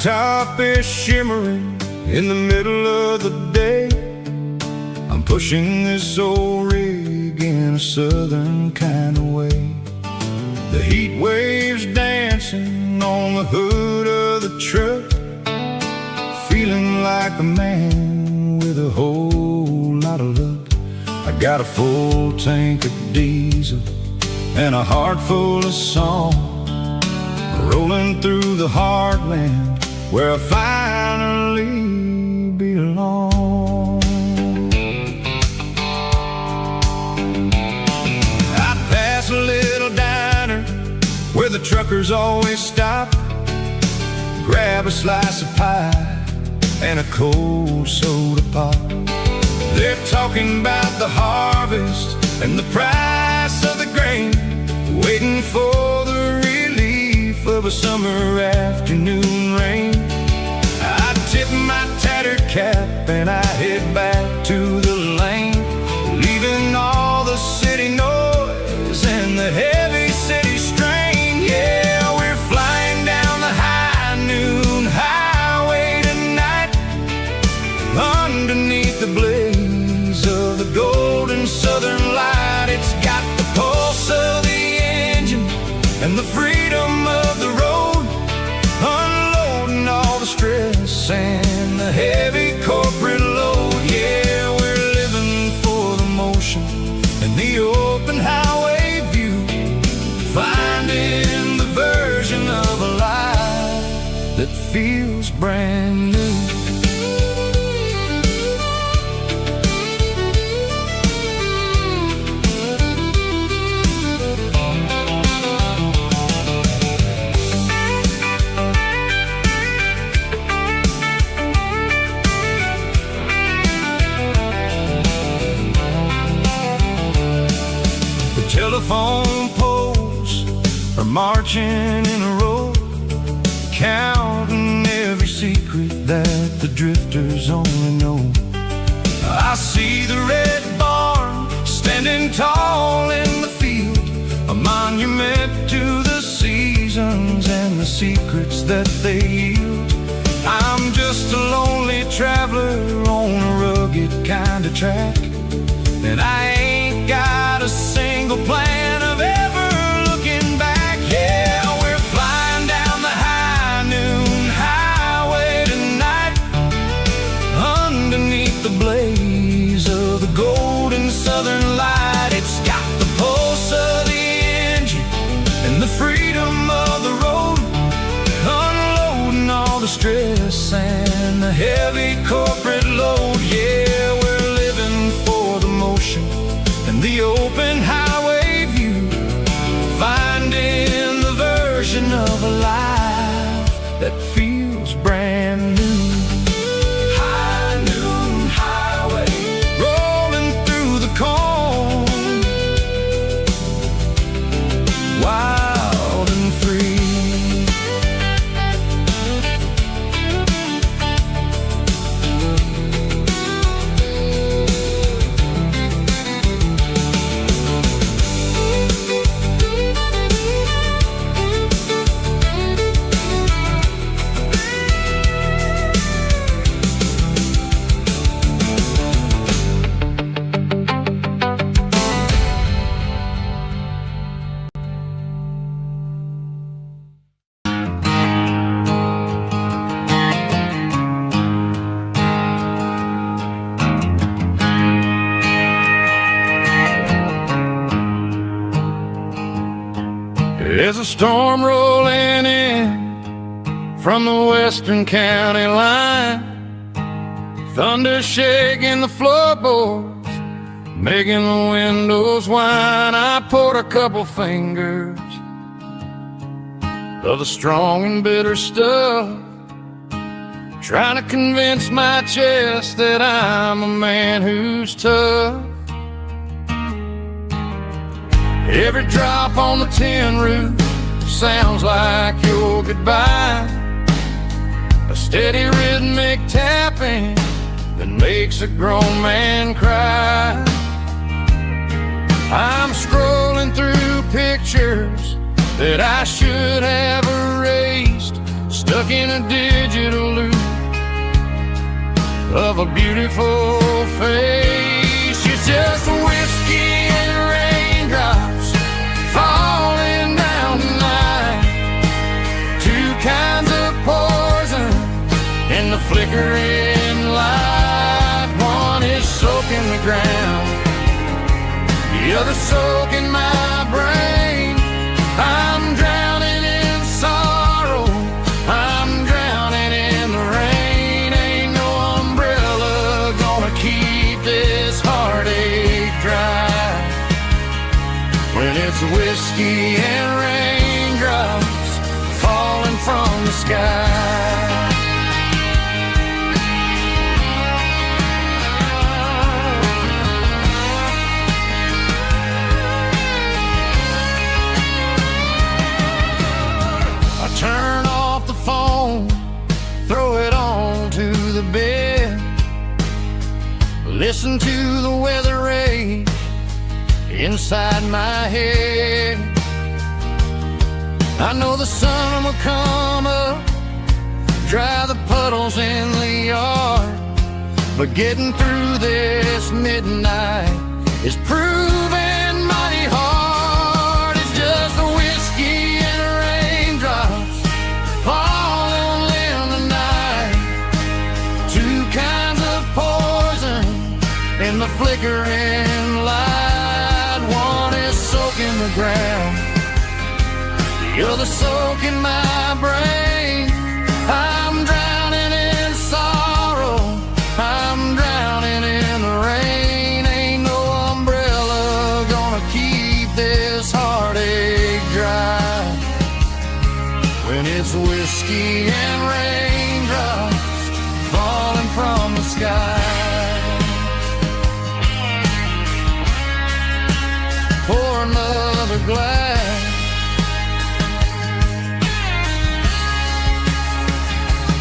Speaker 1: blacktop is shimmering in the middle of the day. I'm pushing this old rig in a southern kind of way. The heat waves dancing on the hood of the truck, feeling like a man with a whole lot of luck. I got a full tank of diesel and a heart full of song, rolling through the heartland where I finally belong. I pass a little diner where the truckers always stop, grab a slice of pie and a cold soda pop. They're talking about the harvest and the price of the grain, waiting for the relief of a summer afternoon rain. I tip my tattered cap and I head back to the lane, leaving all the city noise and the heavy city strain. Yeah, we're flying down the high noon highway tonight, underneath the blaze of the golden southern light. It's got the pulse of the engine and the freedom of the road, unloading all the stress and the heavy corporate load. Yeah, we're living for the motion and the open highway view, finding the version of a life that feels brand new. Telephone poles are marching in a row, counting every secret that the drifters only know. I see the red barn standing tall in the field, a monument to the seasons and the secrets that they yield. I'm just a lonely traveler on a rugged kind of track, and I ain't got a single plan of ever looking back. Yeah, we're flying down the high noon highway tonight, underneath the blaze of the golden southern light. It's got the pulse of the engine and the freedom of the road, unloading all the stress and the heavy corporate load. Yeah, we're living for the motion and the open highway view, finding the version of a life that feels brand new. High noon highway, rolling through the corn, wild and free. There's a storm rolling in from the western county line, thunder shaking the floorboards, making the windows whine. I poured a couple fingers of the strong and bitter stuff, trying to convince my chest that I'm a man who's tough. Every drop on the tin roof sounds like your goodbye, a steady rhythmic tapping that makes a grown man cry. I'm scrolling through pictures that I should have erased, stuck in a digital loop of a beautiful face. It's just whiskey and raindrops falling down tonight. Two kinds of poison in the flickering light. One is soaking the ground, the other soaking my brain. I'm drowning in sorrow, I'm drowning in the rain. Ain't no umbrella gonna keep this heartache dry when it's whiskey and raindrops falling from the sky. Turn off the phone, throw it on to the bed. Listen to the weather rage inside my head. I know the sun will come up, dry the puddles in the yard, but getting through this midnight is proving mighty hard. It's just a whiskey and raindrops falling in the night. Two kinds of poison in the flickering light. One is soaking the ground, the other soaking my brain. I'm drowning in sorrow, I'm drowning in the rain. Ain't no umbrella gonna keep this heartache dry when it's whiskey and raindrops falling from the sky. Pour another glass,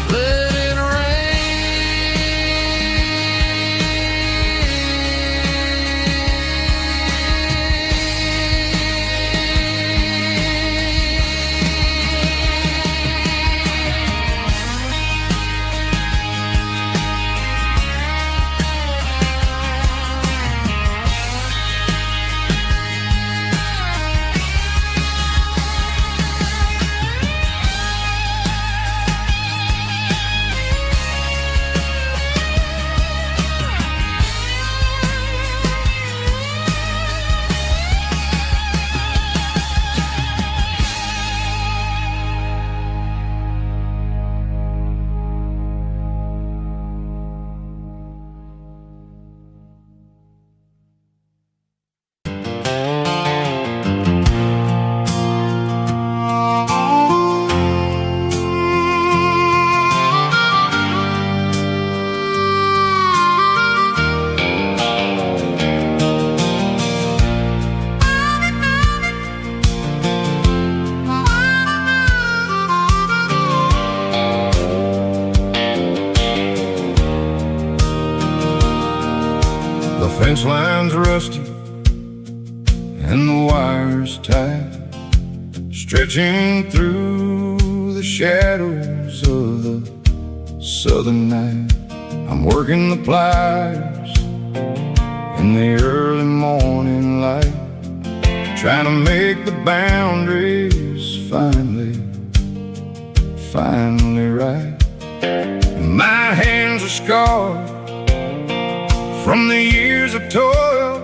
Speaker 1: let it fence line's rusty and the wires tight, stretching through the shadows of the southern night. I'm working the pliers in the early morning light, trying to make the boundaries finally right. My hands are scarred from the years of toil,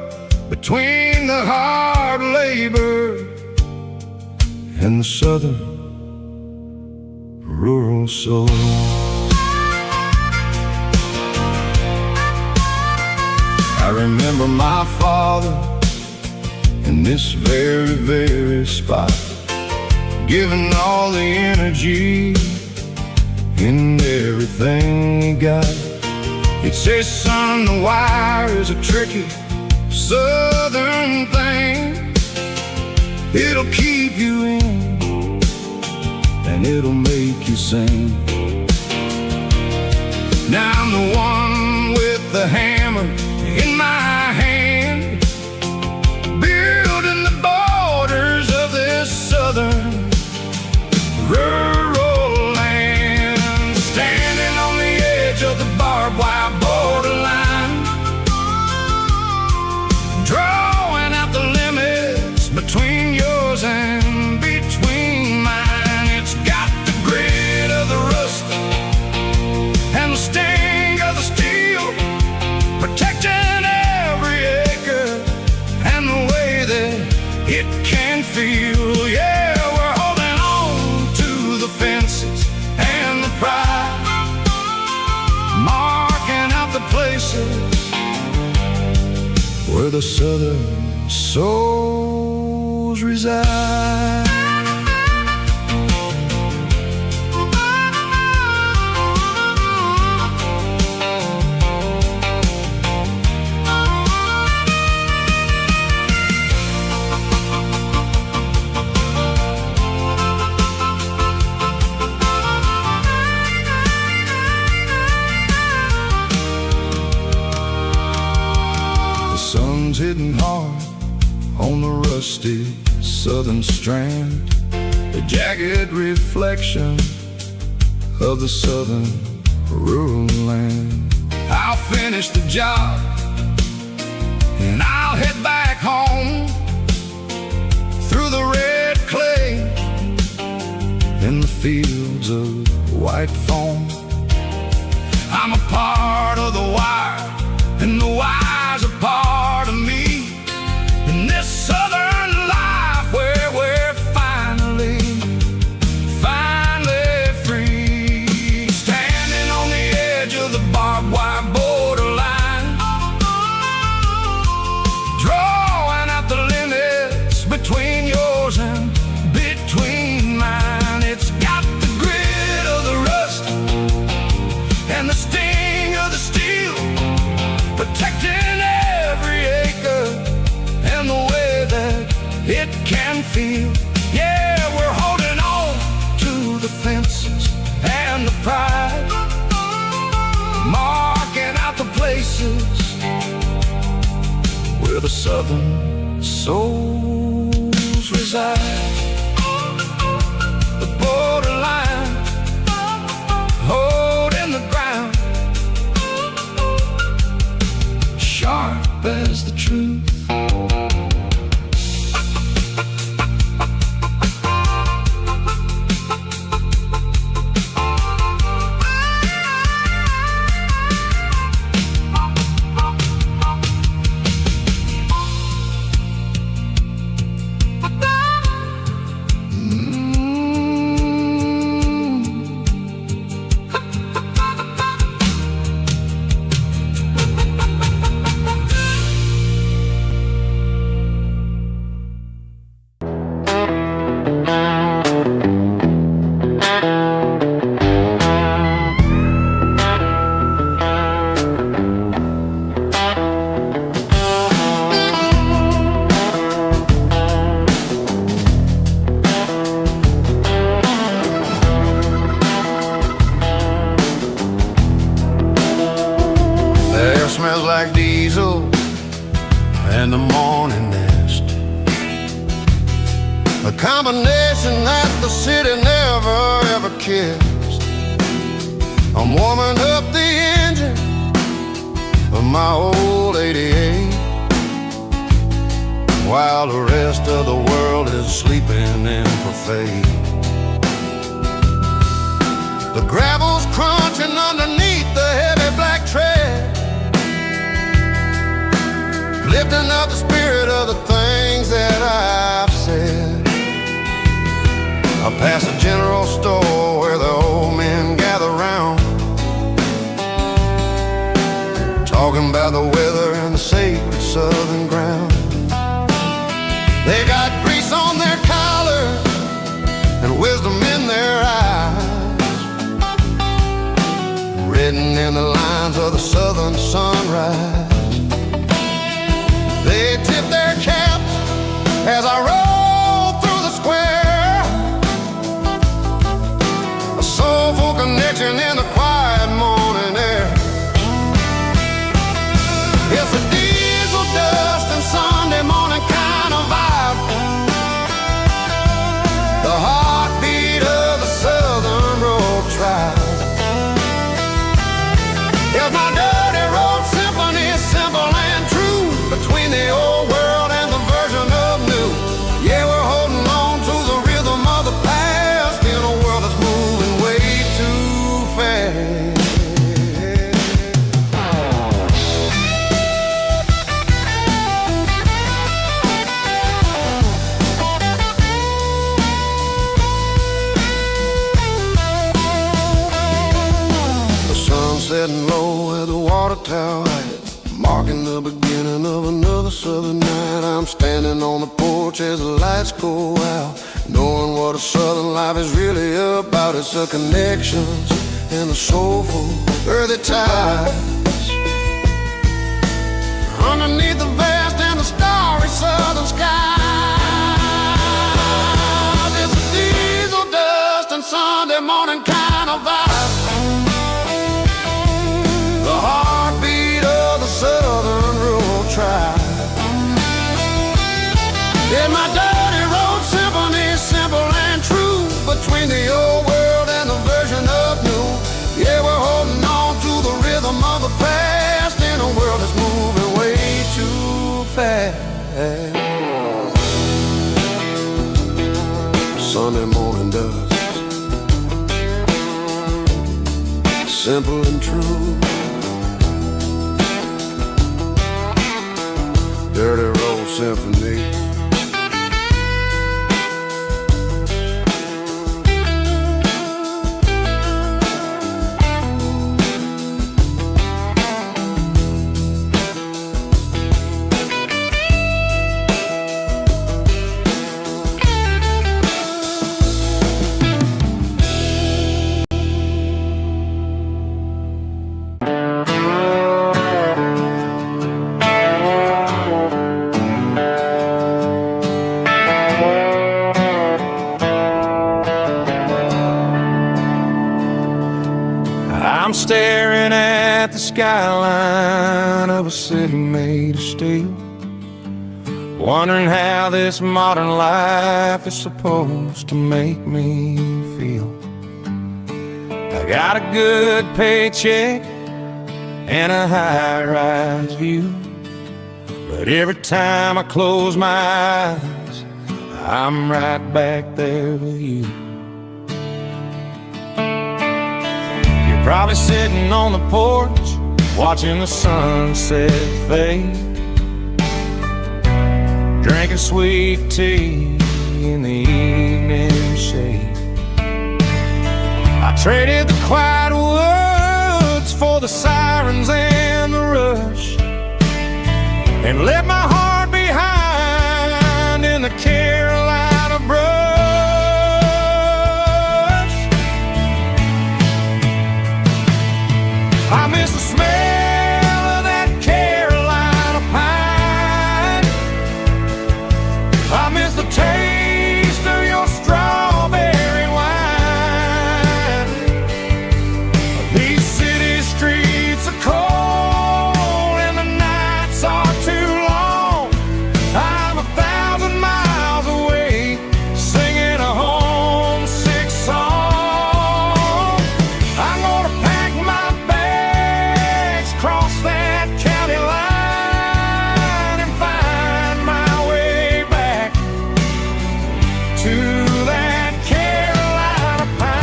Speaker 1: between the hard labor and the southern rural soul. I remember my father in this very spot, giving all the energy in everything he got. He'd say, son, the wire is a tricky southern thing. It'll keep you in and it'll make you sing. Now I'm the one with the hammer in my hand, building the borders of this southern rural land. yours and between mine. It's got the grit of the rust and the sting of the steel, protecting every acre and the way that it can feel. Yeah, we're holding on to the fences and the pride, marking out the places where the southern souls reside. The sun's hitting hard on the rusty southern strand, the jagged reflection of the southern rural land. I'll finish the job and I'll head back home through the red clay in the fields of white foam. I'm a part of the wire and the wire's a part of me in this southern life where we're finally free. Standing on the edge of the barbed wire borderline, drawing out the limits between yours and between mine. It's got the grit of the rust and the sting of the steel, protecting every acre and the way that it can feel. Yeah, we're holding on to the fences and the pride, marking out the places where the southern souls reside. The borderline, holding the ground, sharp as the truth. Smells like diesel and the morning mist, a combination that the city never ever kissed. I'm warming up the engine of my old 88 while the rest of the world is sleeping in for fate. The gravel's crunching underneath the heavy black tread, lifting up the spirit of the things that I've said. I pass a general store where the old men gather round, talking about the weather and the sacred southern ground. They got grease on their collars and wisdom in their eyes, written in the lines of the southern sunrise. They tip their caps as I roll through the square, a soulful connection in the quiet morning air. It's a diesel dust and Sunday morning kind of vibe, the heartbeat of the southern road tribe. Here's my dirty road symphony, simple and true, between the old world and the version of new. towel hat, marking the beginning of another southern night. I'm standing on the porch as the lights go out, knowing what a southern life is really about. It's the connections and the soulful earthy ties underneath the vast and the starry southern sky. It's a diesel dust and Sunday morning kind of vibe, the heartbeat of the southern rural tribe. In my dirty road symphony, simple and true, between the old world and the version of new. Yeah, we're holding on to the rhythm of the past in a world that's moving way too fast. Sunday morning dust, simple and true. Dirty road symphony.
Speaker 2: I'm staring at the skyline of a city made of steel, wondering how this modern life is supposed to make me feel. I got a good paycheck and a high-rise view, but every time I close my eyes, I'm right back there with you. Probably sitting on the porch, watching the sunset fade, drinking sweet tea in the evening shade. I traded the quiet woods for the sirens and the rush, and left my heart behind in the Carolina brush. I miss the smell of that Carolina pine. I miss the taste of your strawberry wine. These city streets are cold and the nights are too long. I'm 1,000 miles away, singing a homesick song. I'm gonna pack my cross that county line and find my way back to that Carolina pine.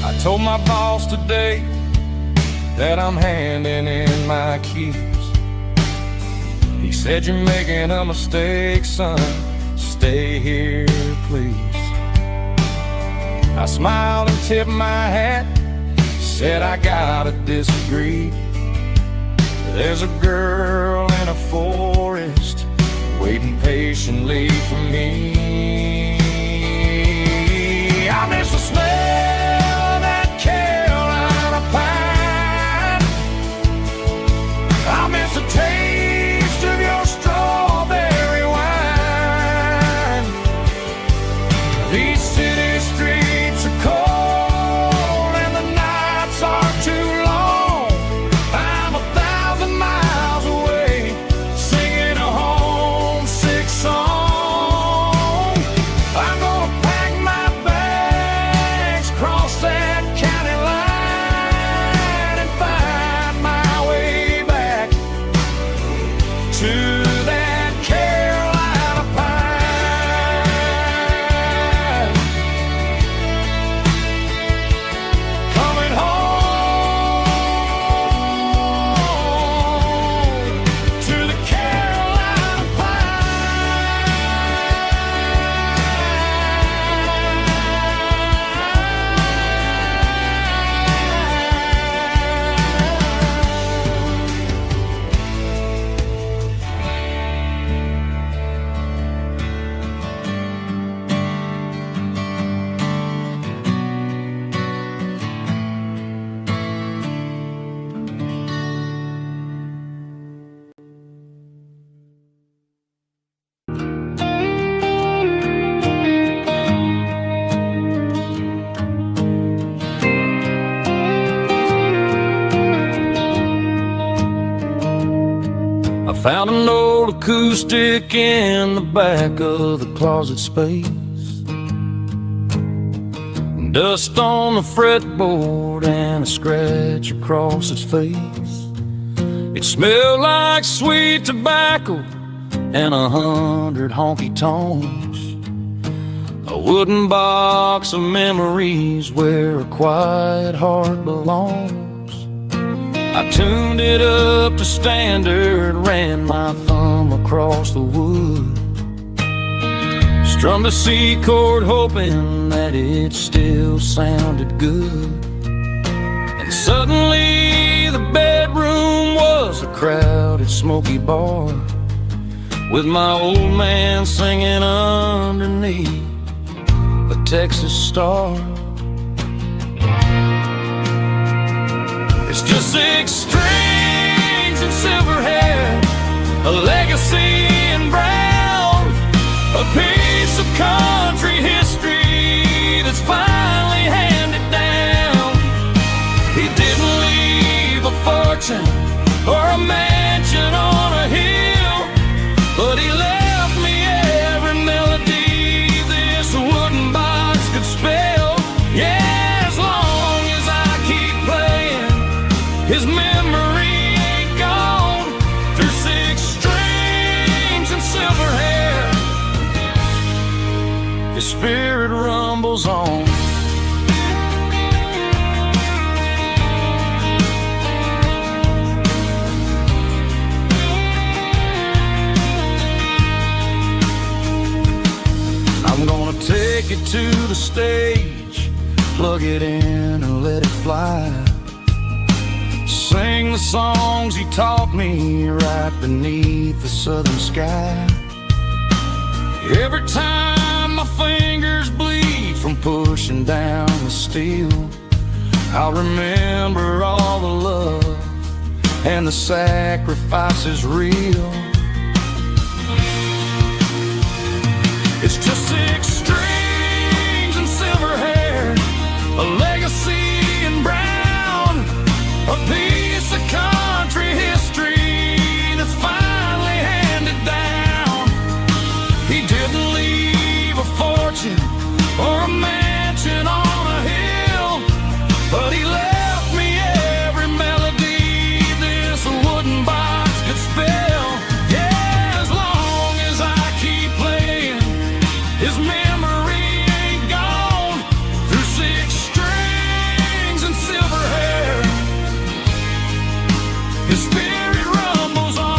Speaker 2: I told my boss today that I'm handing in my keys. He said, "You're making a mistake, son. Stay here, please." I smiled and tipped my hat, said, "I gotta disagree. There's a girl in a forest waiting patiently for me. I miss the smell of that Carolina pine. I miss the taste of your strawberry wine. These city streets are cold and the nights are too long. I'm 1,000 miles away, singing a homesick song.
Speaker 4: Found an old acoustic in the back of the closet space. Dust on the fretboard and a scratch across its face. It smelled like sweet tobacco and 100 honky-tonks. A wooden box of memories where a quiet heart belongs. I tuned it up to standard, ran my thumb across the wood. Strummed a C chord hoping that it still sounded good. And suddenly the bedroom was a crowded smoky bar, with my old man singing underneath a Texas star. It's just 6 strings and silver hair, a legacy in brown, a piece of country history that's finally handed down. He didn't leave a fortune or a mansion on a hill, but he left me every melody this wooden box could spell. Yeah, as long as I keep playing, his memory ain't gone. Through 6 strings and silver hair, his spirit rumbles on. I'm gonna take it to the stage, plug it in and let it fly. Sing the songs he taught me right beneath the southern sky. Every time my fingers bleed from pushing down the steel, I'll remember all the love and the sacrifices real. It's just 6 strings and silver hair, a legacy in brown, a piece of country history that's finally handed down. He didn't leave a fortune or a mansion on a hill, but he left me every melody this wooden box could spell. Yeah, as long as I keep playing, his memory ain't gone. Through 6 strings and silver hair, his spirit rumbles on.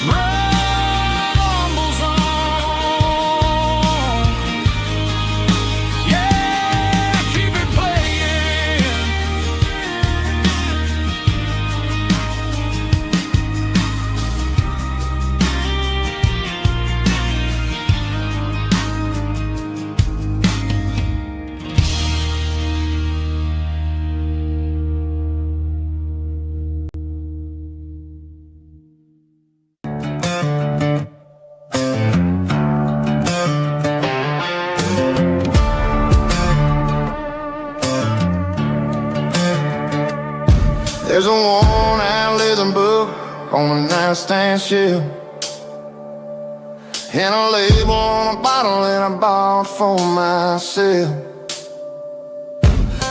Speaker 4: Rumbles on. Yeah, keep it playing.
Speaker 3: There's a worn-out leather book on the nightstand shelf, and a label on a bottle that I bought for myself.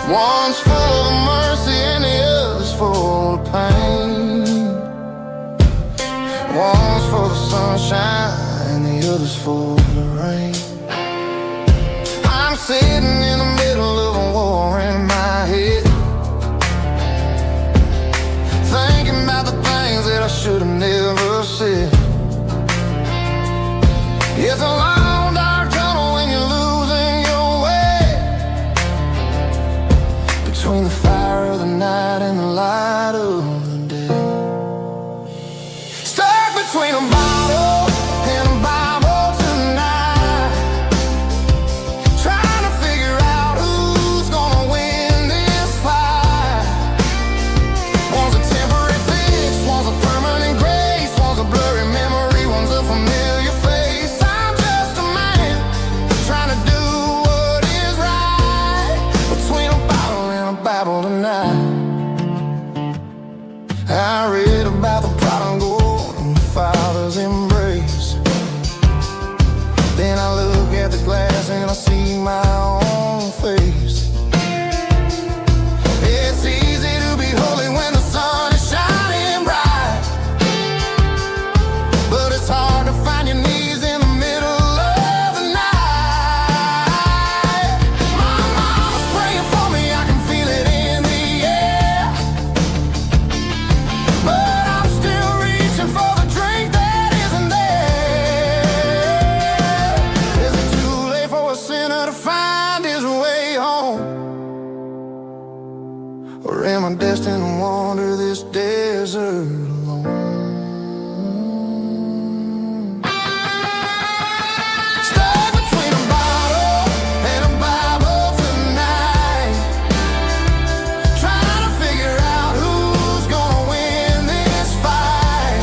Speaker 3: One's full of mercy and the other's full of pain. One's for the sunshine and the other's for the rain. I'm sitting in the middle of a war in my head, thinking about the things that I should have never said. It's a long dark tunnel when you're losing your way, between the fire of the night and the light of the day. Stuck between a bottle and a Bible tonight, trying to figure out who's gonna win this fight. One's a temporary fix, one's a permanent grace, one's a blurry memory, one's a familiar face. I'm just Then I look at the glass and I see my own face. It's easy to be holy when the sun is shining bright, but it's hard to find your knees in the middle of the night. My mama's praying for me, I can feel it in the air, but I'm still reaching for the drink that isn't there. Is it too late for a sinner to find his way home? Or am I destined to wander this desert alone? Stuck between a bottle and a Bible tonight, trying to figure out who's gonna win this fight.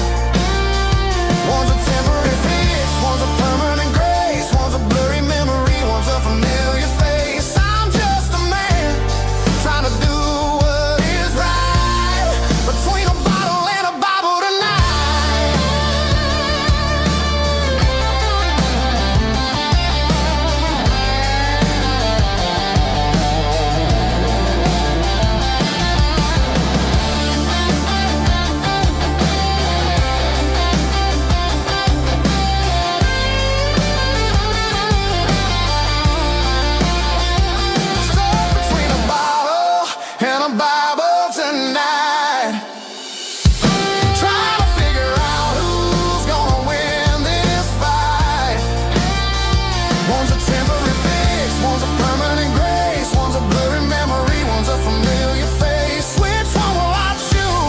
Speaker 3: One's a temporary fix, one's a permanent grace, one's a blurry memory, one's a familiar face. I'm just a man trying to do what is right, between a bottle and a Bible tonight. Stuck between a bottle and a Bible tonight, trying to figure out who's gonna win this fight. One's a temporary fix, one's a permanent grace, one's a blurry memory, one's a familiar face. Which one will I choose?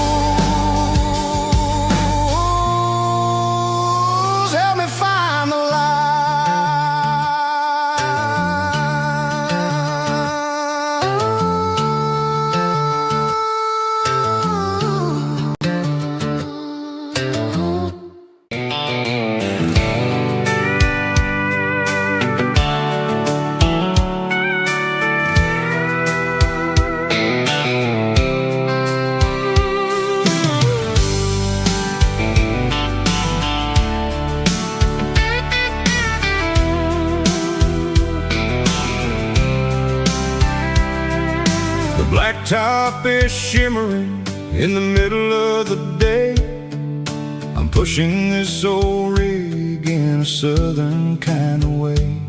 Speaker 3: Help me find the light.
Speaker 1: The blacktop is shimmering in the middle of the day. I'm pushing this old rig in a southern kind of way.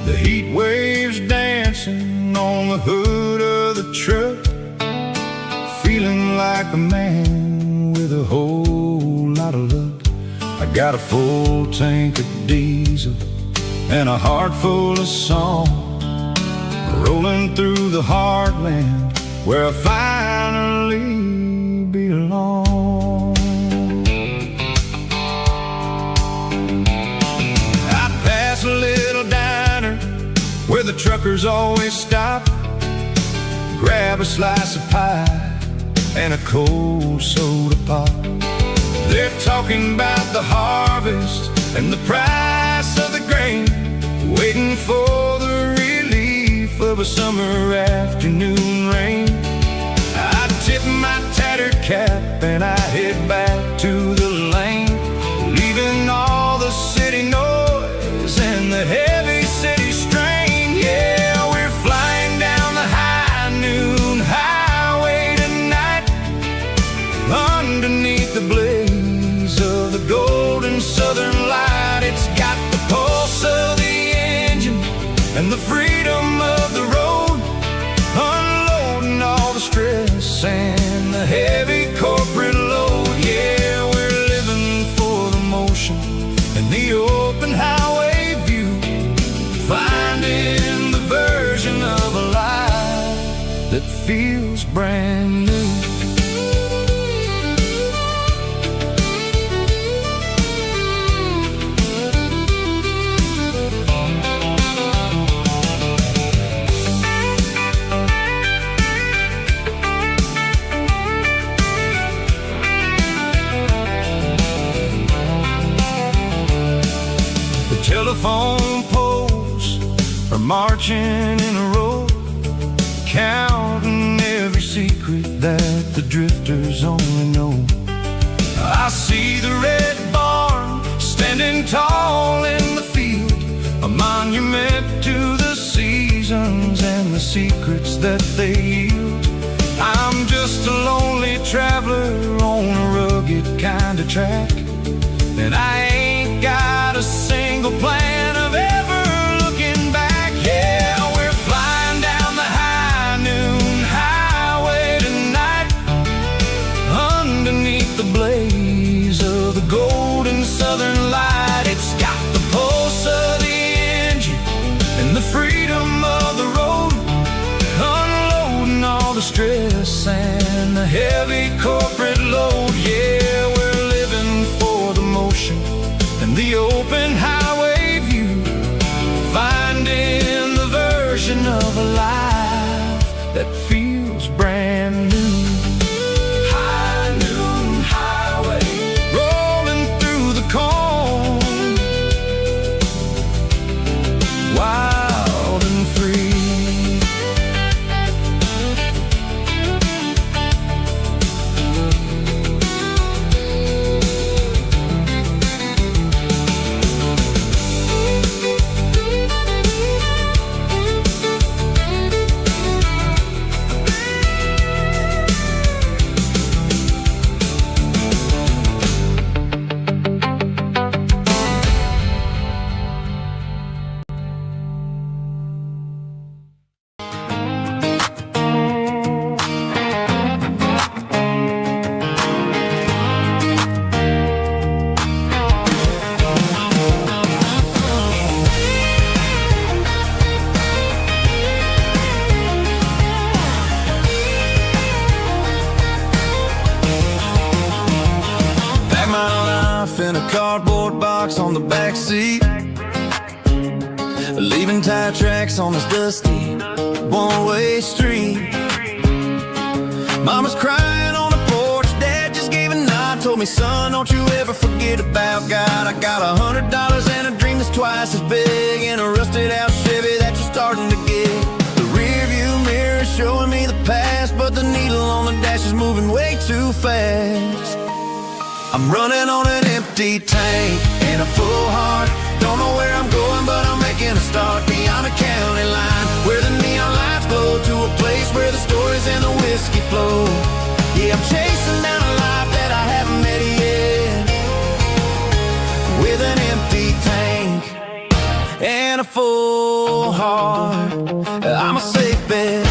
Speaker 1: The heat waves dancing on the hood of the truck, feeling like a man with a whole lot of luck. I got a full tank of diesel and a heart full of song, rolling through the heartland where I finally belong. I pass a little diner where the truckers always stop, grab a slice of pie and a cold soda pop. They're talking about the harvest and the price of the grain, waiting for the relief of a summer afternoon rain. I tip my tattered cap and I head back to the lane, leaving all the city noise and the heavy city strain. Yeah, we're flying down the high noon highway tonight, underneath the blaze of the golden southern light. It's got the pulse of the engine and the freedom of the road, unloading all the stress and the heavy corporate load. Yeah, we're living for the motion and the open highway view, finding the version of a life that feels brand new. Telephone poles are marching in a row, counting every secret that the drifters only know. I see the red barn standing tall in the field, the secrets that they yield. I'm just a lonely traveler on a rugged kind of track, and I ain't got a single plan of ever looking back. Yeah, we're flying down the high noon highway tonight, underneath the blaze of the golden southern light. It's got the pulse of the engine and the freedom of the road, unloading all the stress and the heavy corporate load. Yeah, we're living for the motion and the open highway view, finding the version of a life that feels brand new. High noon highway, rolling through the corn, wild and free.
Speaker 2: In a cardboard box on the back seat, leaving tire tracks on this dusty one-way street. Mama's crying on the porch, Dad just gave a nod, told me, son, don't you ever forget about God. I got $100 and a dream that's twice as big, and a rusted out Chevy that you're starting to get. The rear view mirror is showing me the past, but the needle on the dash is moving way too fast. I'm running on an empty tank and a full heart. Don't know where I'm going, but I'm making a start beyond the county line, where the neon lights glow, to a place where the stories and the whiskey flow. Yeah, I'm chasing down a life that I haven't met yet, with an empty tank and a full heart. I'm a safe bet.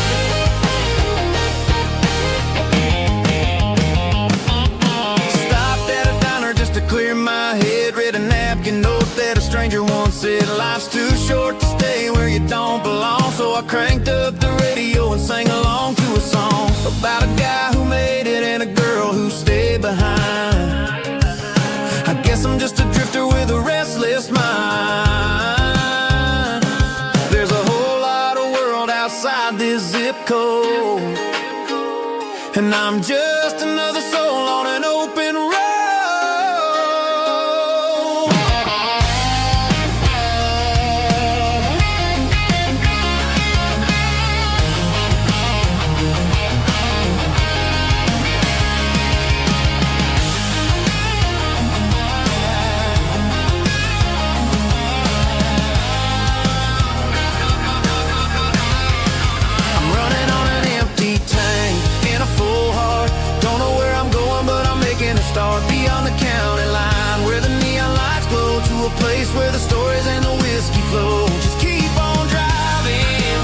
Speaker 2: Clear my head, read a napkin note that a stranger once said, life's too short to stay where you don't belong. So I cranked up the radio and sang along to a song about a guy who made it and a girl who stayed behind. I guess I'm just a drifter with a restless mind. There's a whole lot of world outside this zip code, and I'm just another soul on an open road. Start beyond the county line, where the neon lights glow, to a place where the stories and the whiskey flow. Just keep on driving,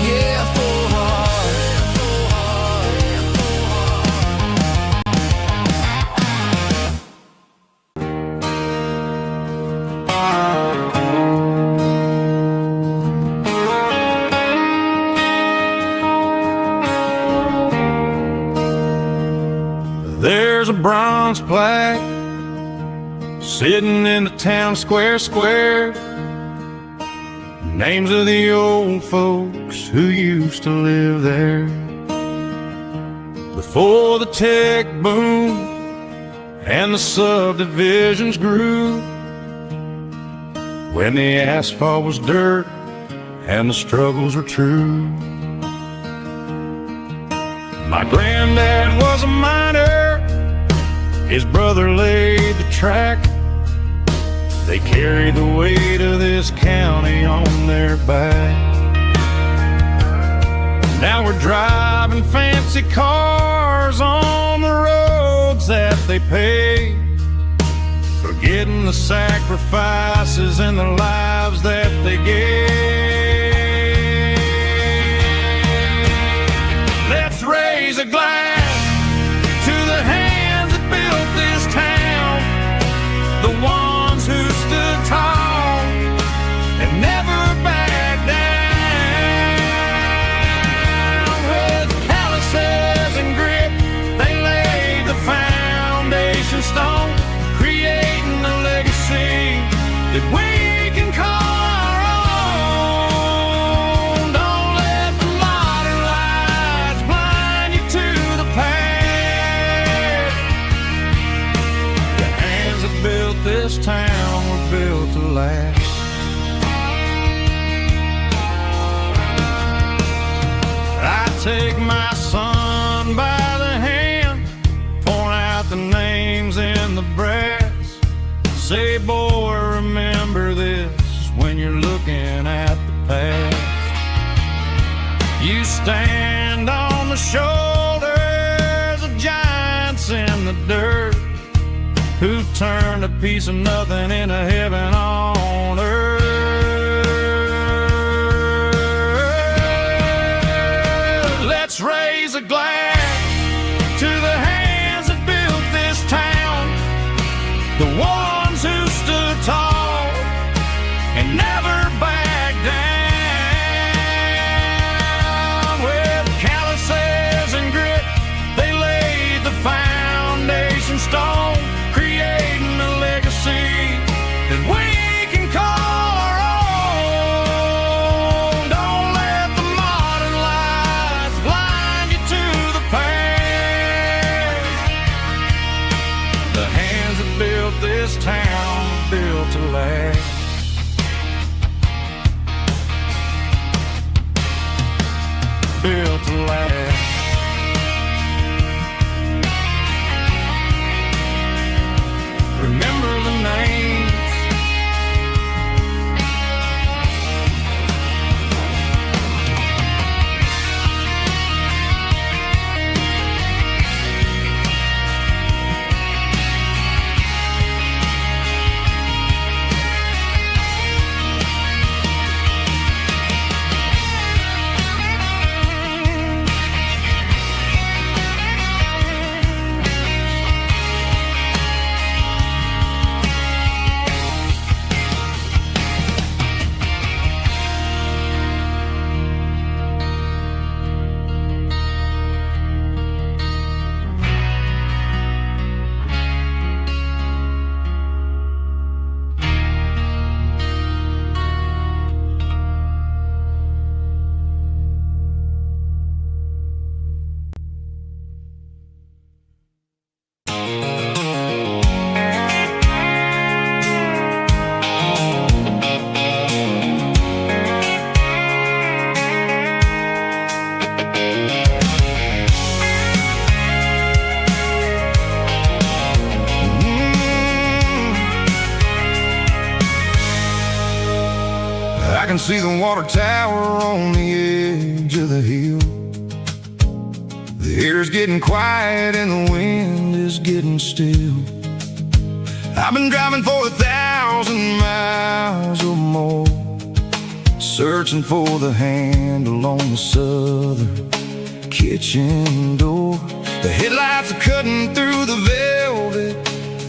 Speaker 2: yeah, full heart, full heart, full
Speaker 1: There's a bronze plaque sitting in the town square. Names of the old folks who used to live there before the tech boom and the subdivisions grew, when the asphalt was dirt and the struggles were true. My granddad was a miner, his brother laid the track.
Speaker 3: They carry the weight of this county on their back. Now we're driving fancy cars on the roads that they pay, forgetting the sacrifices and the lives that they gave. Let's raise a glass to the hands that built this town, the ones who stood tall and never backed down. With calluses and grit, they laid the foundation stone, creating a legacy that we can call our own. Don't let the modern lights blind you to the past. The hands that built this town were built to last. I take my son by the hand, point out the names in the brass, say, boy, remember this when you're looking at the past. You stand on the shoulders of giants in the dirt, who turned a piece of nothing into heaven on earth. Let's raise a glass to the hands that built this town, the ones who stood tall and never backed down. With calluses and grit, they laid the foundation stone, creating a legacy that we can call our own. Don't let the modern lights blind you to the past. The hands that built this town built to last. Built to last. Remember the names.
Speaker 1: I can see the water tower on the edge of the hill. The air's getting quiet and the wind is getting still. I've been driving for 1,000 miles or more, searching for the handle on the southern kitchen door. The headlights are cutting through the velvet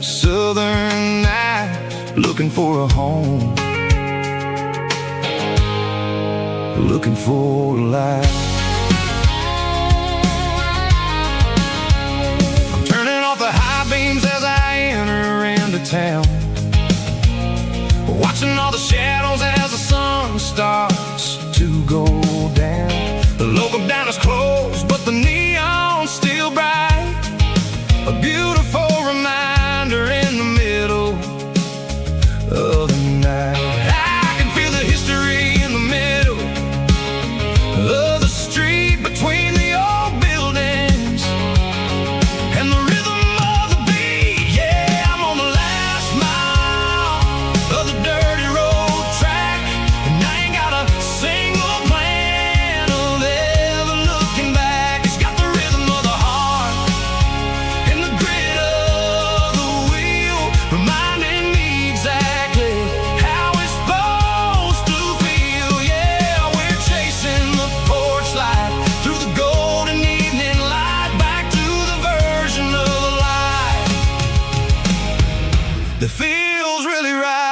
Speaker 1: southern night, looking for a home, looking for a life. I'm turning off the high beams as I enter into town, watching all the shadows as the sun starts to go down. The local diner's closed, but the neon's still bright, a beautiful reminder in the middle of the night. I can feel the history in the middle of the street between the old buildings and the rhythm of the beat. Yeah, I'm on the last mile that feels really right.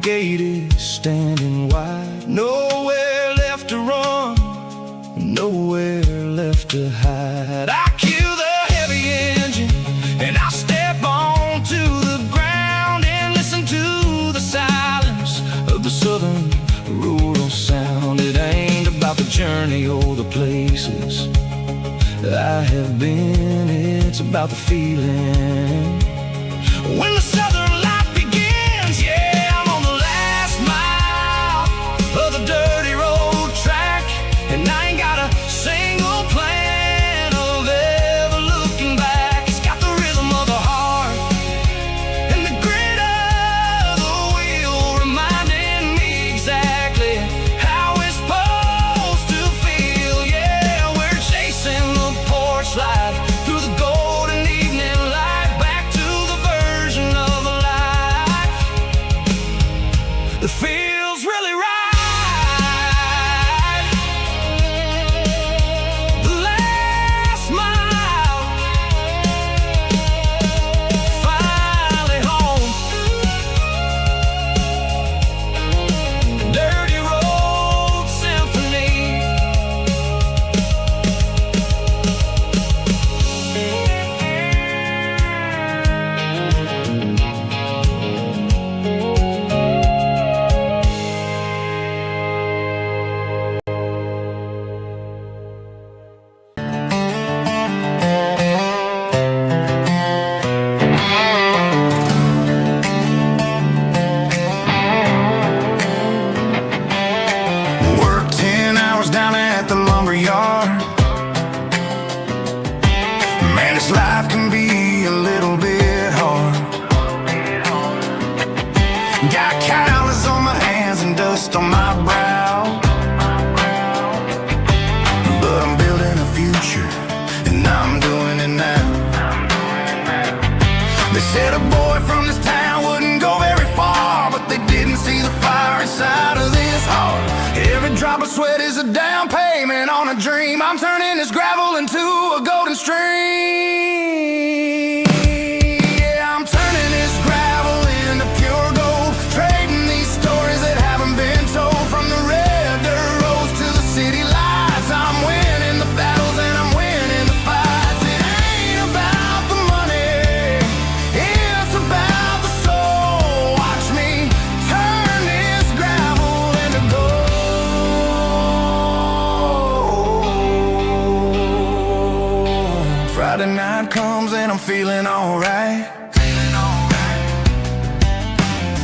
Speaker 1: Gate is standing wide, nowhere left to run, nowhere left to hide. I kill the heavy engine and I step onto the ground and listen to the silence of the southern rural sound. It ain't about the journey or the places I have been, it's about the feeling when the southern life begins. Yeah, dirty road track, and I ain't got a single plan of ever looking back. It's got the rhythm of the heart and the grit of the wheel, reminding me exactly how it's supposed to feel. Yeah, we're chasing the porch light through the golden evening light, back to the version of a life that feels really right. Life can be a little bit hard. Got calluses on my hands and dust on my brow, but I'm building a future and I'm doing it now. They said a boy from this town wouldn't go very far, but they didn't see the fire inside of this heart. Every drop of sweat is a down payment on a dream. I'm turning this gravel into a golden stream. Yeah, I'm turning this gravel into pure gold, trading these stories that haven't been told. From the red dirt roads to the city lights, I'm winning the battles and I'm winning the fights. It ain't about the money, it's about the soul. Watch me turn this gravel into gold. Friday night comes and I'm feeling alright.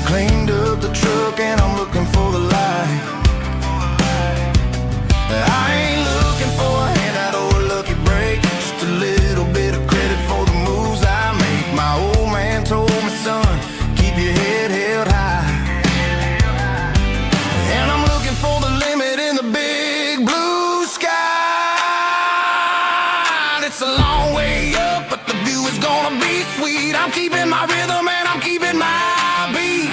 Speaker 1: Cleaned up the truck and I'm looking for the light. I ain't looking for a handout or a lucky break, just a little bit of credit for the moves I make. My old man told me, son, keep your head held high. And I'm looking for the limit in the big blue sky. It's a long way up, but the view is gonna be sweet. I'm keeping my rhythm and I'm keeping my beat.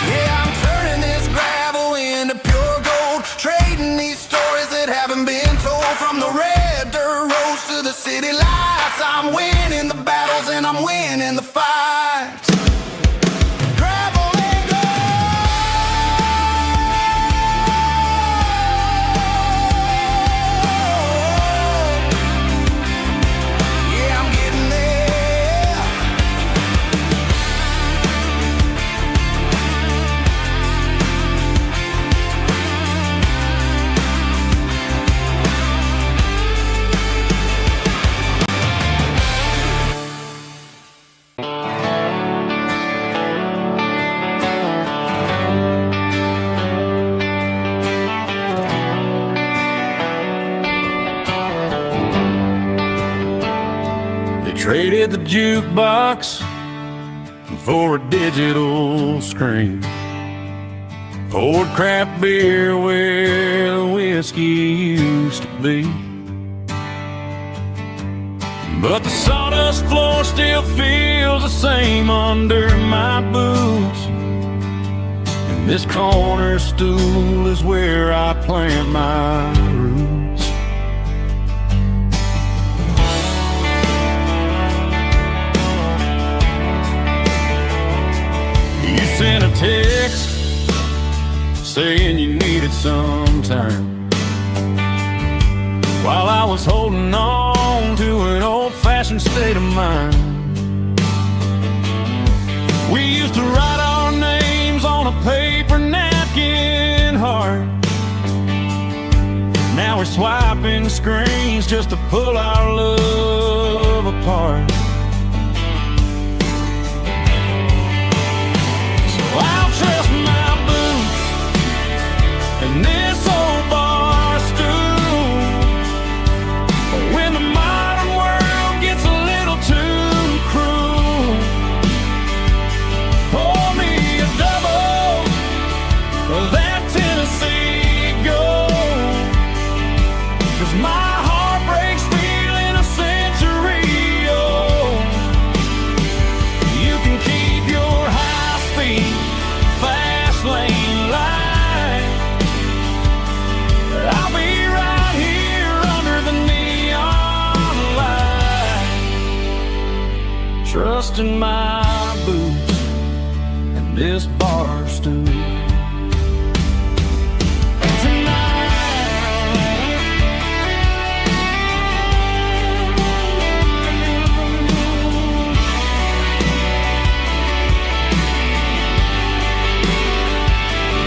Speaker 1: Yeah, I'm turning this gravel into pure gold, trading these stories that haven't been told. From the red dirt roads to the city lights, I'm winning the battles and I'm winning the fights. Gravel and gold. Yeah, I'm getting there.
Speaker 4: hit the jukebox for a digital screen. Poured craft beer where the whiskey used to be. But the sawdust floor still feels the same under my boots. And this corner stool is where I plant my roots. You sent a text saying you needed some time, while I was holding on to an old-fashioned state of mind. We used to write our names on a paper napkin heart. Now we're swiping screens just to pull our love apart. So I'll trust my boots and this old bar stool. When the modern world gets a little too cruel, pour me a double of that Tennessee Gold. 'Cause my heart breaks feeling a century old. You can keep your high-speed, fast lane light. I'll be right here under the neon light, trusting my boots and this bar stool.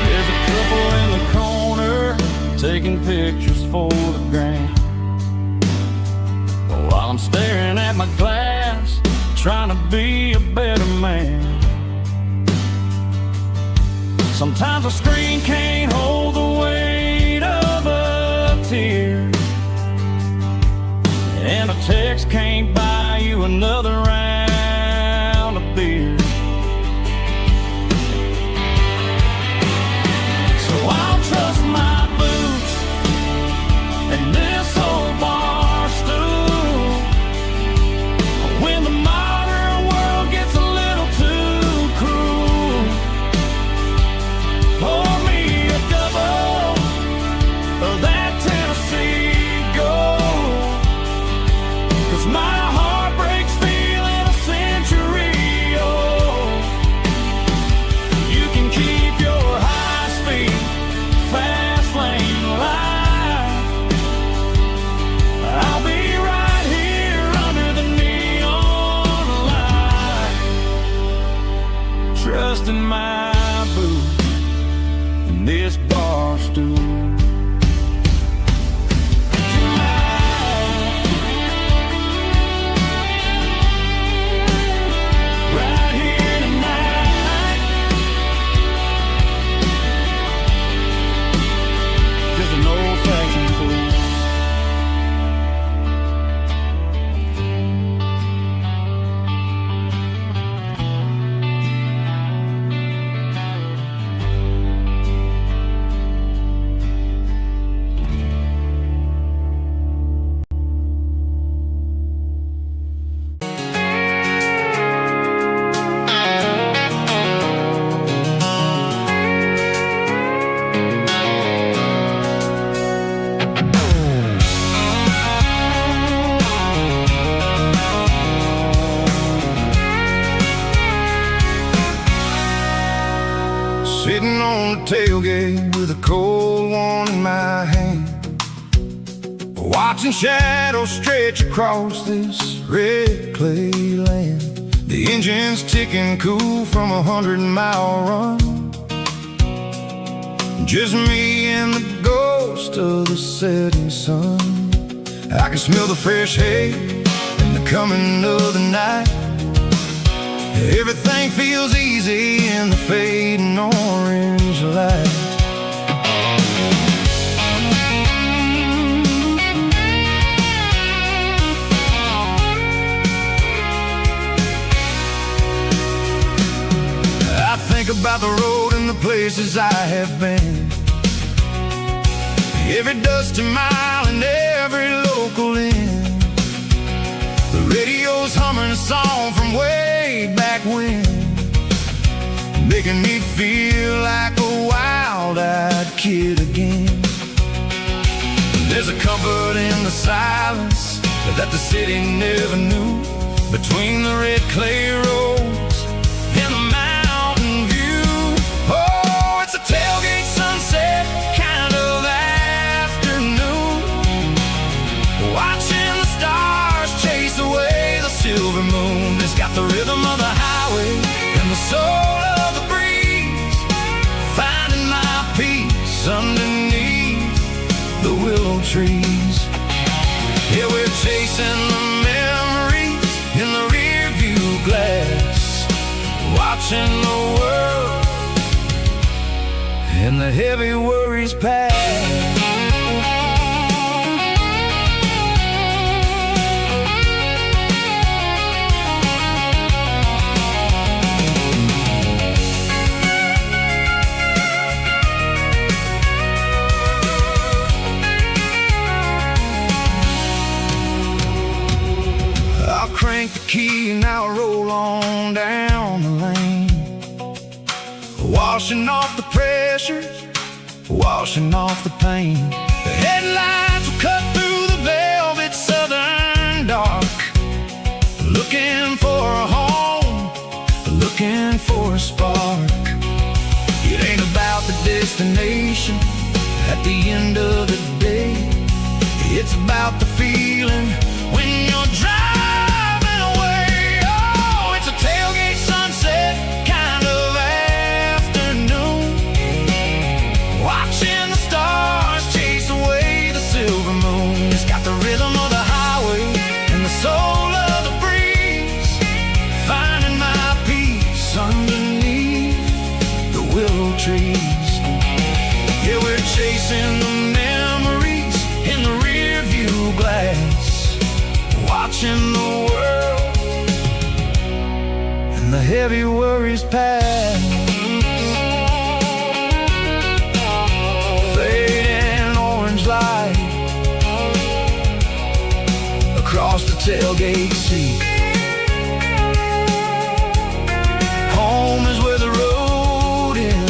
Speaker 4: There's a couple in the corner taking pictures for the gram, while I'm staring at my glass, trying to be a better man. Sometimes a screen can't hold the weight of a tear, and a text can't buy you another round of beer. So I'll trust my boots and this old bar stool. When the modern world gets a little too cruel, pour me a double of that Tennessee Gold. 'Cause my heart breaks feeling a century old. You can keep your high-speed, fast lane light. I'll be right here under the neon light, trusting my boots and this bar stool. Right here tonight, just an old-fashioned fool.
Speaker 1: Sitting on the tailgate with a cold one in my hand, watching shadows stretch across this red clay land. The engine's ticking cool from a 100-mile run. Just me and the ghost of the setting sun. I can smell the fresh hay and the coming of the night. Everything feels easy in the fading orange light. think about the road and the places I have been. Every dusty mile and every local inn. The radio's humming a song from way back when, making me feel like a wild-eyed kid again. There's a comfort in the silence that the city never knew, between the red clay roads and the mountain view. Oh, it's a tailgate sunset kind of afternoon, watching the stars chase away the silver moon. It's got the rhythm of the highway and the soul of the breeze, finding my peace underneath the willow trees. Yeah, we're chasing the memories in the rear view glass, watching the world and the heavy worries pass. Crank the key and I'll roll on down the lane, washing off the pressures, washing off the pain. The headlights will cut through the velvet southern dark, looking for a home, looking for a spark. It ain't about the destination at the end of the day, it's about the feeling when you're driving. Tailgate sunset kind of afternoon, watching the stars chase away the silver moon. It's got the rhythm of the highway and the soul of the breeze, finding my peace underneath the willow trees. Yeah, we're chasing the memories in the rear view glass, watching the world and the heavy worries pass. Fading orange light across the tailgate seat. Home is where the road ends.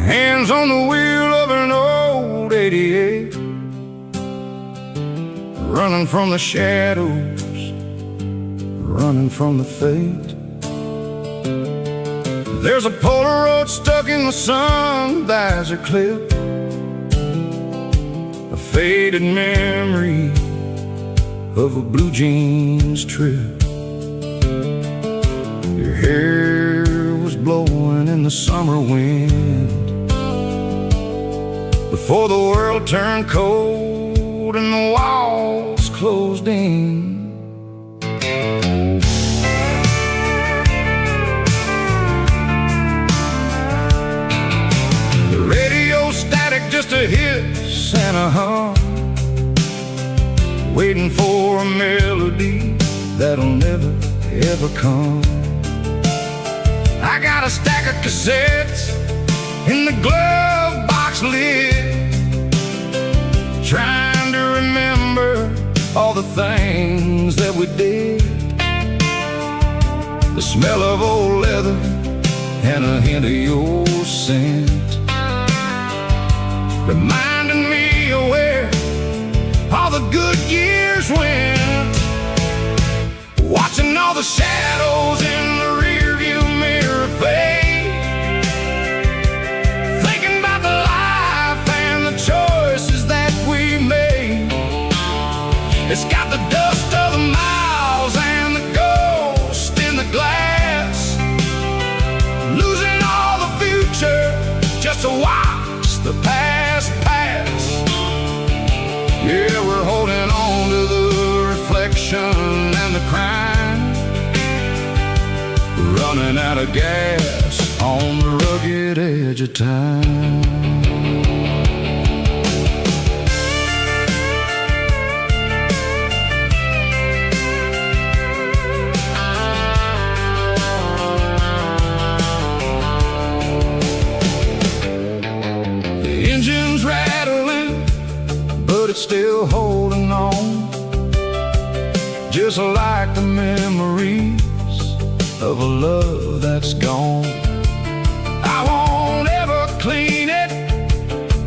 Speaker 1: Hands on the wheel of an old 88, running from the shadows, running from the fate. There's a Polaroid stuck in the sun, there's a clip, a faded memory of a blue jeans trip. Your hair was blowing in the summer wind before the world turned cold and the walls closed in. The radio static just a hiss and a hum, waiting for a melody that'll never ever come. I got a stack of cassettes in the glove box lid, trying to remember all the things that we did. The smell of old leather and a hint of your scent. reminding me of where all the good years went. Watching all the shadows in the rearview mirror fade, thinking about the life and the choices that we made. It's got the dust of the miles and the ghost in the glass, losing all the future just to watch the past pass. Yeah, we're holding on to the reflection and the crime, running out of gas on the rugged edge of time. The engine's rattling, but it's still holding on, just like the memories of a love that's gone. I won't ever clean it,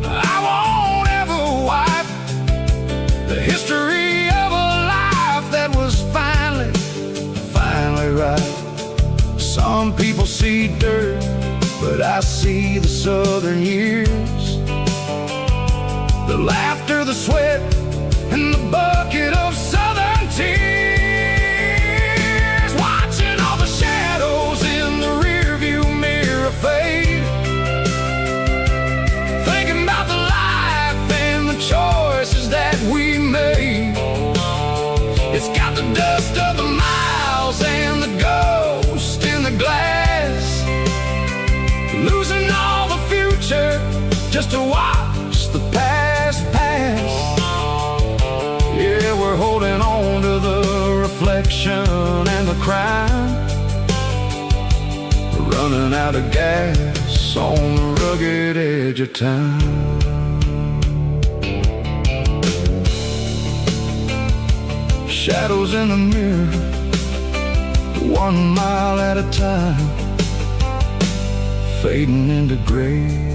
Speaker 1: I won't ever wipe the history of a life that was finally right. Some people see dirt, but I see the southern years, the laughter, the sweat, and the bucket of southern tears. Watching all the shadows in the rearview mirror fade, thinking about the life and the choices that we made. It's got the dust of the miles and the ghost in the glass, losing all the future just to watch the past pass. Yeah, we're holding on to the reflection and the crime, running out of gas on the rugged edge of time. Shadows in the mirror, 1 mile at a time, fading into gray.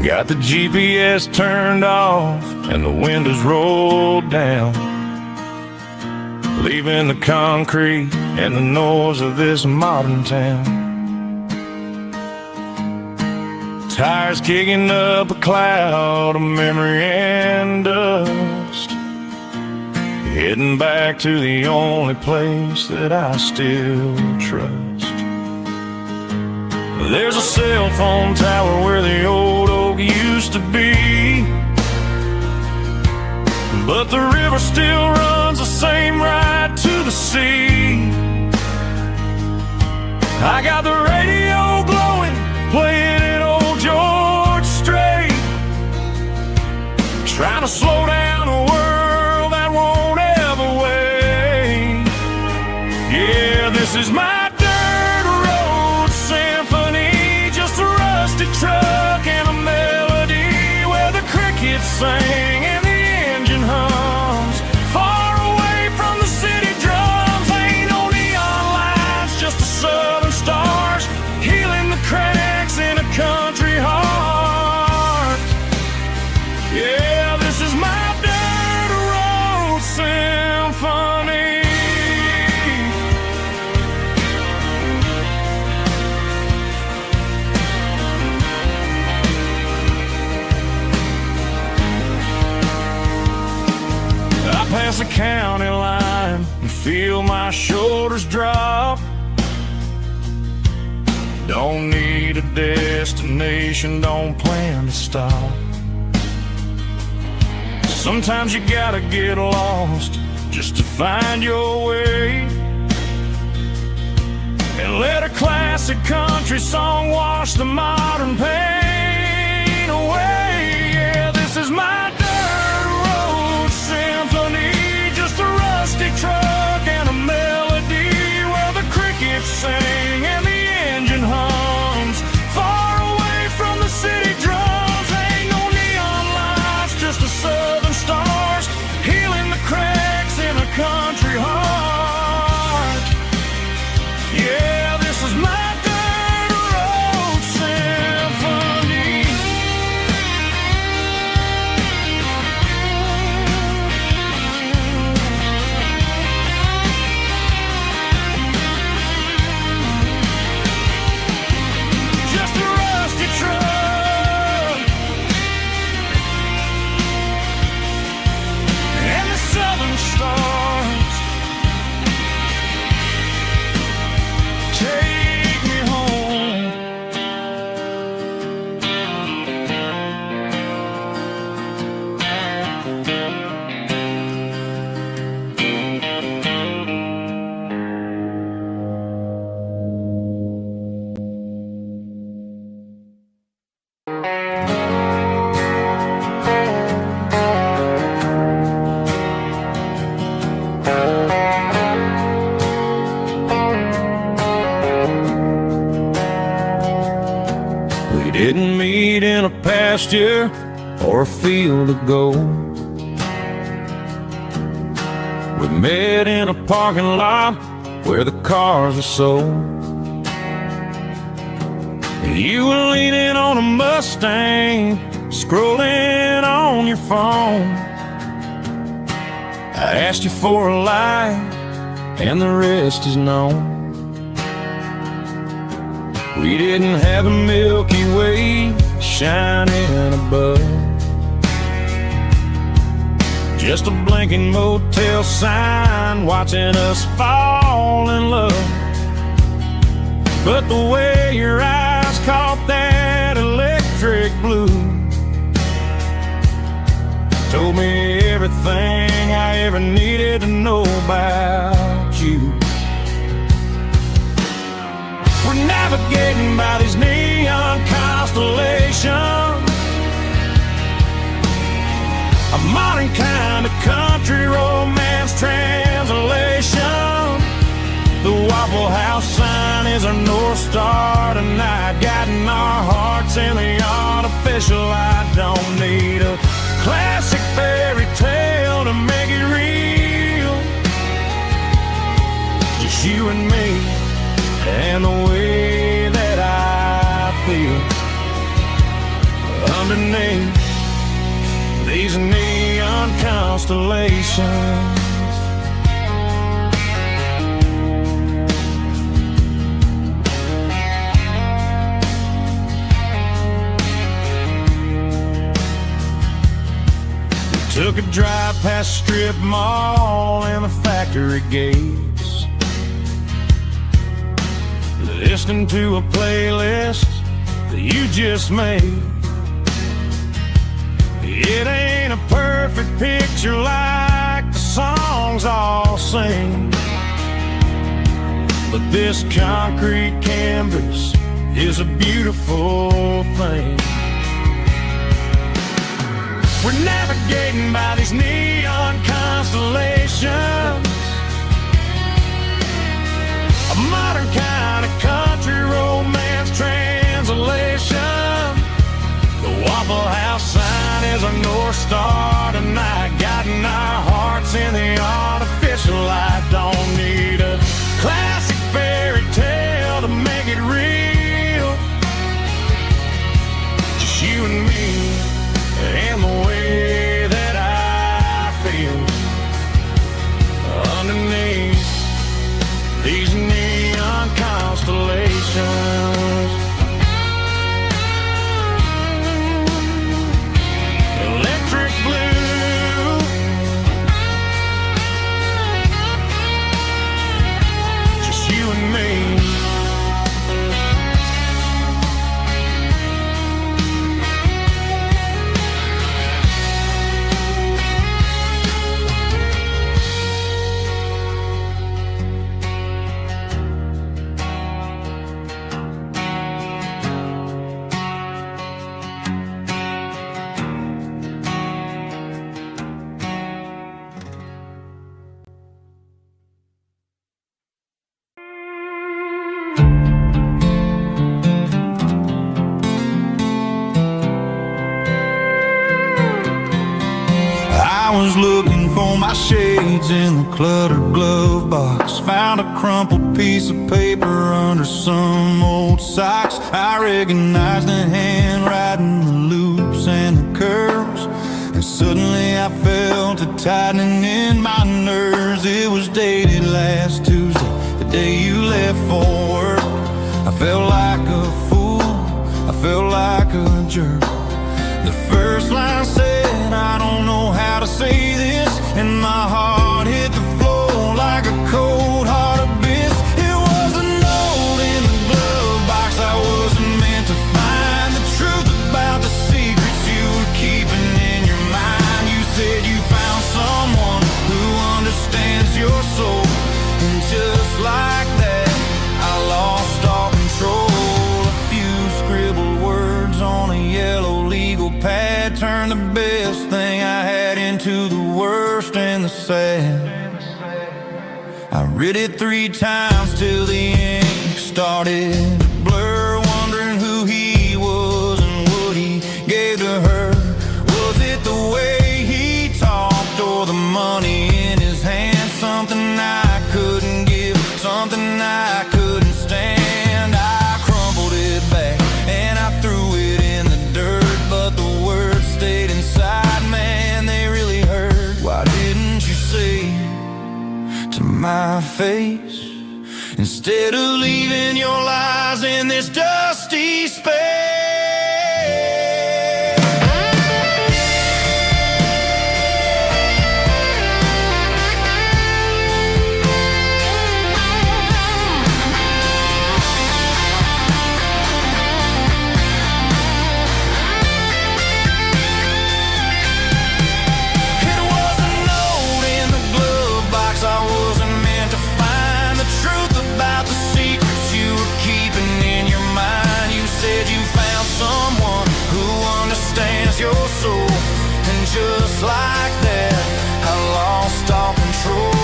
Speaker 4: Got the GPS turned off and the windows rolled down, leaving the concrete and the noise of this modern town. Tires kicking up a cloud of memory and dust, heading back to the only place that I still trust. There's a cell phone tower where the old oak used to be, but the river still runs the same right to the sea. I got the radio glowing, playing it old George Strait, trying to slow down a world that won't ever wait. Yeah, this is my truck and a melody where the crickets sing and the engine hums, far away from the city drums. Ain't no neon lights, just the southern stars healing the cracks in a country heart. Yeah, this is my dirt road symphony. Past the county line and feel my shoulders drop. Don't need a destination, don't plan to stop. Sometimes you gotta get lost just to find your way, and let a classic country song wash the modern pain away. Yeah, this is my dirt road symphony, just a rusty truck and a melody where the crickets sing and the engine hums, far away from the city drums. Ain't no neon lights, just the southern stars healing the cracks in a country heart. Yeah, this is my dirt road symphony. Just a rusty truck and the southern stars take me home. We didn't meet in a pasture or a field of gold. We met in a parking lot where the cars are sold. You were leaning on a Mustang, scrolling on your phone. I asked you for a light, and the rest is known. We didn't have a Milky Way shining above, just a blinking motel sign watching us fall in love. But the way your eyes caught that electric blue told me everything I ever needed to know about you. We're navigating by these neon constellations, a modern kind of country romance translation. The Waffle House sign is our North Star tonight, guiding our hearts in the artificial light. Don't need a classic fairy tale to make it real, just you and me and the way that I feel underneath these neon constellations. Took a drive past strip mall and the factory gates, listening to a playlist that you just made. It ain't a perfect picture like the songs all sing, but this concrete canvas is a beautiful thing. We're navigating by these neon constellations, a modern kind of country romance translation. The Waffle House sign is our North Star tonight, guiding our hearts in the artificial light. Don't need a classic fairy tale to make it real, just you and me and the way that I feel underneath these neon constellations. Electric blue
Speaker 2: was looking for my shades in the cluttered glove box. Found a crumpled piece of paper under some old socks. I recognized the handwriting, the loops and the curves, and suddenly I felt a tightening in my nerves. It was dated last Tuesday, the day you left for work. I felt like a fool, I felt like a jerk. The first line said, I don't know how to say this, and my heart hit the floor like a cold heart abyss. It was a note in the glove box I wasn't meant to find. The truth about the secrets you were keeping in your mind. You said you found someone who understands your soul, and just like that, I lost all control. A few scribbled words on a yellow legal pad turned the best thing I had into the worst and the sad. I read it 3 times till the ink started to blur, wondering who he was and what he gave to her. Was it the way he talked or the money in his hand? Something I couldn't give, something I couldn't stand. I crumpled it back and I threw it in the dirt, but the words stayed inside, man, they really hurt. Why didn't you say to my face, instead of leaving your lies in this dusty space? Your soul, and just like that, I lost all control.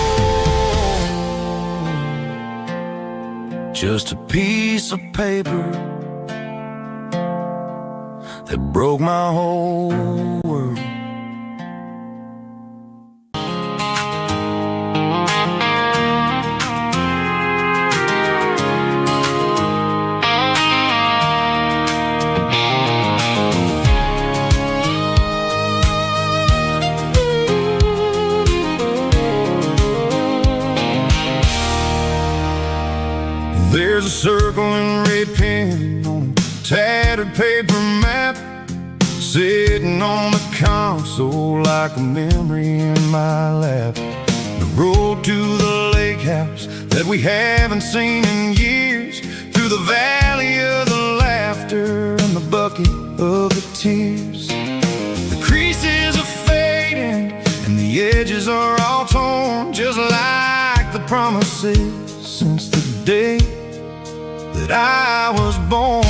Speaker 2: Just a piece of paper that broke my whole world.
Speaker 1: There's a circle in red pen on a tattered paper map, sitting on the console like a memory in my lap. The road to the lake house that we haven't seen in years, through the valley of the laughter and the bucket of the tears. The creases are fading and the edges are all torn, just like the promises since the day that I was born.